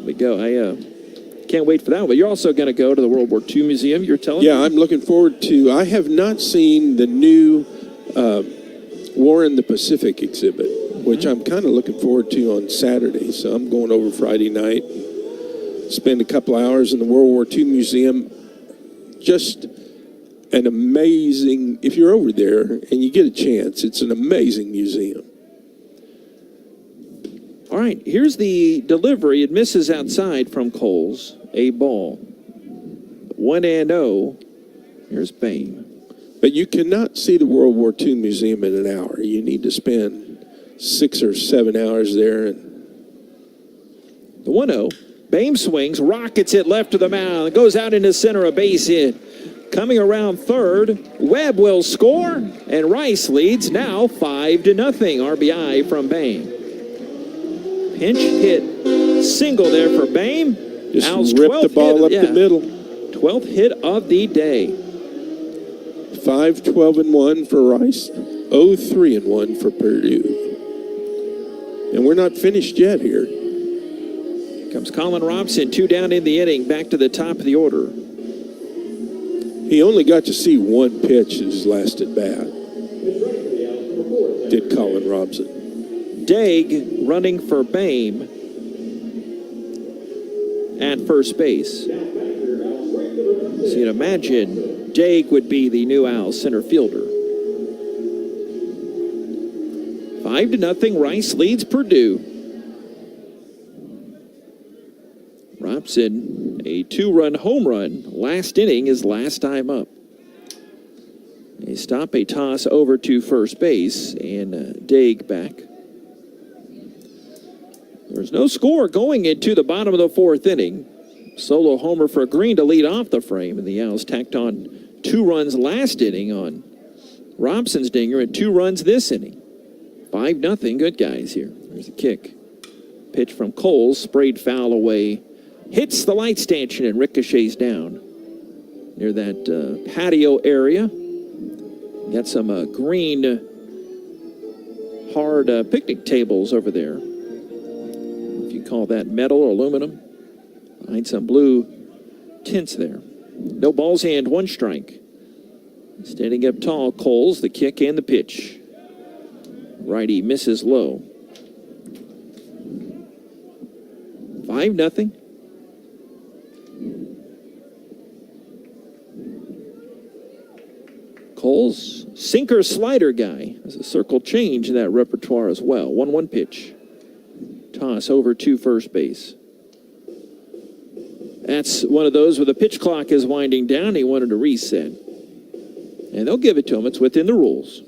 we go. I can't wait for that one. But you're also going to go to the World War II Museum, you're telling me? Yeah, I'm looking forward to... I have not seen the new War in the Pacific exhibit, which I'm kind of looking forward to on Saturday. So I'm going over Friday night, spend a couple hours in the World War II Museum. Just an amazing... If you're over there and you get a chance, it's an amazing museum. All right, here's the delivery. It misses outside from Coles. A ball. 1-0. Here's Bame. But you cannot see the World War II Museum in an hour. You need to spend 6 or 7 hours there. And the 1-0. Bame swings, rockets it left to the mound, goes out into center, a base hit. Coming around third, Webb will score, and Rice leads now 5-0. RBI from Bame. Pinch hit single there for Bame. Just Al's ripped the ball up the middle. 12th hit of the day. 5-12-1 for Rice, 0-3-1 for Purdue. And we're not finished yet here. Comes Colin Robson, 2 down in the inning, back to the top of the order. He only got to see one pitch his last at bat. Did Colin Robson. Daig running for Bame at first base. So you'd imagine Daig would be the new Owls center fielder. 5-0, Rice leads Purdue. Robson, a 2-run home run. Last inning, his last time up. A stop, a toss over to first base, and Daig back. There's no score going into the bottom of the 4th inning. Solo homer for Green to lead off the frame, and the Owls tacked on 2 runs last inning on Robson's dinger and 2 runs this inning. 5-0, good guys here. There's a kick. Pitch from Coles, sprayed foul away. Hits the light stanchion and ricochets down near that patio area. Got some green hard picnic tables over there. If you call that metal or aluminum. Behind some blue tints there. No balls and 1 strike. Standing up tall, Coles, the kick and the pitch. Righty misses low. 5-0. Coles, sinker slider guy. There's a circle change in that repertoire as well. 1-1 pitch. Toss over to first base. That's one of those where the pitch clock is winding down. He wanted to reset. And they'll give it to him. It's within the rules.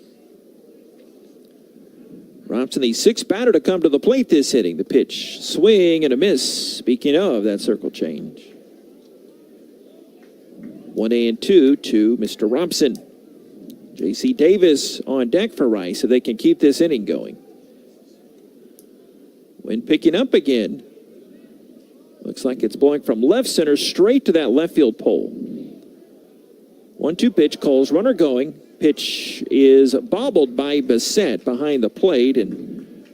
Robson, the 6th batter to come to the plate this inning. The pitch, swing and a miss. Speaking of that circle change. 1-2 to Mr. Robson. J.C. Davis on deck for Rice so they can keep this inning going. Wind picking up again. Looks like it's blowing from left center straight to that left field pole. 1-2 pitch, Cole's runner going. Pitch is bobbled by Bassett behind the plate, and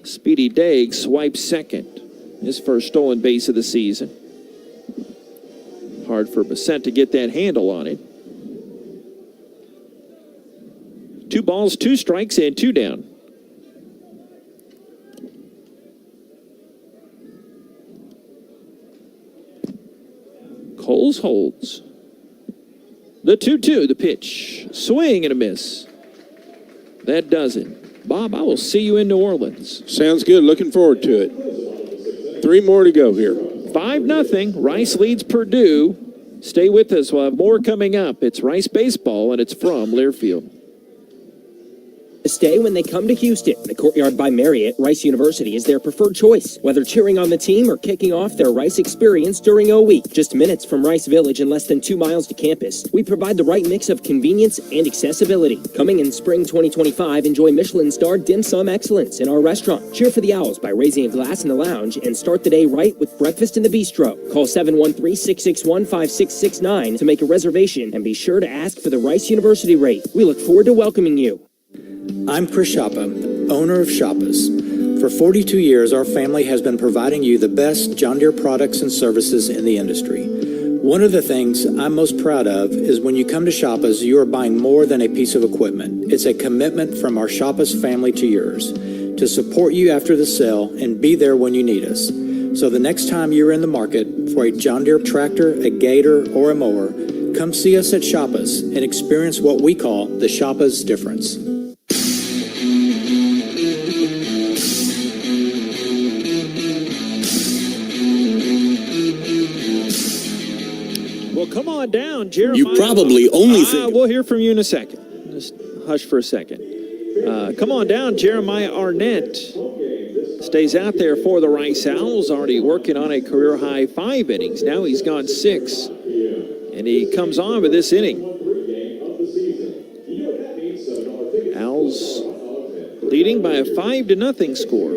Speedy Daig swipes second. His first stolen base of the season. Hard for Bassett to get that handle on it. 2 balls, 2 strikes, and 2 down. Coles holds. The 2-2, the pitch. Swing and a miss. That does it. Bob, I will see you in New Orleans. Sounds good. Looking forward to it. 3 more to go here. 5-0. Rice leads Purdue. Stay with us. We'll have more coming up. It's Rice Baseball, and it's from Learfield. Stay when they come to Houston. The Courtyard by Marriott, Rice University, is their preferred choice. Whether cheering on the team or kicking off their Rice experience during O Week. Just minutes from Rice Village and less than 2 miles to campus. We provide the right mix of convenience and accessibility. Coming in spring 2025, enjoy Michelin-starred dim sum excellence in our restaurant. Cheer for the Owls by raising a glass in the lounge and start the day right with breakfast in the bistro. Call 713-661-5669 to make a reservation and be sure to ask for the Rice University rate. We look forward to welcoming you. I'm Chris Shoppa, owner of Shoppa's. For 42 years, our family has been providing you the best John Deere products and services in the industry. One of the things I'm most proud of is when you come to Shoppa's, you are buying more than a piece of equipment. It's a commitment from our Shoppa's family to yours to support you after the sale and be there when you need us. So the next time you're in the market for a John Deere tractor, a gator, or a mower, come see us at Shoppa's and experience what we call the Shoppa's difference. Well, come on down, Jeremiah. You probably only think... We'll hear from you in a second. Just hush for a second. Come on down, Jeremiah Arnett. Stays out there for the Rice Owls, already working on a career-high 5 innings. Now he's gone 6. And he comes on with this inning. Owls leading by a 5-0 score.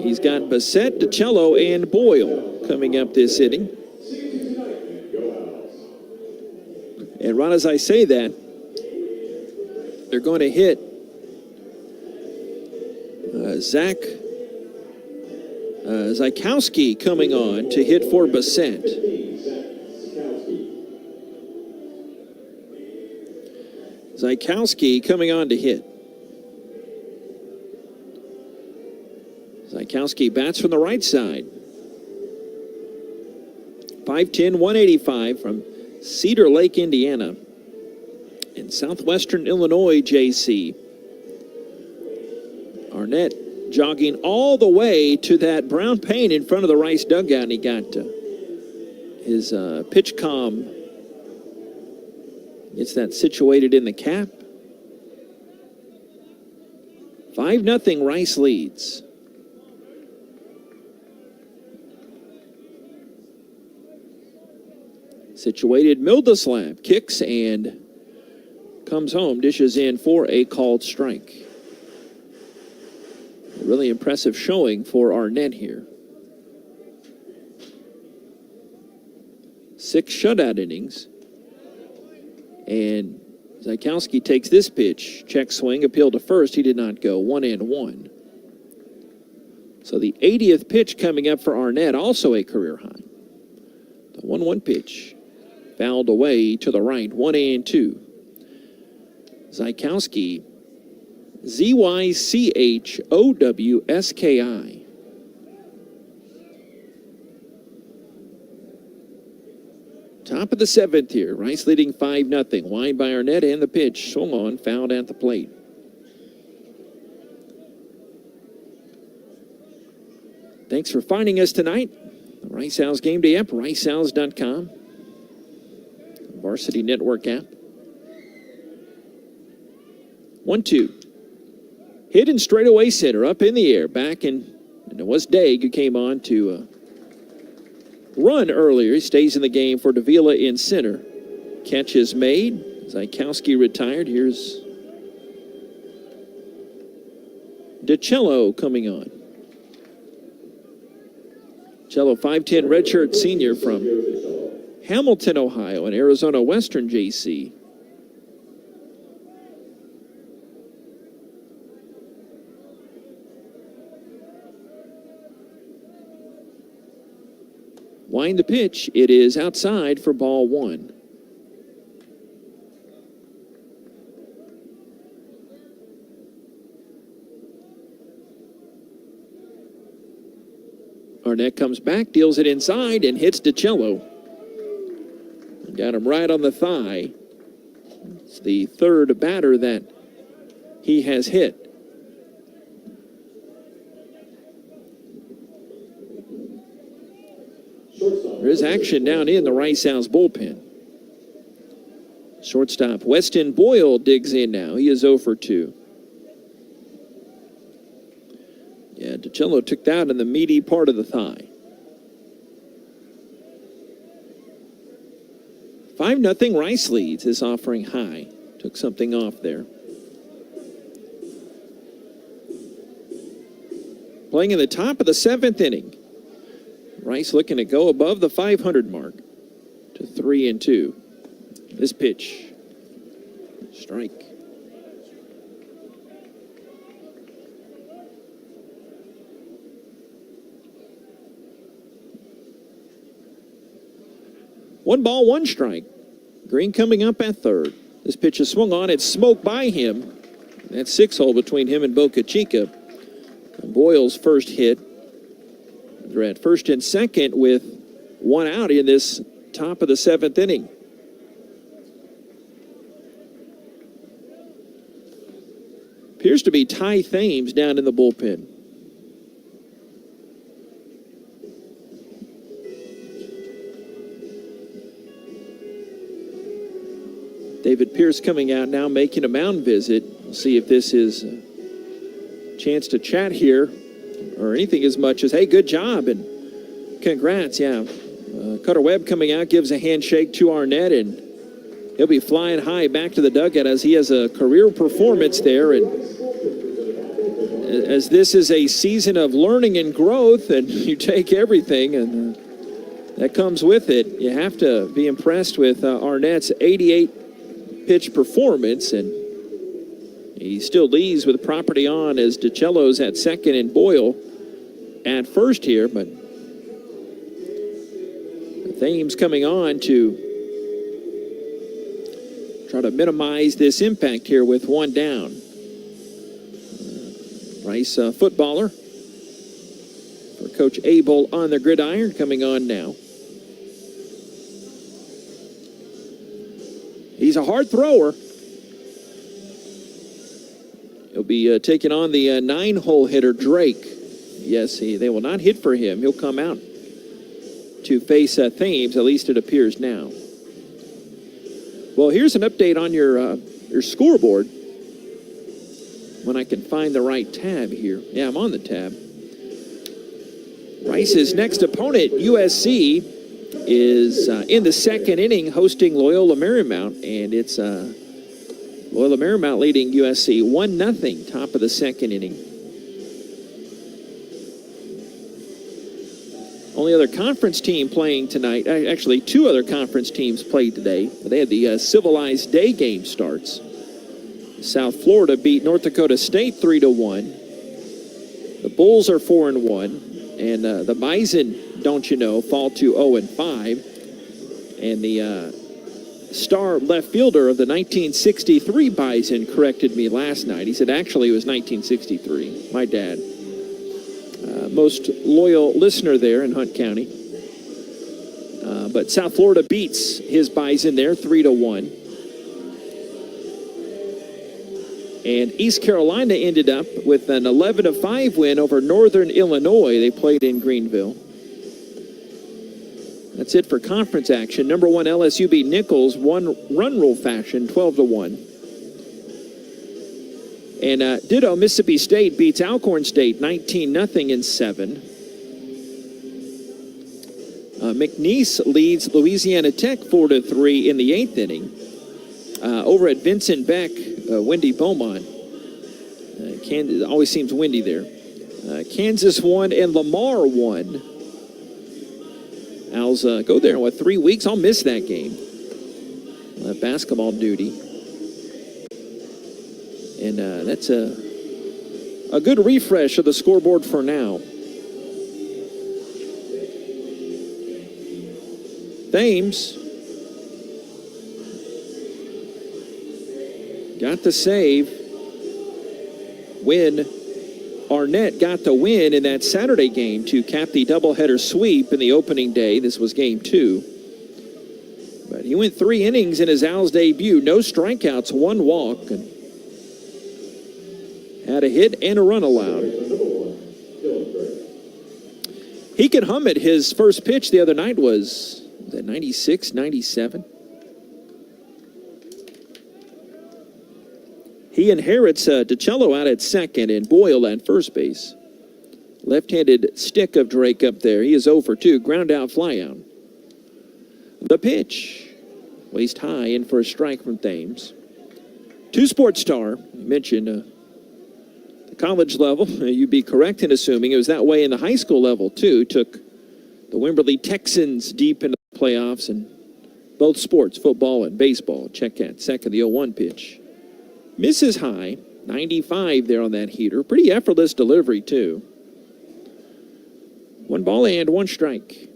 He's got Bassett, DiCello, and Boyle coming up this inning. And Ron, as I say that, they're going to hit Zach Zykowski coming on to hit for Bassett. Zykowski coming on to hit. Zykowski bats from the right side. 5'10", 185 from Cedar Lake, Indiana. In southwestern Illinois, JC. Arnett jogging all the way to that brown paint in front of the Rice dugout, and he got his pitch comm. Gets that situated in the cap. 5-0 Rice leads. Situated Mildeslab kicks and comes home, dishes in for a called strike. A really impressive showing for Arnett here. 6 shutout innings. And Zykowski takes this pitch. Check swing, appeal to first. He did not go. 1-1. So the 80th pitch coming up for Arnett, also a career high. The 1-1 pitch. Fouled away to the right. 1-2. Zykowski. Zykowski. Top of the 7th here. Rice leading 5-0. Wide by Arnett, and the pitch swung on, fouled at the plate. Thanks for finding us tonight. The Rice Owls Game Day app, riceowls.com. Varsity Network app. 1-2. Hit in straightaway center, up in the air, back in, and it was Daig who came on to run earlier. He stays in the game for Davila in center. Catch is made. Zykowski retired. Here's DiCello coming on. DiCello, 5'10", redshirt senior from Hamilton, Ohio, and Arizona Western JC. Wind the pitch. It is outside for ball one. Arnett comes back, deals it inside, and hits DiCello. Got him right on the thigh. It's the third batter that he has hit. There is action down in the Rice Owls bullpen. Shortstop Weston Boyle digs in now. He is 0 for 2. Yeah, DiCello took that in the meaty part of the thigh. 5-0 Rice leads. This offering high. Took something off there. Playing in the top of the 7th inning. Rice looking to go above the 500 mark to 3-2. This pitch. Strike. One ball, one strike. Green coming up at third. This pitch is swung on. It's smoked by him. That 6-hole between him and Boca Chica. And Boyle's first hit. They're at first and second with one out in this top of the 7th inning. Appears to be Ty Thames down in the bullpen. David Pierce coming out now, making a mound visit. We'll see if this is a chance to chat here or anything as much as, hey, good job and congrats. Yeah, Cutter Webb coming out, gives a handshake to Arnett, and he'll be flying high back to the dugout as he has a career performance there. And as this is a season of learning and growth, and you take everything and that comes with it, you have to be impressed with Arnett's 88-pitch performance, and he still leads with property on as DiCello's at second and Boyle at first here, but Thames coming on to try to minimize this impact here with one down. Rice footballer for Coach Abel on the gridiron coming on now. He's a hard thrower. He'll be taking on the 9-hole hitter, Drake. Yes, they will not hit for him. He'll come out to face Thames, at least it appears now. Well, here's an update on your scoreboard. When I can find the right tab here. Yeah, I'm on the tab. Rice's next opponent, USC, is in the second inning hosting Loyola Marymount, and it's Loyola Marymount leading USC 1-0, top of the second inning. Only other conference team playing tonight, actually two other conference teams played today. They had the civilized day game starts. South Florida beat North Dakota State 3-1. The Bulls are 4-1, and the Bison, don't you know, fall to 0-5. And the star left fielder of the 1963 Bison corrected me last night. He said actually it was 1963. My dad, most loyal listener there in Hunt County. But South Florida beats his Bison there 3-1. And East Carolina ended up with an 11-5 win over Northern Illinois. They played in Greenville. That's it for conference action. Number 1 LSU beat Nichols one-run rule fashion, 12-1. And ditto Mississippi State beats Alcorn State 19-0 in 7. McNeese leads Louisiana Tech 4-3 in the 8th inning. Over at Vincent Beck, Wendy Beaumont. Kansas always seems windy there. Kansas won and Lamar won. Owls go there in, 3 weeks? I'll miss that game. Basketball duty. And that's a good refresh of the scoreboard for now. Thames got the save when Arnett got the win in that Saturday game to cap the doubleheader sweep in the opening day. This was game 2. But he went 3 innings in his Owls debut. No strikeouts, 1 walk. And had a hit and a run allowed. He could hum it. His first pitch the other night was that 96, 97? He inherits DiCello out at second and Boyle at first base. Left-handed stick of Drake up there. He is 0 for 2. Ground out, fly out. The pitch. Waist high in for a strike from Thames. 2 Sports Star. I mentioned the college level. You'd be correct in assuming it was that way in the high school level, too. Took the Wimberley Texans deep into the playoffs in both sports, football and baseball. Check at second, the 0-1 pitch. Misses high, 95 there on that heater. Pretty effortless delivery, too. 1 ball and 1 strike.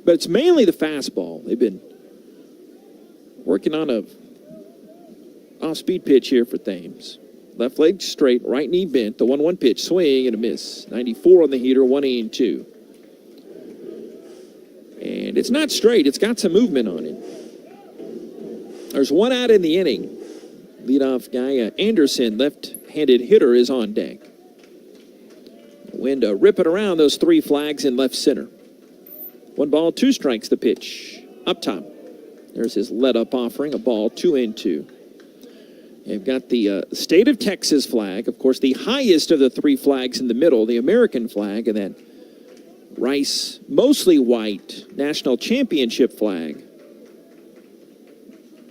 But it's mainly the fastball. They've been working on a off-speed pitch here for Thames. Left leg straight, right knee bent. The 1-1 pitch, swing and a miss. 94 on the heater, 1-2. And it's not straight. It's got some movement on it. There's 1 out in the inning. Leadoff guy Anderson, left-handed hitter, is on deck. Wind ripping around those 3 flags in left center. 1 ball, 2 strikes the pitch. Up top. There's his let-up offering, a ball, 2-2. You've got the state of Texas flag, of course, the highest of the 3 flags in the middle, the American flag, and that Rice, mostly white, national championship flag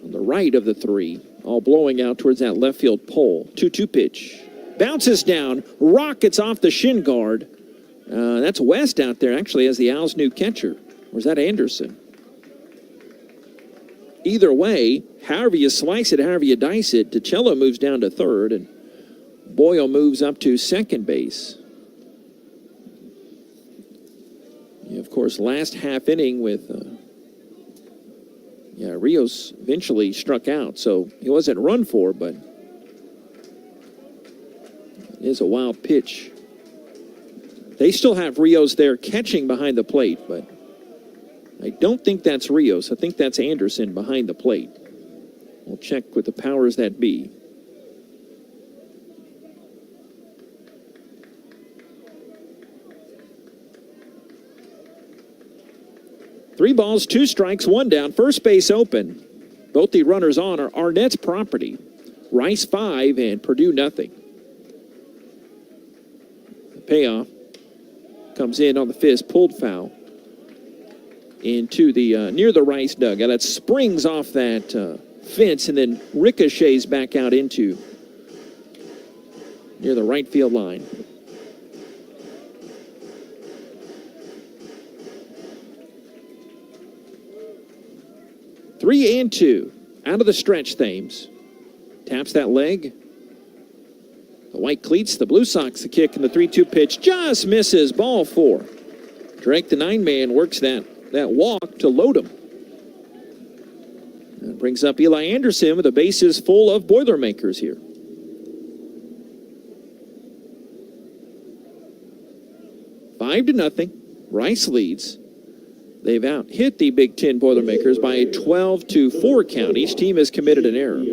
on the right of the 3. All blowing out towards that left field pole. 2-2 pitch. Bounces down. Rockets off the shin guard. That's West out there, actually, as the Owls' new catcher. Or is that Anderson? Either way, however you slice it, however you dice it, DiCello moves down to third, and Boyle moves up to second base. Of course, last half inning with... Rios eventually struck out, so he wasn't run for, but it is a wild pitch. They still have Rios there catching behind the plate, but I don't think that's Rios. I think that's Anderson behind the plate. We'll check with the powers that be. Three balls, 2 strikes, 1 down. First base open. Both the runners on are Arnett's property. Rice 5 and Purdue nothing. The payoff comes in on the fist, pulled foul into the near the Rice dugout. That springs off that fence and then ricochets back out into near the right field line. Three and 2 out of the stretch. Thames taps that leg. The white cleats, the Blue Sox, the kick, and the 3-2 pitch just misses. Ball 4. Drake, the 9-man, works that walk to load him. That brings up Eli Anderson with the bases full of Boilermakers here. 5-0. Rice leads. They've out-hit the Big Ten Boilermakers by a 12-4 count. Each team has committed an error.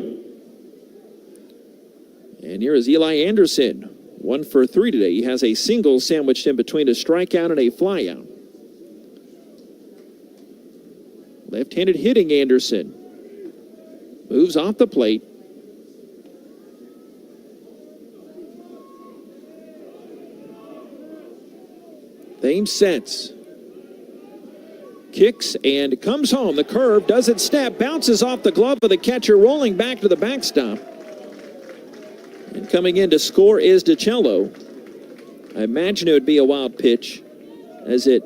And here is Eli Anderson, 1 for 3 today. He has a single sandwiched in between a strikeout and a flyout. Left-handed hitting Anderson. Moves off the plate. Thames sets. kicks and comes home. The curve doesn't step, bounces off the glove of the catcher, rolling back to the backstop. And coming in to score is DiCello. I imagine it would be a wild pitch as it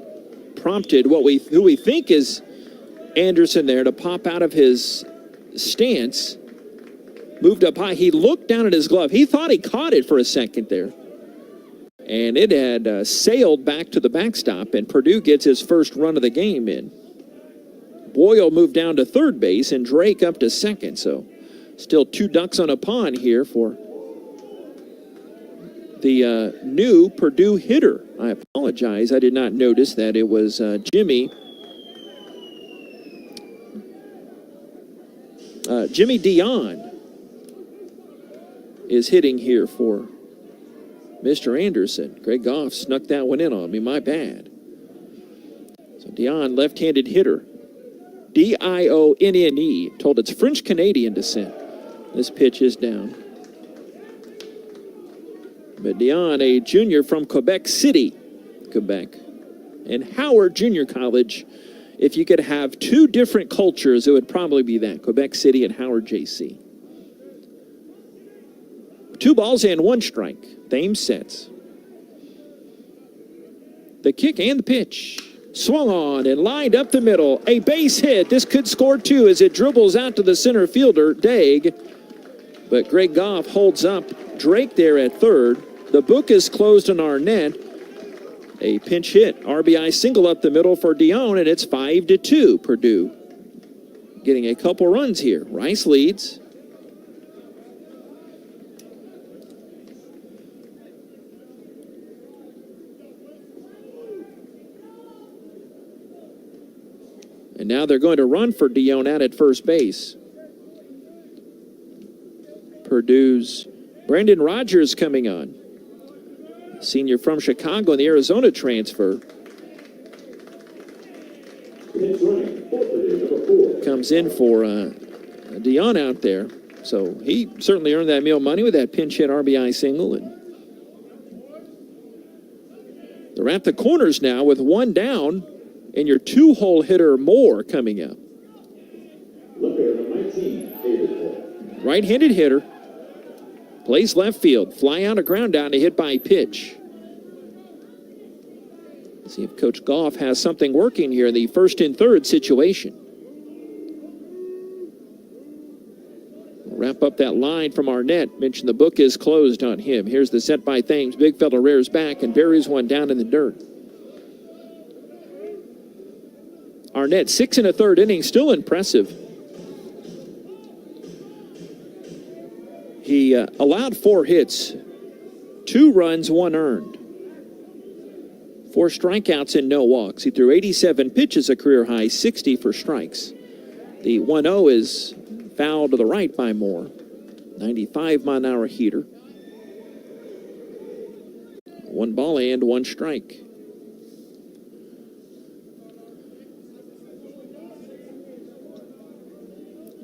prompted who we think is Anderson there to pop out of his stance. Moved up high. He looked down at his glove. He thought he caught it for a second there. And it had sailed back to the backstop, and Purdue gets his first run of the game in. Boyle moved down to third base, and Drake up to second. So still 2 ducks on a pond here for the new Purdue hitter. I apologize. I did not notice that it was Jimmy Dion is hitting here for Mr. Anderson. Greg Goff snuck that one in on me. My bad. So Dion, left-handed hitter. Dionne, told it's French-Canadian descent. This pitch is down. But Dion, a junior from Quebec City, Quebec. And Howard Junior College. If you could have 2 different cultures, it would probably be that. Quebec City and Howard JC. 2 balls and 1 strike. Thames sets. The kick and the pitch. Swung on and lined up the middle. A base hit. This could score 2 as it dribbles out to the center fielder, Daig. But Greg Goff holds up Drake there at third. The book is closed on Arnett. A pinch hit. RBI single up the middle for Dion, and it's 5-2. Purdue getting a couple runs here. Rice leads. And now they're going to run for Dion out at first base. Purdue's Brandon Rogers coming on. Senior from Chicago in the Arizona transfer. Comes in for Dion out there. So he certainly earned that meal money with that pinch hit RBI single. And they're at the corners now with 1 down. And your 2-hole hitter Moore coming up. Right-handed hitter. Plays left field. Fly out, a ground down, to hit by pitch. See if Coach Goff has something working here in the 1st and 3rd situation. We'll wrap up that line from Arnett. Mentioned the book is closed on him. Here's the set by Thames. Big fella rears back and buries one down in the dirt. Arnett, 6 1/3 innings, still impressive. He allowed 4 hits, 2 runs, 1 earned. 4 strikeouts and no walks. He threw 87 pitches, a career high, 60 for strikes. The 1-0 is fouled to the right by Moore. 95-mile-an-hour heater. 1 ball and 1 strike.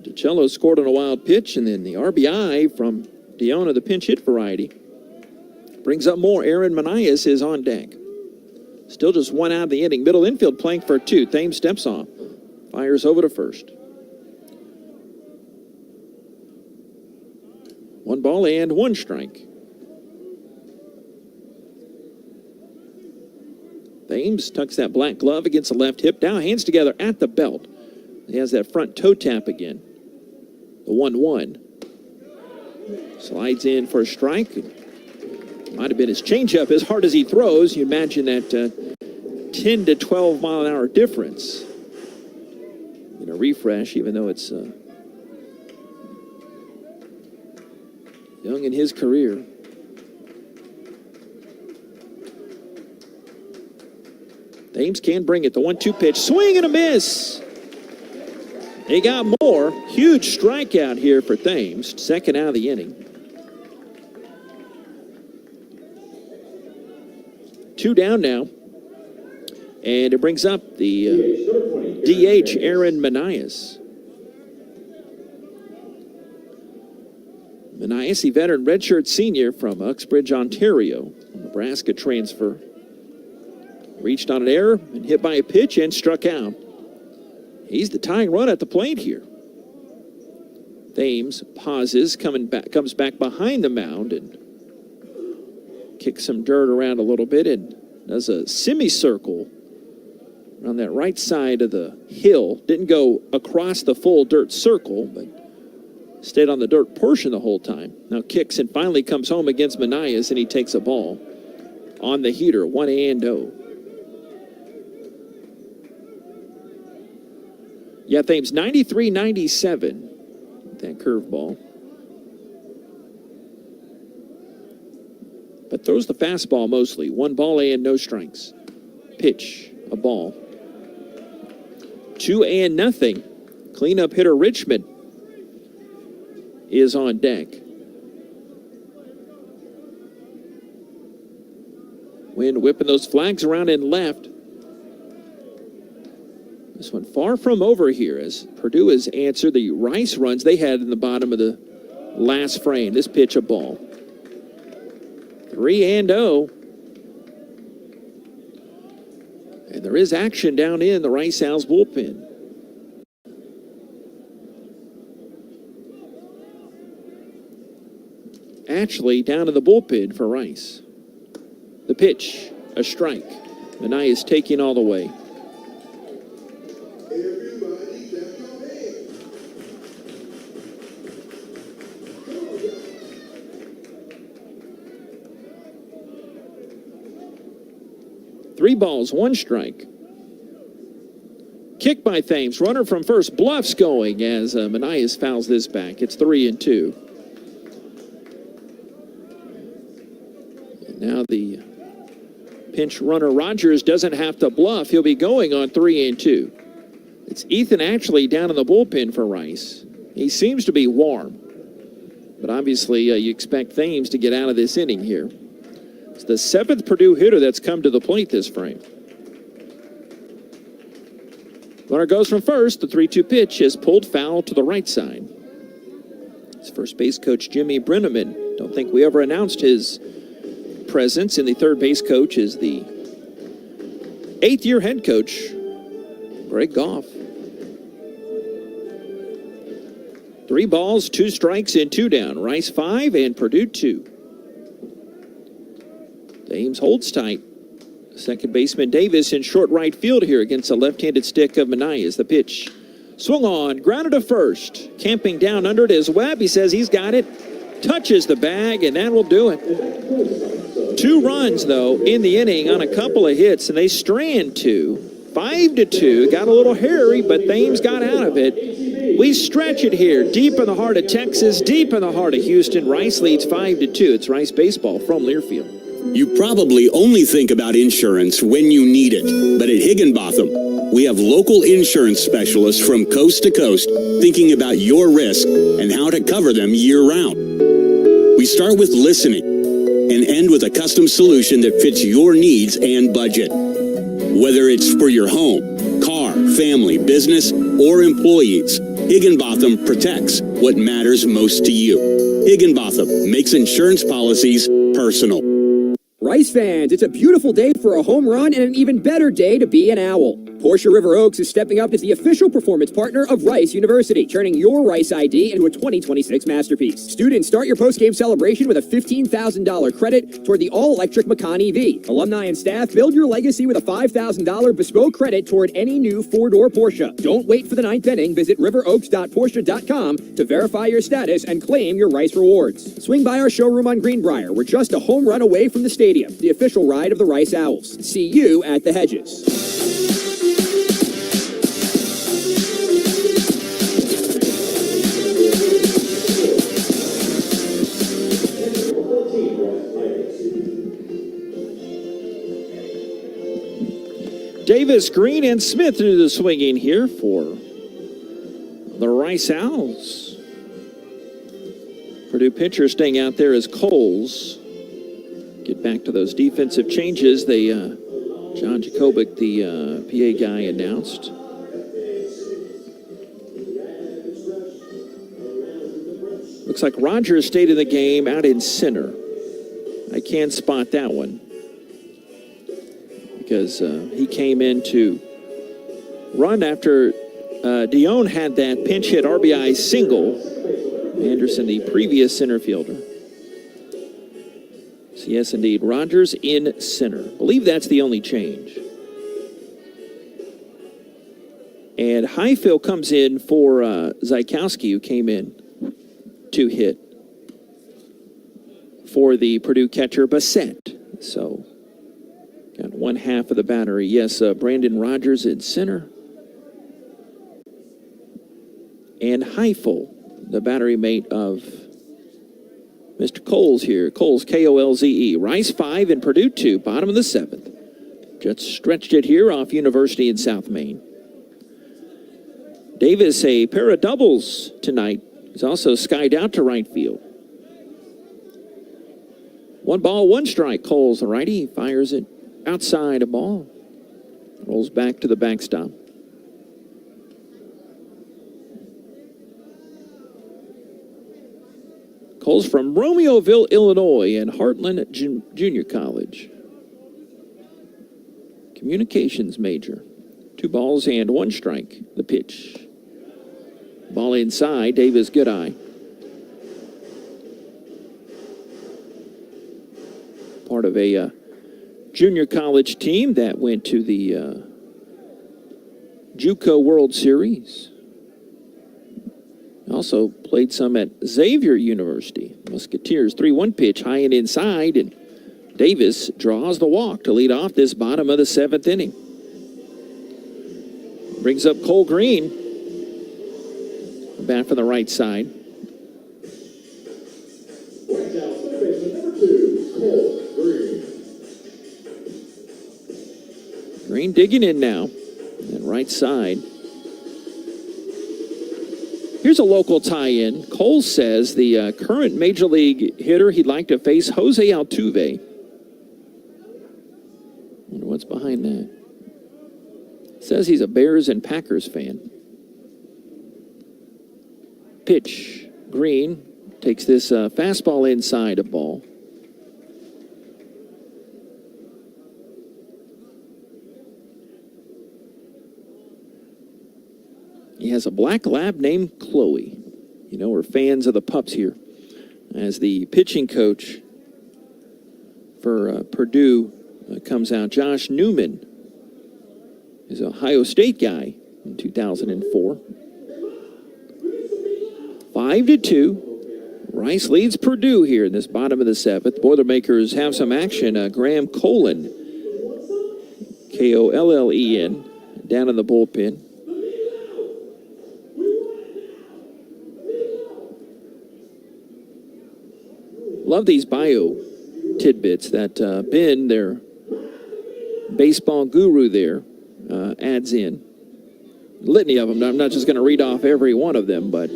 DiCello scored on a wild pitch, and then the RBI from Dion of the pinch hit variety. Brings up more. Aaron Manias is on deck. Still just 1 out of the inning. Middle infield playing for 2. Thames steps off. Fires over to first. 1 ball and 1 strike. Thames tucks that black glove against the left hip. Now hands together at the belt. He has that front toe tap again. The 1-1. Slides in for a strike. Might have been his changeup as hard as he throws. You imagine that 10 to 12 mile an hour difference in a refresh, even though it's young in his career. Thames can bring it. The 1-2 pitch. Swing and a miss. He got more. Huge strikeout here for Thames. 2nd out of the inning. 2 down now. And it brings up the DH, Aaron Manias. Manias, the veteran redshirt senior from Uxbridge, Ontario. Nebraska transfer. Reached on an error and hit by a pitch and struck out. He's the tying run at the plate here. Thames pauses, comes back behind the mound and kicks some dirt around a little bit and does a semicircle on that right side of the hill. Didn't go across the full dirt circle, but stayed on the dirt portion the whole time. Now kicks and finally comes home against Manias, and he takes a ball on the heater, 1-0. Yeah, Thames 93-97. That curveball. But throws the fastball mostly. 1 ball and no strikes. Pitch, a ball. 2-0. Cleanup hitter Richmond is on deck. Wind whipping those flags around and left. This one far from over here as Purdue has answered the Rice runs they had in the bottom of the last frame. This pitch, a ball. 3-0. And there is action down in the Rice Owls bullpen. Actually, down in the bullpen for Rice. The pitch, a strike. Manias taking all the way. Three balls, 1 strike. Kick by Thames. Runner from first. Bluffs going as Manias fouls this back. It's 3-2. And now the pinch runner Rogers doesn't have to bluff. He'll be going on 3-2. It's Ethan actually down in the bullpen for Rice. He seems to be warm. But obviously you expect Thames to get out of this inning here. It's the 7th Purdue hitter that's come to the plate this frame. Runner goes from first. The 3-2 pitch is pulled foul to the right side. It's first base coach Jimmy Brenneman. Don't think we ever announced his presence. And the third base coach is the 8th-year head coach, Greg Goff. 3 balls, 2 strikes, and 2 down. Rice 5 and Purdue 2. Thames holds tight. Second baseman Davis in short right field here against the left-handed stick of Manias. The pitch swung on, grounded to first. Camping down under it is Webb. He says he's got it. Touches the bag, and that will do it. 2 runs, though, in the inning on a couple of hits, and they strand 2. 5-2. Got a little hairy, but Thames got out of it. We stretch it here, deep in the heart of Texas, deep in the heart of Houston. Rice leads 5-2. It's Rice baseball from Learfield. You probably only think about insurance when you need it. But at Higginbotham, we have local insurance specialists from coast to coast thinking about your risk and how to cover them year-round. We start with listening and end with a custom solution that fits your needs and budget. Whether it's for your home, car, family, business, or employees, Higginbotham protects what matters most to you. Higginbotham makes insurance policies personal. Rice fans, it's a beautiful day for a home run and an even better day to be an Owl. Porsche River Oaks is stepping up as the official performance partner of Rice University, turning your Rice ID into a 2026 masterpiece. Students, start your post-game celebration with a $15,000 credit toward the all-electric Macan EV. Alumni and staff, build your legacy with a $5,000 bespoke credit toward any new 4-door Porsche. Don't wait for the 9th inning. Visit riveroaks.porsche.com to verify your status and claim your Rice rewards. Swing by our showroom on Greenbrier. We're just a home run away from the stadium, the official ride of the Rice Owls. See you at the Hedges. Davis, Green, and Smith do the swinging here for the Rice Owls. Purdue pitcher staying out there is Coles. Get back to those defensive changes. John Jacobic, the PA guy, announced. Looks like Rogers stayed in the game out in center. I can spot that one, because he came in to run after Dion had that pinch hit RBI single. Anderson, the previous center fielder. So yes, indeed, Rogers in center. I believe that's the only change. And Highfield comes in for Zykowski, who came in to hit for the Purdue catcher Bassett. So got one half of the battery. Yes, Brandon Rogers in center. And Heifel, the battery mate of Mr. Coles here. Coles, K-O-L-Z-E. Rice 5 and Purdue 2, bottom of the 7th. Just stretched it here off University in South Main. Davis, a pair of doubles tonight. He's also skied out to right field. 1 ball, 1 strike. Coles, the righty, fires it outside a ball. Rolls back to the backstop. Coles from Romeoville, Illinois, and Heartland Junior College. Communications major. 2 balls and 1 strike. The pitch. Ball inside. Davis Goodeye. Part of a junior college team that went to the JUCO World Series. Also played some at Xavier University. Musketeers 3-1 pitch, high and inside, and Davis draws the walk to lead off this bottom of the 7th inning. Brings up Cole Green. Bat from the right side. Green digging in now. And right side. Here's a local tie-in. Cole says the current Major League hitter he'd like to face, Jose Altuve. Wonder what's behind that. Says he's a Bears and Packers fan. Pitch. Green takes this fastball inside a ball. He has a black lab named Chloe. You know, we're fans of the pups here. As the pitching coach for Purdue comes out, Josh Newman is an Ohio State guy in 2004. 5-2. Rice leads Purdue here in this bottom of the 7th. Boilermakers have some action. Graham Collen, K-O-L-L-E-N, down in the bullpen. Love these bio tidbits that Ben, their baseball guru there, adds in. Litany of them. I'm not just going to read off every one of them, but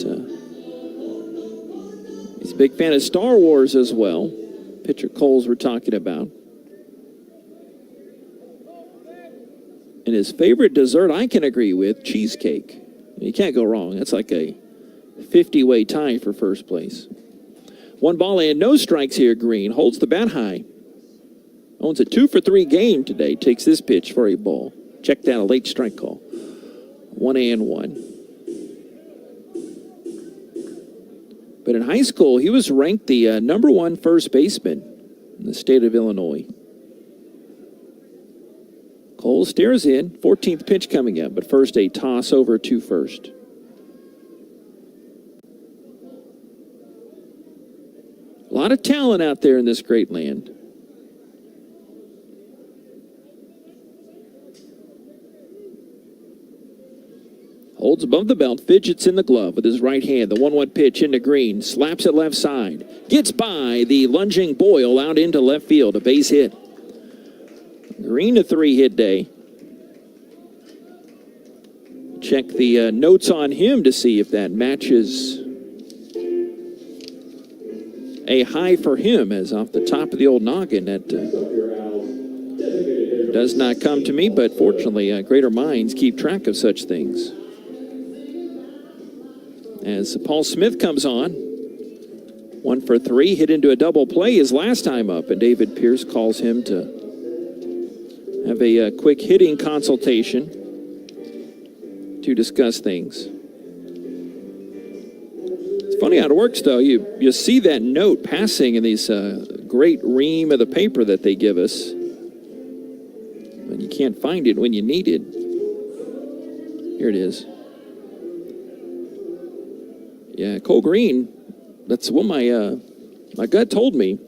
he's a big fan of Star Wars as well. Pitcher Coles we're talking about. And his favorite dessert I can agree with, cheesecake. You can't go wrong. That's like a 50-way tie for first place. 1 ball and no strikes here. Green holds the bat high. Owns a 2-for-3 game today. Takes this pitch for a ball. Checked out a late strike call. 1-1. But in high school, he was ranked the #1 first baseman in the state of Illinois. Cole stares in. 14th pitch coming up, but first a toss over to first. A lot of talent out there in this great land. Holds above the belt, fidgets in the glove with his right hand. The 1-1 pitch into Green, slaps it left side. Gets by the lunging Boyle out into left field, a base hit. Green a 3-hit day. Check the notes on him to see if that matches a high for him, as off the top of the old noggin. That does not come to me, but fortunately, greater minds keep track of such things. As Paul Smith comes on, 1 for 3, hit into a double play his last time up, and David Pierce calls him to have a quick hitting consultation. to discuss things. It's funny how it works, though. You see that note passing in these great ream of the paper that they give us, and you can't find it when you need it. Here it is. Yeah, Cole Green. That's what my gut told me.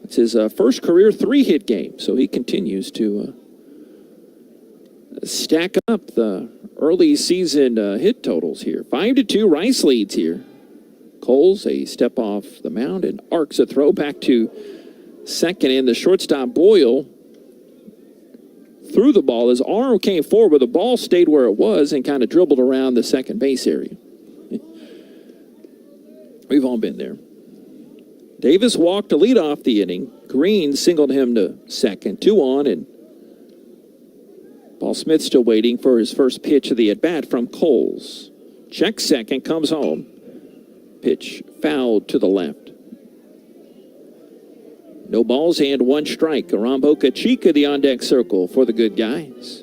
It's his first career 3-hit game, so he continues to stack up the early season hit totals here. 5-2, Rice leads here. Cole's a step off the mound and arcs a throw back to second, and the shortstop Boyle threw the ball. His arm came forward, but the ball stayed where it was and kind of dribbled around the second base area. We've all been there. Davis walked to lead off the inning. Green singled him to second. 2 on, and Paul Smith still waiting for his first pitch of the at-bat from Coles. Check second, comes home. Pitch fouled to the left. No balls and 1 strike. Arambo Kachika, the on-deck circle for the good guys.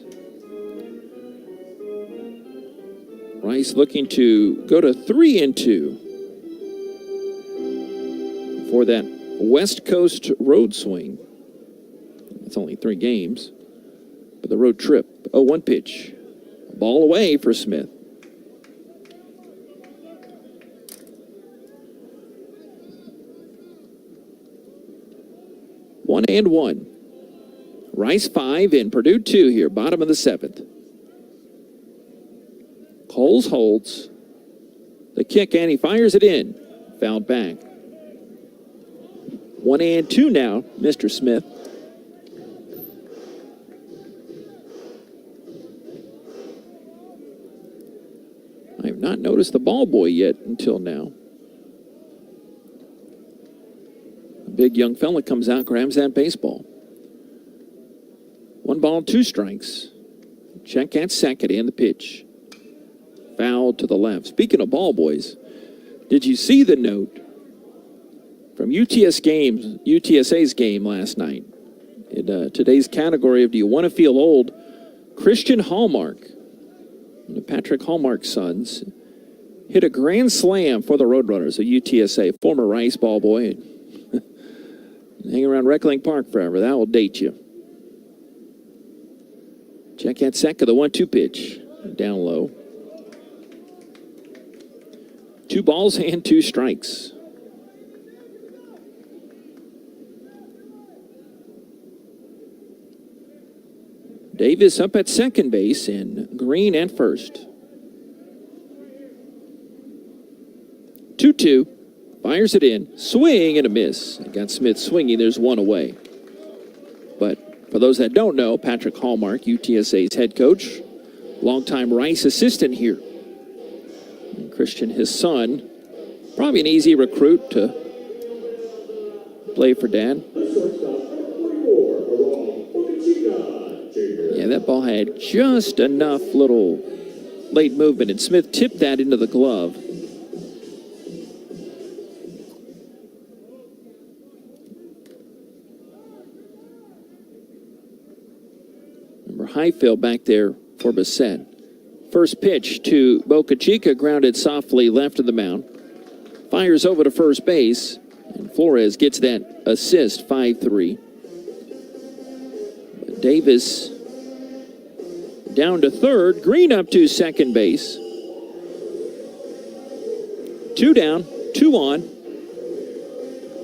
Rice looking to go to 3-2 for that West Coast road swing. It's only 3 games, but the road trip. 0-1 pitch. Ball away for Smith. One and one. Rice 5 and Purdue 2 here, bottom of the 7th. Coles holds the kick and he fires it in. Fouled back. 1 and 2 now, Mr. Smith. I have not noticed the ball boy yet until now. A big young fella comes out, grabs that baseball. 1 ball, 2 strikes. Check at second and the pitch. Fouled to the left. Speaking of ball boys, did you see the note from UTSA's game last night? In today's category of Do You Want to Feel Old, Christian Hallmark, the Patrick Hallmark sons, hit a grand slam for the Roadrunners of UTSA, former Rice ball boy. Hang around Rec Link Park forever. That will date you. Check at second, the 1-2 pitch. Down low. 2 balls and 2 strikes. Davis up at second base and Green at first. 2-2. Fires it in. Swing and a miss. Got Smith swinging. There's 1 away. But for those that don't know, Patrick Hallmark, UTSA's head coach, longtime Rice assistant here. And Christian, his son, probably an easy recruit to play for Dad. Yeah, that ball had just enough little late movement, and Smith tipped that into the glove. Remember Highfield back there for Bissett. First pitch to Boca Chica, grounded softly left of the mound. Fires over to first base, and Flores gets that assist, 5-3. Davis down to third. Green up to second base. 2 down, 2 on.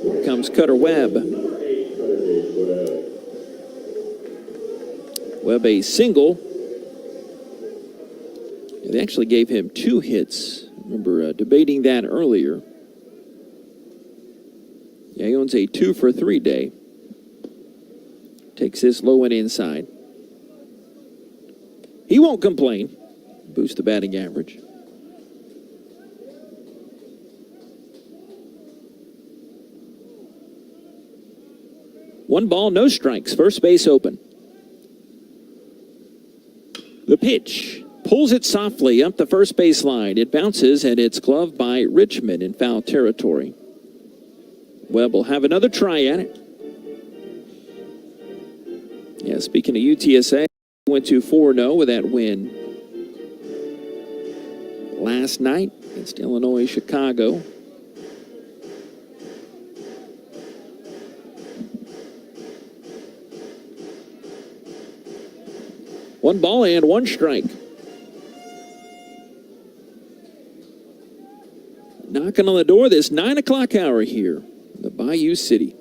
Here comes Cutter Webb. Webb a single. They actually gave him 2 hits. Remember debating that earlier. Yeah, he owns a 2-for-3 day. Takes this low and inside. He won't complain. Boost the batting average. One ball, no strikes. First base open. The pitch. Pulls it softly up the first base line. It bounces, and it's gloved by Richmond in foul territory. Webb will have another try at it. Yeah, speaking of UTSA, went to 4-0 with that win last night against Illinois Chicago. One ball and one strike. Knocking on the door this 9 o'clock hour here in the Bayou City.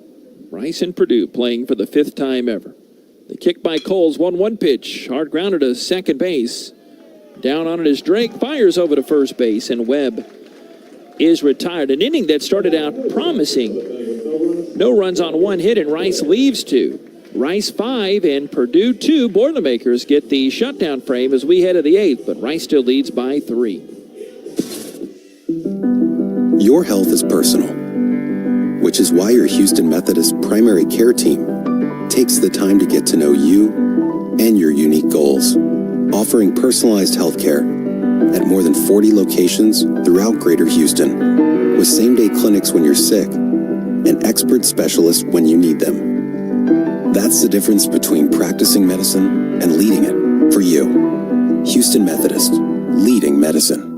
Rice and Purdue playing for the 5th time ever. The kick by Coles, 1-1 pitch. Hard grounded to second base. Down on it is Drake. Fires over to first base, and Webb is retired. An inning that started out promising. No runs on 1 hit, and Rice leaves 2. Rice 5 and Purdue 2. Boilermakers get the shutdown frame as we head to the 8th, but Rice still leads by 3. Your health is personal, which is why your Houston Methodist primary care team takes the time to get to know you and your unique goals, offering personalized health care at more than 40 locations throughout Greater Houston, with same-day clinics when you're sick and expert specialists when you need them. That's the difference between practicing medicine and leading it for you. Houston Methodist, leading medicine.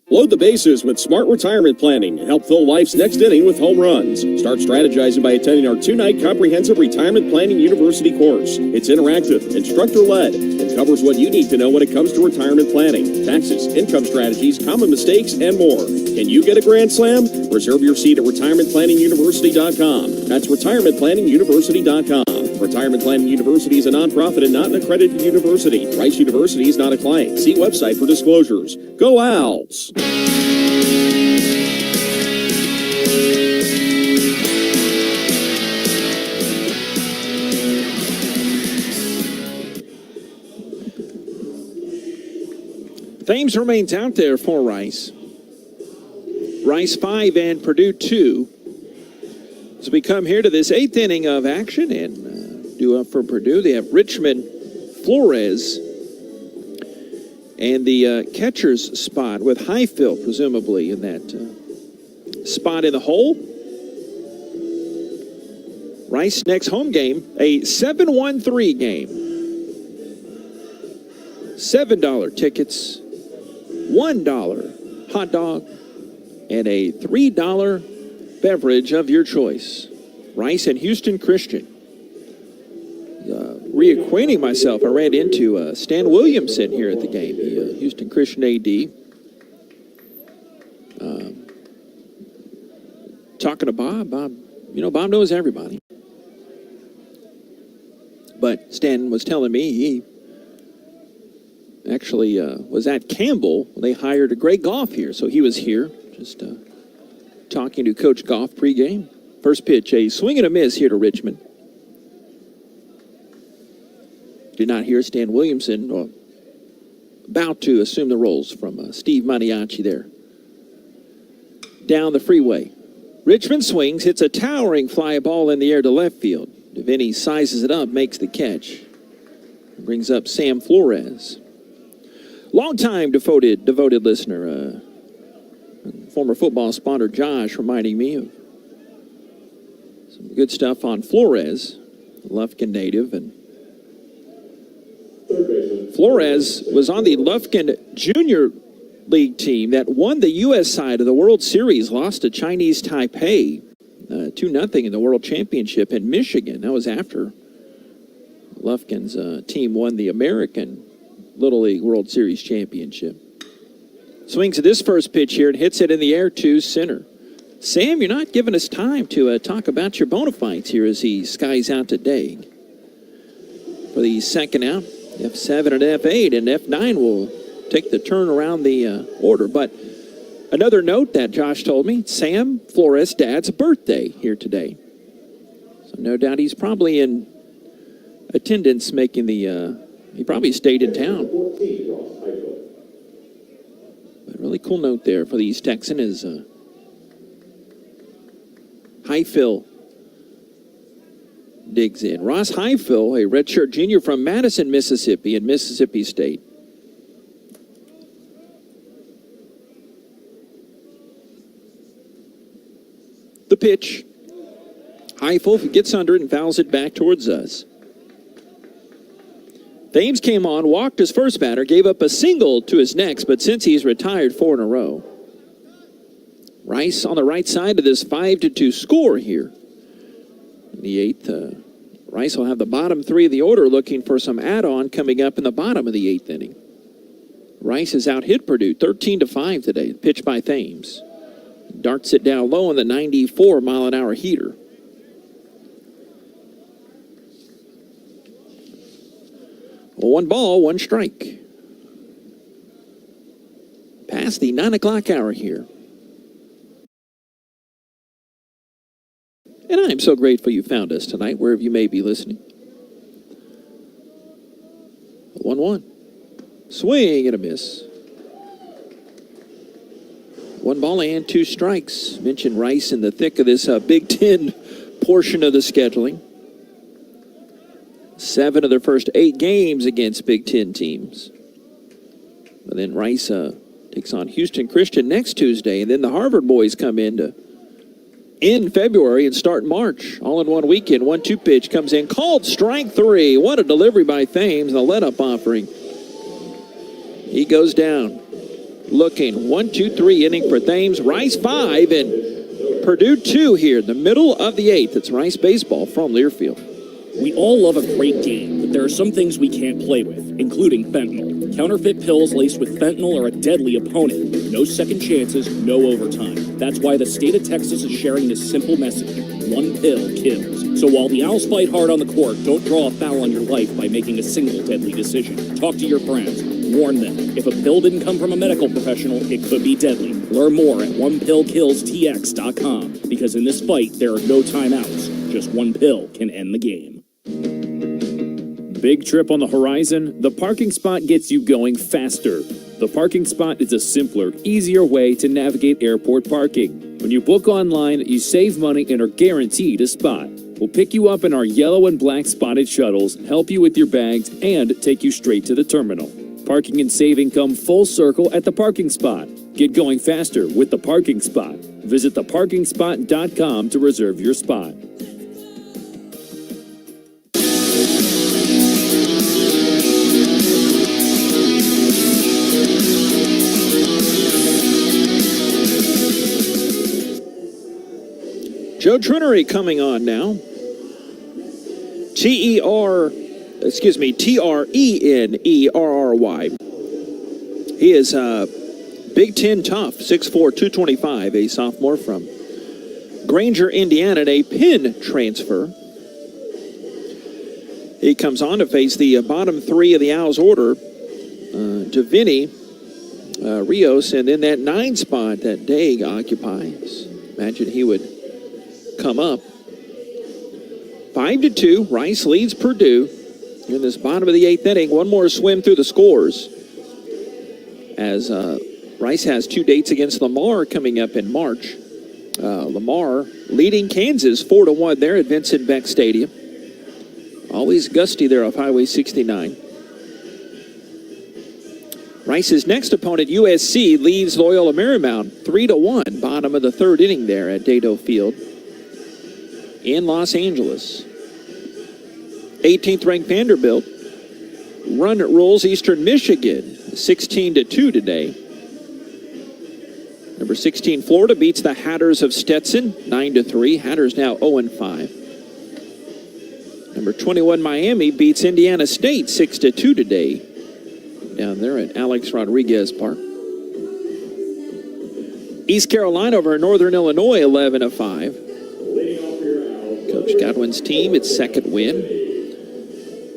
Load the bases with smart retirement planning. Help fill life's next inning with home runs. Start strategizing by attending our 2-night comprehensive retirement planning university course. It's interactive, instructor-led, and covers what you need to know when it comes to retirement planning, taxes, income strategies, common mistakes, and more. Can you get a grand slam? Reserve your seat at retirementplanninguniversity.com. That's retirementplanninguniversity.com. Retirement Planning University is a nonprofit and not an accredited university. Rice University is not a client. See website for disclosures. Go Owls! Thames remains out there for Rice. Rice 5 and Purdue 2. As we come here to this 8th inning of action, and due up for Purdue, they have Richmond Flores and the catcher's spot with Highfield, presumably, in that spot in the hole. Rice next home game, a 7-1-3 game. $7 tickets, $1 hot dog, and a $3 beverage of your choice. Rice and Houston Christian. Reacquainting myself, I ran into Stan Williamson here at the game, the Houston Christian AD. Talking to Bob. Bob knows everybody. But Stan was telling me he actually was at Campbell when they hired Greg Goff here. So he was here just talking to Coach Goff pregame. First pitch, a swing and a miss here to Richmond. Did not hear Stan Williamson about to assume the roles from Steve Maniaci there. Down the freeway. Richmond swings, hits a towering fly ball in the air to left field. Vinny sizes it up, makes the catch. Brings up Sam Flores. Long-time devoted listener, former football spotter Josh reminding me of some good stuff on Flores, Lufkin native. And Flores was on the Lufkin Junior League team that won the U.S. side of the World Series, lost to Chinese Taipei 2-0 in the World Championship in Michigan. That was after Lufkin's team won the American Little League World Series Championship. Swings at this first pitch here and hits it in the air to center. Sam, you're not giving us time to talk about your bona fides here as he skies out to Daig. For the second out, F7 and F8, and F9 will take the turn around the order. But another note that Josh told me, Sam Flores' dad's birthday here today. So no doubt he's probably in attendance making the, he probably stayed in town. But really cool note there for the East Texan is Highfill digs in. Ross Highfill, a redshirt junior from Madison, Mississippi, in Mississippi State. The pitch. Highfill gets under it and fouls it back towards us. Thames came on, walked his first batter, gave up a single to his next, but since he's retired 4 in a row. Rice on the right side of this 5-2 score here. In the 8th, Rice will have the bottom 3 of the order looking for some add-on coming up in the bottom of the 8th inning. Rice has out-hit Purdue 13-5 today, pitched by Thames. Darts it down low in the 94-mile-an-hour heater. Well, 1 ball, 1 strike. Past the 9 o'clock hour here. And I'm so grateful you found us tonight, wherever you may be listening. 1-1. Swing and a miss. 1 ball and 2 strikes. Mentioned Rice in the thick of this Big Ten portion of the scheduling. 7 of their first 8 games against Big Ten teams. But then Rice takes on Houston Christian next Tuesday, and then the Harvard boys come in February and start March, all in one weekend. 1-2 pitch comes in, called strike 3. What a delivery by Thames, and a let-up offering. He goes down, looking 1-2-3 inning for Thames. Rice 5 and Purdue 2 here in the middle of the 8th. It's Rice baseball from Learfield. We all love a great game, but there are some things we can't play with, including fentanyl. Counterfeit pills laced with fentanyl are a deadly opponent. No second chances, no overtime. That's why the state of Texas is sharing this simple message. 1 pill kills. So while the Owls fight hard on the court, don't draw a foul on your life by making a single deadly decision. Talk to your friends. Warn them. If a pill didn't come from a medical professional, it could be deadly. Learn more at onepillkillstx.com. Because in this fight, there are no timeouts. Just 1 pill can end the game. Big trip on the horizon? The parking spot gets you going faster. The parking spot is a simpler, easier way to navigate airport parking. When you book online, you save money and are guaranteed a spot. We'll pick you up in our yellow and black spotted shuttles, help you with your bags, and take you straight to the terminal. Parking and saving come full circle at the parking spot. Get going faster with the parking spot. Visit theparkingspot.com to reserve your spot. Joe Trenery coming on now. Trenerry. He is Big Ten tough, 6'4", 225, a sophomore from Granger, Indiana, and a Penn transfer. He comes on to face the bottom 3 of the Owls order, Davini, Rios, and then that 9 spot that Daig occupies. Imagine he would come up. 5-2, Rice leads Purdue in this bottom of the 8th inning. One more swim through the scores as Rice has 2 dates against Lamar coming up in March. Lamar leading Kansas 4-1 there at Vincent Beck Stadium. Always gusty there off Highway 69. Rice's next opponent, USC, leads Loyola Marymount 3-1, bottom of the 3rd inning there at Dado Field in Los Angeles. 18th ranked Vanderbilt run rules Eastern Michigan 16-2 today. Number 16 Florida beats the Hatters of Stetson 9-3. Hatters now 0-5. Number 21 Miami beats Indiana State 6-2 today down there at Alex Rodriguez Park. East Carolina over Northern Illinois 11-5. Coach Godwin's team, its 2nd win.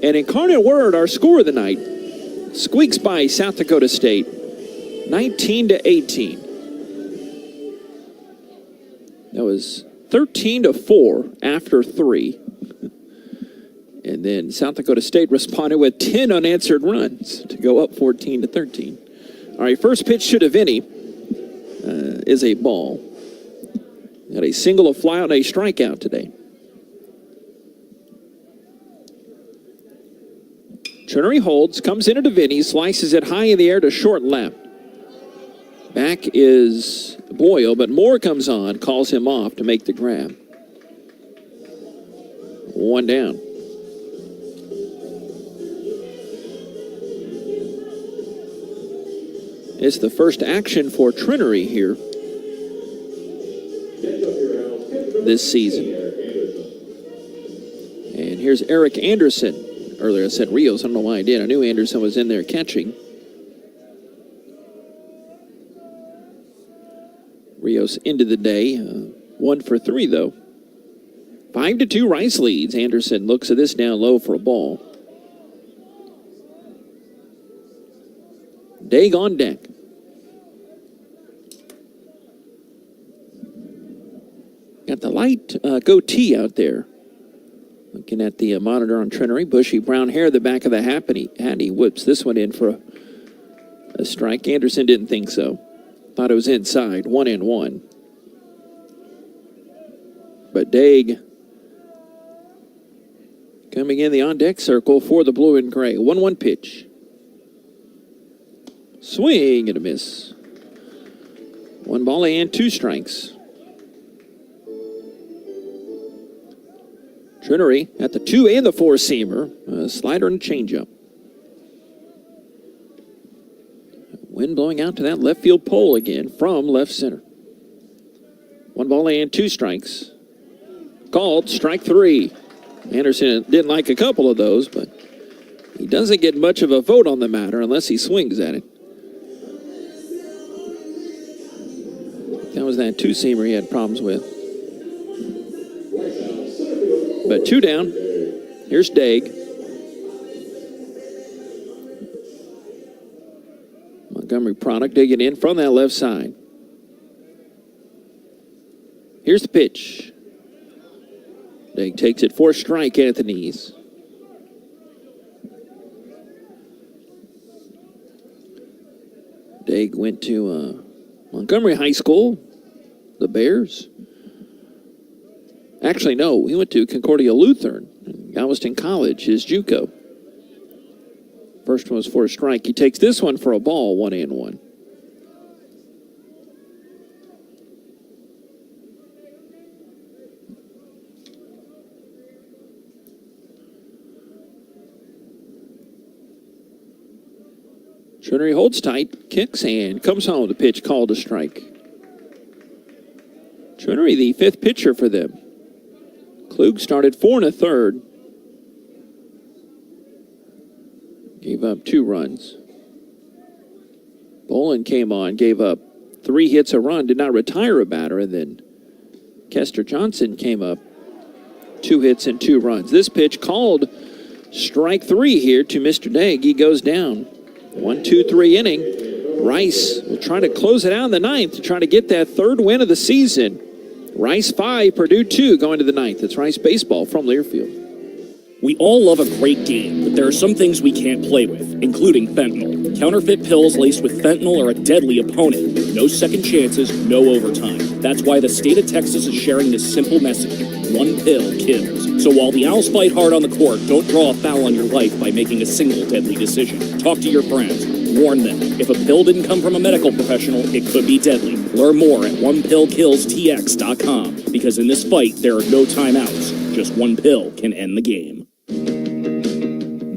And Incarnate Word, our score of the night, squeaks by South Dakota State 19-18. That was 13-4 after 3. And then South Dakota State responded with 10 unanswered runs to go up 14-13. All right, first pitch to Davini is a ball. Got a single, a flyout, and a strikeout today. Trenery holds, comes into Davini, slices it high in the air to short left. Back is Boyle, but Moore comes on, calls him off to make the grab. 1 down. It's the first action for Trinity here this season. And here's Eric Anderson. Earlier I said Rios. I don't know why I did. I knew Anderson was in there catching. Rios ended the day 1 for 3, though. 5-2 Rice leads. Anderson looks at this down low for a ball. Daig on deck. Got the light goatee out there. Looking at the monitor on Trinity. Bushy brown hair at the back of the hat, and he whips this one in for a strike. Anderson didn't think so. Thought it was inside. 1-1. But Daig coming in the on-deck circle for the blue and gray. 1-1 pitch. Swing and a miss. 1 ball and 2 strikes. Trinity at the 2 and the 4-seamer. Slider and changeup. Wind blowing out to that left field pole again from left center. 1 ball and 2 strikes. Called strike 3. Anderson didn't like a couple of those, but he doesn't get much of a vote on the matter unless he swings at it. That was that 2-seamer he had problems with. But 2 down. Here's Daig. Montgomery product digging in from that left side. Here's the pitch. Daig takes it for a strike, Anthony's. Daig went to Montgomery High School, the Bears. Actually, no, he went to Concordia Lutheran, Galveston College, his JUCO. First one was for a strike. He takes this one for a ball, 1-1. Trinity holds tight, kicks, and comes home. The pitch called a strike. Trinity, the 5th pitcher for them. Klug started 4 1/3. Gave up 2 runs. Bolin came on, gave up 3 hits, a run, did not retire a batter, and then Kester Johnson came up, 2 hits and 2 runs. This pitch called strike 3 here to Mr. Daig. He goes down. 1-2-3 inning. Rice will try to close it out in the 9th to try to get that 3rd win of the season. Rice 5, Purdue 2 going to the 9th. It's Rice Baseball from Learfield. We all love a great game, but there are some things we can't play with, including fentanyl. Counterfeit pills laced with fentanyl are a deadly opponent. No second chances, no overtime. That's why the state of Texas is sharing this simple message. 1 pill kills. So while the Owls fight hard on the court, don't draw a foul on your life by making a single deadly decision. Talk to your friends. Warn them. If a pill didn't come from a medical professional, it could be deadly. Learn more at onepillkillstx.com. Because in this fight, there are no timeouts. Just 1 pill can end the game.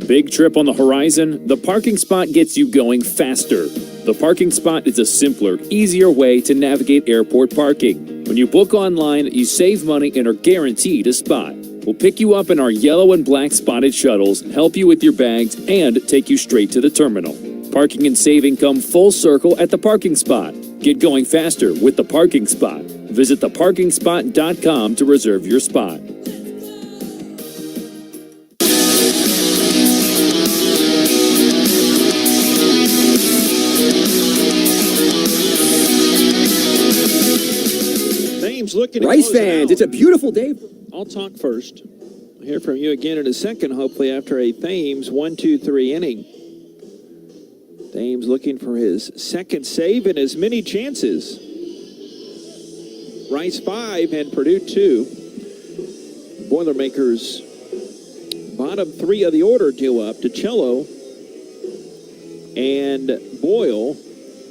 Big trip on the horizon? The parking spot gets you going faster. The parking spot is a simpler, easier way to navigate airport parking. When you book online, you save money and are guaranteed a spot. We'll pick you up in our yellow and black spotted shuttles, help you with your bags, and take you straight to the terminal. Parking and saving come full circle at the parking spot. Get going faster with the parking spot. Visit theparkingspot.com to reserve your spot. Rice fans, it's a beautiful day. I'll talk first. I'll hear from you again in a second, hopefully, after a Thames 1-2-3 inning. Thames looking for his 2nd save and as many chances. Rice 5 and Purdue 2. Boilermakers bottom 3 of the order due up to Cello and Boyle.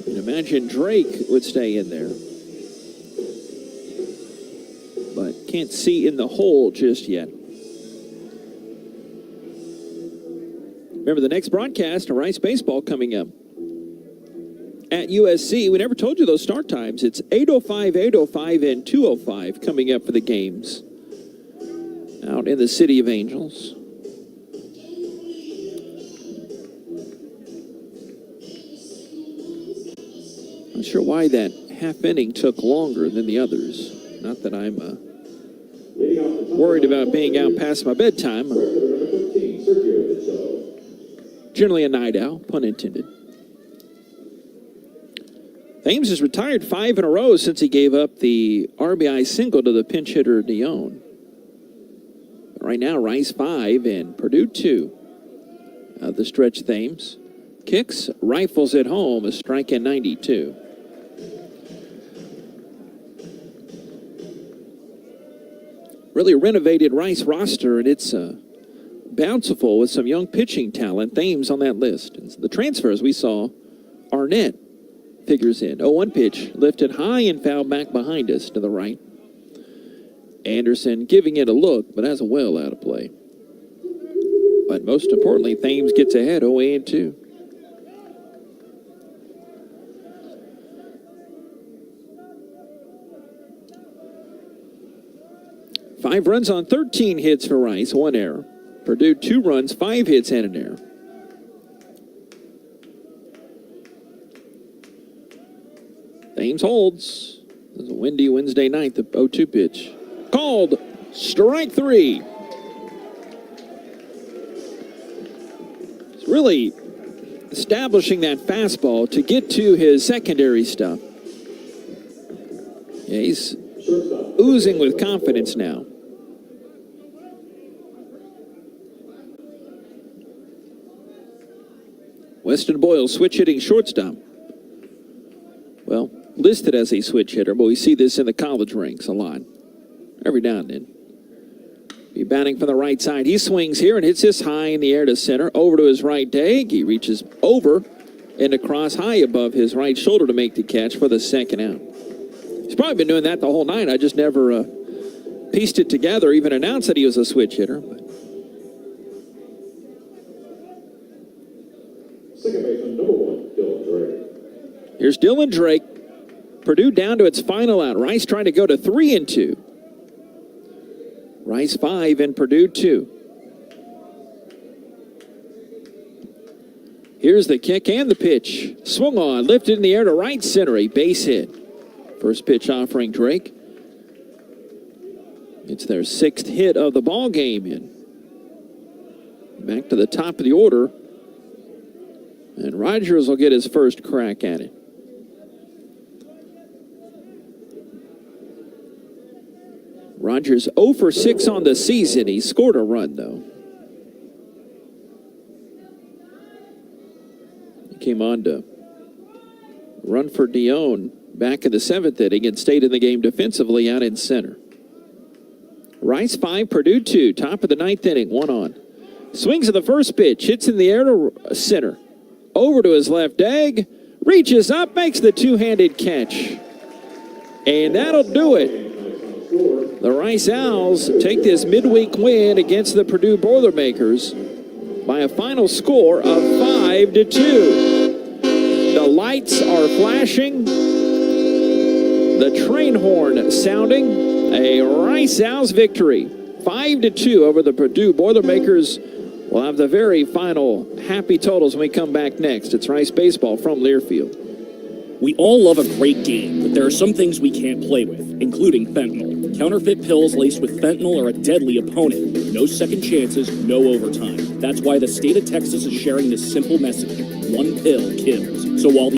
And imagine Drake would stay in there. But can't see in the hole just yet. Remember the next broadcast of Rice Baseball coming up at USC. We never told you those start times. It's 8:05, 8:05, and 2:05 coming up for the games out in the City of Angels. Not sure why that half inning took longer than the others. Not that I'm worried about being out past my bedtime. Generally a night owl, pun intended. Thames has retired 5 in a row since he gave up the RBI single to the pinch hitter Dion. Right now, Rice 5 and Purdue 2. The stretch Thames kicks, rifles at home, a strike at 92. Really renovated Rice roster, and it's bountiful with some young pitching talent. Thames on that list. And the transfers we saw, Arnett figures in. 0-1 pitch, lifted high and fouled back behind us to the right. Anderson giving it a look, but has a well out of play. But most importantly, Thames gets ahead 0-2. Five runs on 13 hits for Rice, 1 error. Purdue 2 runs, 5 hits, and an error. Thames holds. This is a windy Wednesday night, the 0-2 pitch. Called strike 3. It's really establishing that fastball to get to his secondary stuff. Yeah, he's oozing with confidence now. Weston Boyle switch hitting shortstop. Well, listed as a switch hitter, but we see this in the college ranks a lot. Every now and then. Be batting from the right side. He swings here and hits this high in the air to center. Over to his right Dag. He reaches over and across high above his right shoulder to make the catch for the second out. He's probably been doing that the whole night. I just never pieced it together, even announced that he was a switch hitter. But. Second baseman, number 1, Dylan Drake. Here's Dylan Drake. Purdue down to its final out. Rice trying to go to 3-2. Rice 5 and Purdue 2. Here's the kick and the pitch. Swung on, lifted in the air to right center, a base hit. First pitch offering Drake. It's their 6th hit of the ball game. And back to the top of the order. And Rogers will get his first crack at it. Rogers 0 for 6 on the season. He scored a run, though. He came on to run for Dion back in the 7th inning and stayed in the game defensively out in center. Rice 5, Purdue 2. Top of the 9th inning, 1 on. Swings at the first pitch. Hits in the air to center. Over to his left Dag. Reaches up, makes the two-handed catch. And that'll do it. The Rice Owls take this midweek win against the Purdue Boilermakers by a final score of 5-2. The lights are flashing. The train horn sounding. A Rice Owls victory. 5-2 over the Purdue Boilermakers. We'll have the very final happy totals when we come back next. It's Rice Baseball from Learfield. We all love a great game, but there are some things we can't play with, including fentanyl. Counterfeit pills laced with fentanyl are a deadly opponent. No second chances, no overtime. That's why the state of Texas is sharing this simple message. 1 pill kills. So while the